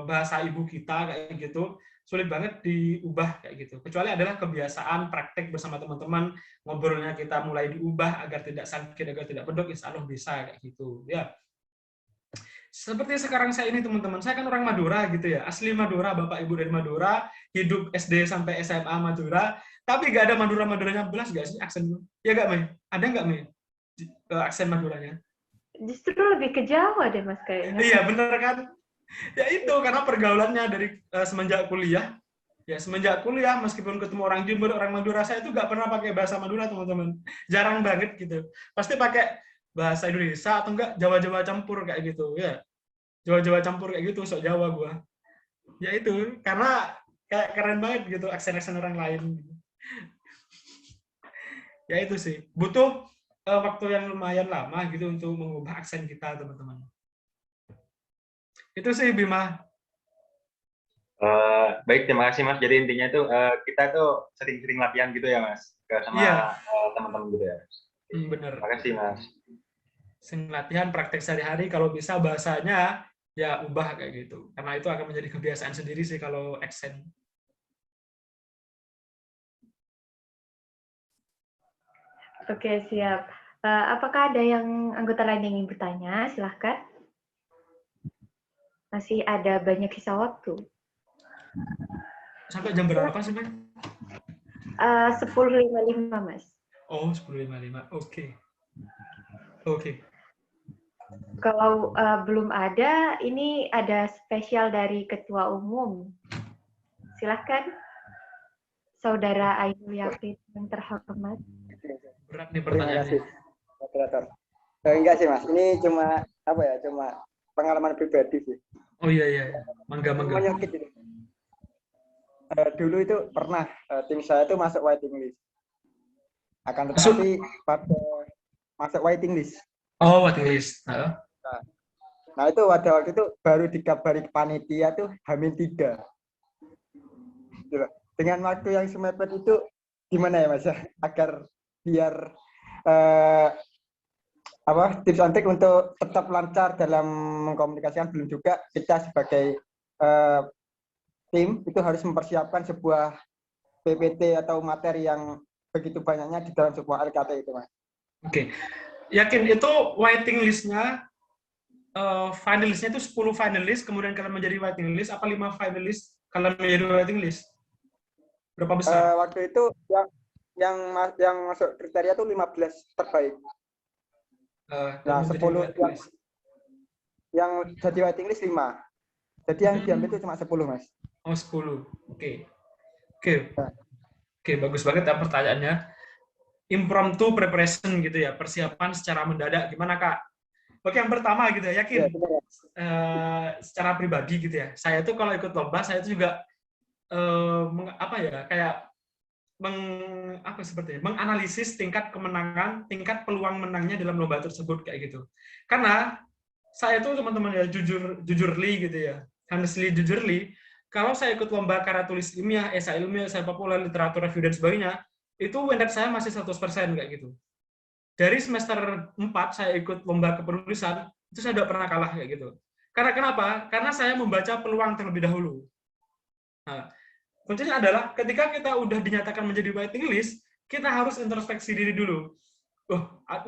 bahasa ibu kita kayak gitu. Sulit banget diubah kayak gitu. Kecuali adalah kebiasaan praktek bersama teman-teman, ngobrolnya kita mulai diubah agar tidak sakit, agar tidak pedok, insya Allah bisa kayak gitu. Ya. Seperti sekarang saya ini teman-teman, saya kan orang Madura gitu ya, asli Madura, bapak ibu dari Madura, hidup SD sampai SMA Madura, tapi nggak ada Madura-Maduranya belas nggak sih aksen? Ya nggak, Mei? Ada nggak, Mei? Aksen Maduranya? Justru lebih ke Jawa deh, Mas, kayaknya. Iya, bener kan? Ya itu, karena pergaulannya dari semenjak kuliah, ya semenjak kuliah, meskipun ketemu orang Jember, orang Madura, saya itu nggak pernah pakai bahasa Madura, teman-teman. Jarang banget gitu. Pasti pakai bahasa Indonesia atau enggak Jawa-Jawa campur kayak gitu ya. Jawa-Jawa campur kayak gitu, sok Jawa gua. Ya itu, karena kayak keren banget gitu aksen-aksen orang lain. Ya itu sih. Butuh waktu yang lumayan lama gitu untuk mengubah aksen kita, teman-teman. Itu sih Bima. Baik, terima kasih Mas. Jadi intinya itu kita tuh sering-sering latihan gitu ya Mas, sama teman-teman gitu ya. Bener. Terima kasih Mas. Sering latihan, praktek sehari-hari, kalau bisa bahasanya ya ubah kayak gitu. Karena itu akan menjadi kebiasaan sendiri sih kalau aksen. Oke, siap. Apakah ada yang anggota lain yang ingin bertanya? Silahkan. Masih ada banyak sisa waktu. Sampai jam berapa sih, Mas? 10.55, Mas. Oh, 10.55. Oke. Oke. Kalau belum ada, ini ada spesial dari Ketua Umum. Silahkan, Saudara Ainul Yakin yang terhormat. Berat nih Terima kasih, pertanyaannya. moderator. Enggak sih Mas, ini cuma apa ya? Cuma pengalaman pribadi sih. Oh iya. Mangga. Menyakit ini. Dulu itu pernah tim saya itu masuk waiting list. Akan tetapi pada masuk waiting list. Oh, waiting list. Nah itu pada waktu itu baru dikabari panitia tuh H-3. Dengan waktu yang semepet itu gimana ya Mas ya? Agar biar tips and trick untuk tetap lancar dalam mengkomunikasikan, belum juga kita sebagai tim itu harus mempersiapkan sebuah PPT atau materi yang begitu banyaknya di dalam sebuah LKT itu Mas. Oke. Yakin itu waiting list-nya finalistnya itu 10 finalis, kemudian kalian menjadi waiting list, apa 5 finalis kalian menjadi waiting list? Berapa besar? Waktu itu yang masuk kriteria itu 15 terbaik. Nah, 10 yang jadi waiting list 5. Jadi yang diambil itu cuma 10, Mas. Oh, 10. Oke, bagus banget ya pertanyaannya. Impromptu preparation gitu ya, persiapan secara mendadak. Gimana, Kak? Oke, yang pertama gitu ya, yakin. Secara pribadi gitu ya. Saya tuh kalau ikut lomba, saya tuh juga menganalisis tingkat kemenangan, tingkat peluang menangnya dalam lomba tersebut kayak gitu. Karena saya tuh teman-teman ya jujurly gitu ya, honestly jujurly, kalau saya ikut lomba karya tulis ilmiah, esai ilmiah, esai populer, literatur review dan sebagainya, itu win rate saya masih 100% kayak gitu. Dari semester 4 saya ikut lomba kepenulisan, itu saya tidak pernah kalah kayak gitu. Karena kenapa? Karena saya membaca peluang terlebih dahulu. Nah, kuncinya adalah ketika kita udah dinyatakan menjadi waiting list, kita harus introspeksi diri dulu.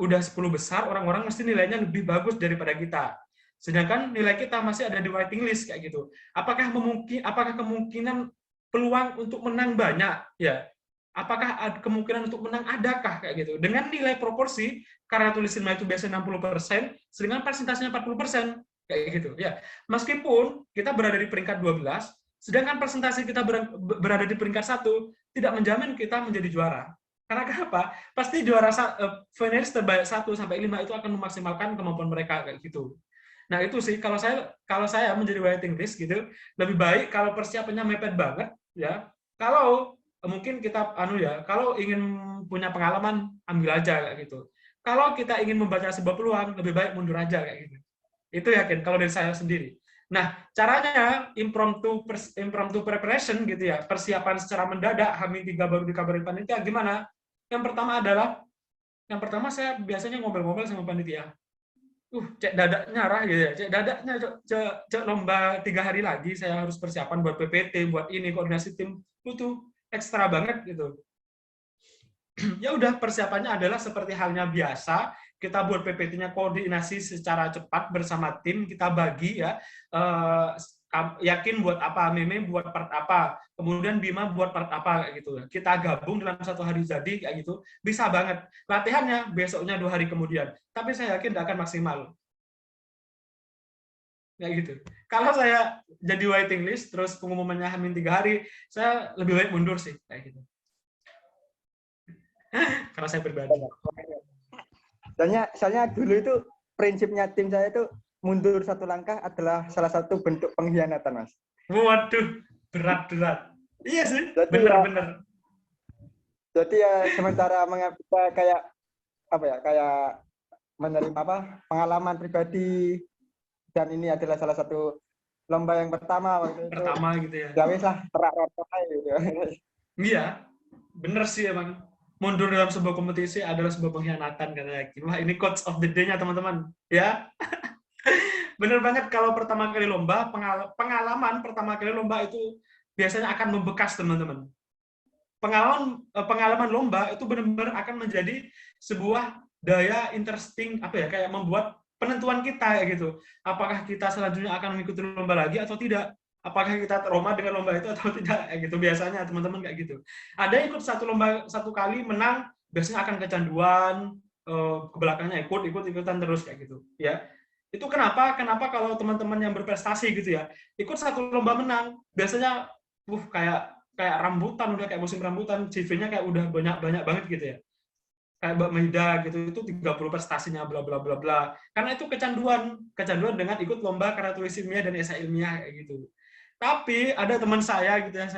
Udah 10 besar, orang-orang mesti nilainya lebih bagus daripada kita. Sedangkan nilai kita masih ada di waiting list kayak gitu. Apakah kemungkinan peluang untuk menang banyak? Ya. Apakah ada kemungkinan untuk menang adakah kayak gitu. Dengan nilai proporsi karya tulis ilmiah itu biasanya 60%, sedangkan persentasenya 40% kayak gitu. Ya. Meskipun kita berada di peringkat 12, sedangkan persentase kita berada di peringkat 1, tidak menjamin kita menjadi juara. Karena kenapa? Pasti juara finalis terbaik 1 sampai 5 itu akan memaksimalkan kemampuan mereka kayak gitu. Nah, itu sih kalau saya menjadi waiting list gitu, lebih baik kalau persiapannya mepet banget ya. Kalau mungkin kita kalau ingin punya pengalaman ambil aja kayak gitu. Kalau kita ingin membaca sebuah peluang, lebih baik mundur aja kayak gitu. Itu yakin kalau dari saya sendiri. Nah, caranya impromptu preparation gitu ya, persiapan secara mendadak, H-3 baru dikabarin panitia, gimana? Yang pertama saya biasanya ngobrol-ngobrol sama panitia. Cek dadak nyarah gitu ya, cek dadaknya cek lomba 3 hari lagi, saya harus persiapan buat PPT, buat ini, koordinasi tim, itu ekstra banget gitu. Ya udah, persiapannya adalah seperti halnya biasa, kita buat PPT-nya koordinasi secara cepat bersama tim, kita bagi ya, Yakin buat apa, Meme buat part apa, kemudian Bima buat part apa kayak gitu. Kita gabung dalam satu hari jadi kayak gitu, bisa banget. Latihannya besoknya 2 hari kemudian, tapi saya yakin tidak akan maksimal. Kayak gitu. Kalau saya jadi waiting list, terus pengumumannya Hamin 3 hari, saya lebih baik mundur sih kayak gitu. Karena saya pribadi. Soalnya dulu itu prinsipnya tim saya itu mundur 1 langkah adalah salah satu bentuk pengkhianatan, Mas. Waduh, berat. Iya sih, Jadi bener. Jadi ya sementara kita kayak menerima pengalaman pribadi, dan ini adalah salah satu lomba yang pertama waktu itu. Pertama gitu ya. Ya wis lah, terak-terak gitu. Iya, bener sih emang. Mundur dalam sebuah kompetisi adalah sebuah pengkhianatan, katanya. Wah, ini quotes of the day-nya teman-teman. Ya. Bener banget, kalau pertama kali lomba, pengalaman pertama kali lomba itu biasanya akan membekas, teman-teman. Pengalaman lomba itu benar-benar akan menjadi sebuah daya interesting, kayak membuat penentuan kita ya gitu. Apakah kita selanjutnya akan mengikuti lomba lagi atau tidak? Apakah kita trauma dengan lomba itu atau tidak? Kayak gitu biasanya teman-teman kayak gitu. Ada ikut satu lomba 1 kali menang, biasanya akan kecanduan, ke belakangnya ikutan terus kayak gitu, ya. Itu kenapa kalau teman-teman yang berprestasi gitu ya, ikut satu lomba menang, biasanya kayak rambutan, udah kayak musim rambutan, CV-nya kayak udah banyak banget gitu ya. Kayak Mbak Maida gitu, itu 30 prestasinya bla bla bla bla. Karena itu kecanduan dengan ikut lomba karya tulis ilmiah dan esai ilmiah kayak gitu. Tapi ada teman saya gitu ya,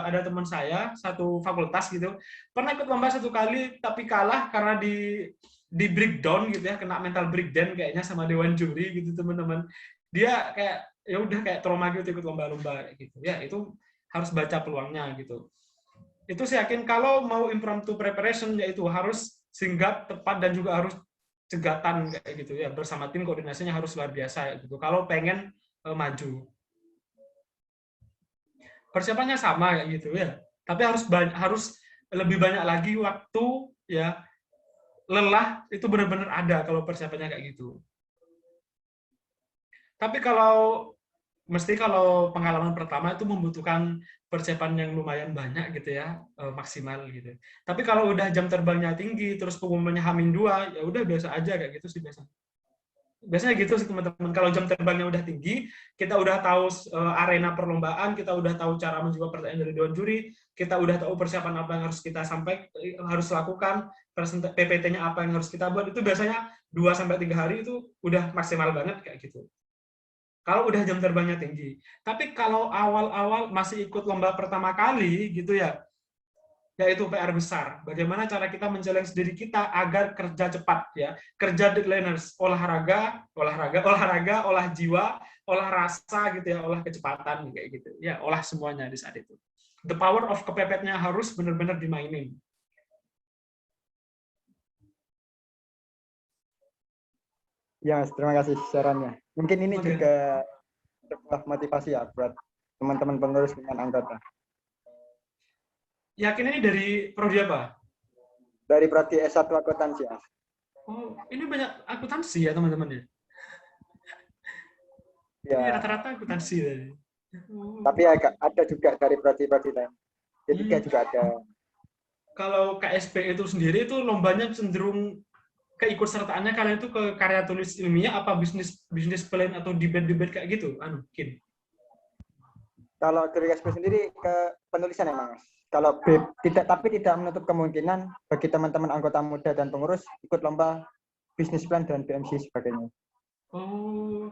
ada teman saya satu fakultas gitu, pernah ikut lomba 1 kali tapi kalah karena di breakdown gitu ya, kena mental breakdown kayaknya sama dewan juri gitu teman-teman. Dia kayak ya udah kayak trauma gitu ikut lomba-lomba kayak gitu. Ya itu harus baca peluangnya gitu. Itu saya yakin kalau mau impromptu preparation yaitu harus singgap, tepat, dan juga harus cegatan kayak gitu ya, bersama tim koordinasinya harus luar biasa gitu. Kalau pengen maju. Persiapannya sama kayak gitu ya. Tapi harus lebih banyak lagi waktu ya. Lelah itu benar-benar ada kalau persiapannya kayak gitu. Tapi kalau pengalaman pertama itu membutuhkan persiapan yang lumayan banyak gitu ya, maksimal gitu. Tapi kalau udah jam terbangnya tinggi, terus pengumumannya H-2, ya udah biasa aja kayak gitu sih biasanya. Biasanya gitu sih teman-teman. Kalau jam terbangnya udah tinggi, kita udah tahu arena perlombaan, kita udah tahu cara menjawab pertanyaan dari dewan juri, kita udah tahu persiapan apa yang harus kita harus lakukan, PPT-nya apa yang harus kita buat, itu biasanya 2-3 hari itu udah maksimal banget kayak gitu. Kalau udah jam terbangnya tinggi. Tapi kalau awal-awal masih ikut lomba pertama kali gitu ya, yaitu PR besar. Bagaimana cara kita men-challenge diri kita agar kerja cepat ya. Kerja deadlineers, olahraga, olah jiwa, olah rasa gitu ya, olah kecepatan kayak gitu. Ya, olah semuanya di saat itu. The power of kepepetnya harus benar-benar dimainin. Ya, Mas, terima kasih sarannya. Mungkin ini juga sebuah motivasi ya buat teman-teman pengurus dengan anggota. Yakin ini dari prodi apa? Dari prodi S1 akuntansi, Mas. Oh, ini banyak akuntansi ya teman-teman ya? Ya. Ini rata-rata akuntansi tadi. Tapi ada juga dari prodi-prodi lain. Jadi juga ada. Kalau KSP itu sendiri itu lombanya cenderung keikutsertaannya kalian itu ke karya tulis ilmiah apa bisnis plan atau debate kayak gitu? Mungkin. Kalau dari KSP sendiri ke penulisan emang, Mas. Kalau tapi tidak menutup kemungkinan bagi teman-teman anggota muda dan pengurus ikut lomba bisnis plan dan BMC sebagainya. Oh,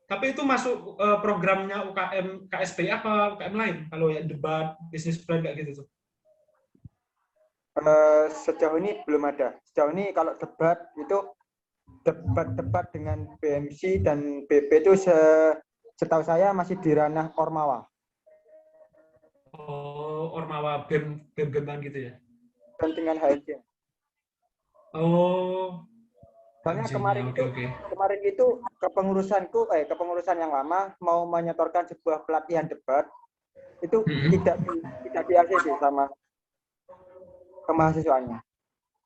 tapi itu masuk programnya UKM KSP apa UKM lain? Kalau ya debat bisnis plan kayak gitu tuh? Sejauh ini belum ada. Sejauh ini kalau debat itu debat dengan BMC dan BP itu setahu saya masih di ranah Ormawa. Oh, Ormawa BEM-BEM gitu ya? Dan dengan HMJ. Oh. Soalnya kemarin itu kepengurusan yang lama mau menyetorkan sebuah pelatihan debat itu tidak di-ACC sama kemahasiswaannya.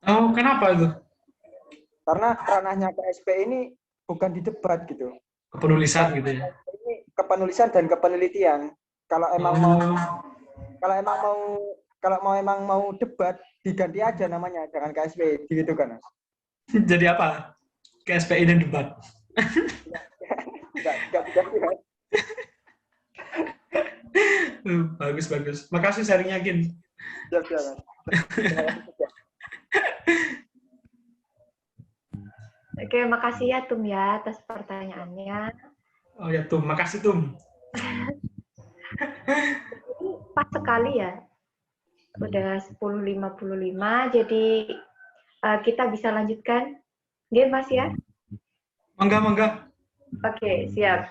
Oh, kenapa itu? Karena ranahnya KSP ini bukan di debat gitu. Kepenulisan gitu ya. Ini kepenulisan dan kepenelitian. Kalau emang mau debat, diganti aja namanya, jangan KSP gitu kan. Jadi apa? KSPI dan debat. Enggak diganti kan. Bagus. Makasih sharingnya, Kin. Siap, Mas. Oke, makasih ya Tum ya atas pertanyaannya. Oh ya, Tum. Makasih, Tum. Pas sekali ya. Udah 10.55, jadi kita bisa lanjutkan. Oke, Mas ya? Mangga. Oke, siap.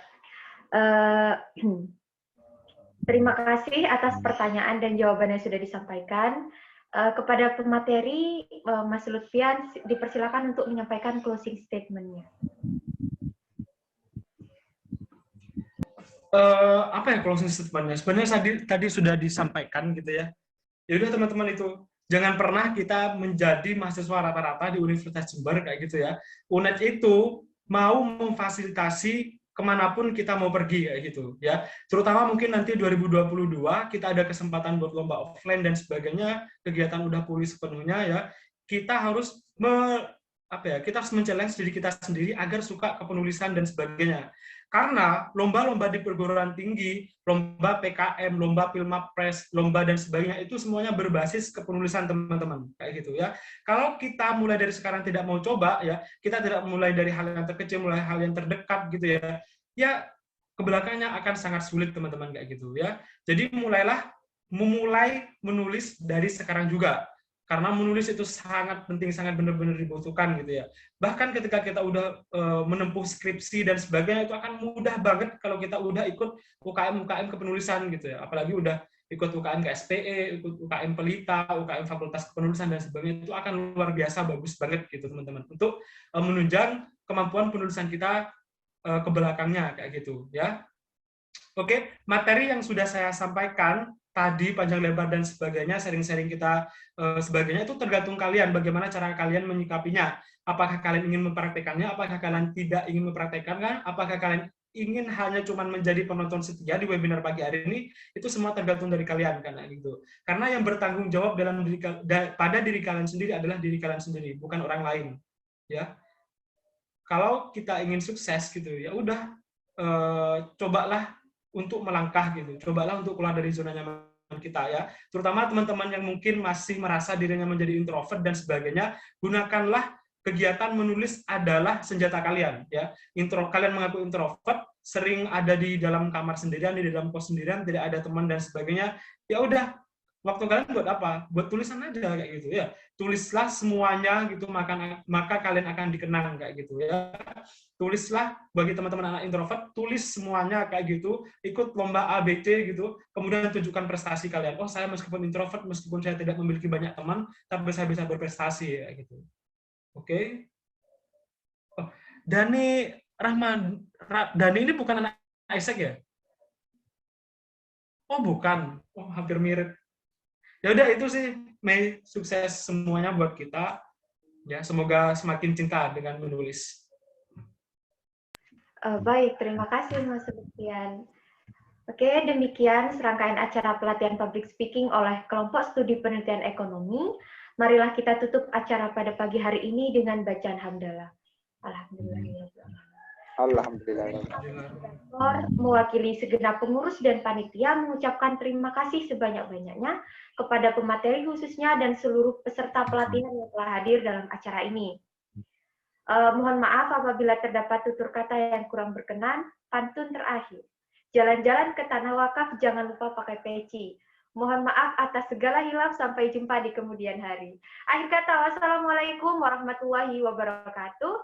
Terima kasih atas pertanyaan dan jawaban yang sudah disampaikan. Kepada pemateri, Mas Lutfian, dipersilakan untuk menyampaikan closing statement-nya. Apa ya closing statement-nya? Sebenarnya tadi sudah disampaikan gitu ya. Ya udah teman-teman, itu jangan pernah kita menjadi mahasiswa rata-rata di Universitas Jember kayak gitu ya. UNED itu mau memfasilitasi kemanapun kita mau pergi kayak gitu ya. Terutama mungkin nanti 2022 kita ada kesempatan buat lomba offline dan sebagainya, kegiatan udah pulih sepenuhnya ya. Kita harus kita harus men-challenge diri kita sendiri agar suka kepenulisan dan sebagainya. Karena lomba-lomba di perguruan tinggi, lomba PKM, lomba Pilmapres, lomba dan sebagainya itu semuanya berbasis kepenulisan teman-teman kayak gitu ya. Kalau kita mulai dari sekarang tidak mau coba ya, kita tidak mulai dari hal yang terkecil, mulai hal yang terdekat gitu ya. Ya kebelakangnya akan sangat sulit teman-teman kayak gitu ya. Jadi memulai menulis dari sekarang juga. Karena menulis itu sangat penting, sangat benar-benar dibutuhkan gitu ya. Bahkan ketika kita udah menempuh skripsi dan sebagainya, itu akan mudah banget kalau kita udah ikut UKM kepenulisan gitu ya. Apalagi udah ikut UKM KSPE, ikut UKM Pelita, UKM Fakultas Kepenulisan dan sebagainya, itu akan luar biasa bagus banget gitu teman-teman. Untuk menunjang kemampuan penulisan kita ke belakangnya kayak gitu ya. Oke, materi yang sudah saya sampaikan tadi panjang lebar dan sebagainya, sharing-sharing kita sebagainya itu tergantung kalian bagaimana cara kalian menyikapinya. Apakah kalian ingin mempraktekannya, apakah kalian tidak ingin mempraktekannya, apakah kalian ingin hanya cuman menjadi penonton setia di webinar pagi hari ini, itu semua tergantung dari kalian karena gitu. Karena yang bertanggung jawab pada diri kalian sendiri adalah diri kalian sendiri, bukan orang lain. Ya. Kalau kita ingin sukses gitu, ya udah cobalah untuk melangkah gitu, cobalah untuk keluar dari zona nyaman kita ya, terutama teman-teman yang mungkin masih merasa dirinya menjadi introvert dan sebagainya, gunakanlah kegiatan menulis adalah senjata kalian ya. Kalian mengaku introvert, sering ada di dalam kamar sendirian, di dalam kos sendirian, tidak ada teman dan sebagainya, ya udah, waktu kalian buat apa? Buat tulisan aja kayak gitu ya. Tulislah semuanya gitu, maka kalian akan dikenang kayak gitu ya. Tulislah bagi teman-teman anak introvert, tulis semuanya kayak gitu, ikut lomba ABC gitu, kemudian tunjukkan prestasi kalian. Oh, saya meskipun introvert, meskipun saya tidak memiliki banyak teman, tapi saya bisa berprestasi ya gitu. Oke. Oh, Dani ini bukan anak Isaac ya? Oh, bukan. Oh, hampir mirip. Ya udah itu sih, Mei, sukses semuanya buat kita. Ya, semoga semakin cinta dengan menulis. Baik, terima kasih Mas Lutfian. Oke, demikian serangkaian acara pelatihan public speaking oleh kelompok studi penelitian ekonomi. Marilah kita tutup acara pada pagi hari ini dengan bacaan hamdalah. Alhamdulillah. Mewakili segenap pengurus dan panitia mengucapkan terima kasih sebanyak-banyaknya kepada pemateri khususnya dan seluruh peserta pelatihan yang telah hadir dalam acara ini. Mohon maaf apabila terdapat tutur kata yang kurang berkenan. Pantun terakhir. Jalan-jalan ke tanah wakaf jangan lupa pakai peci. Mohon maaf atas segala hilaf, sampai jumpa di kemudian hari. Akhir kata, wassalamualaikum warahmatullahi wabarakatuh.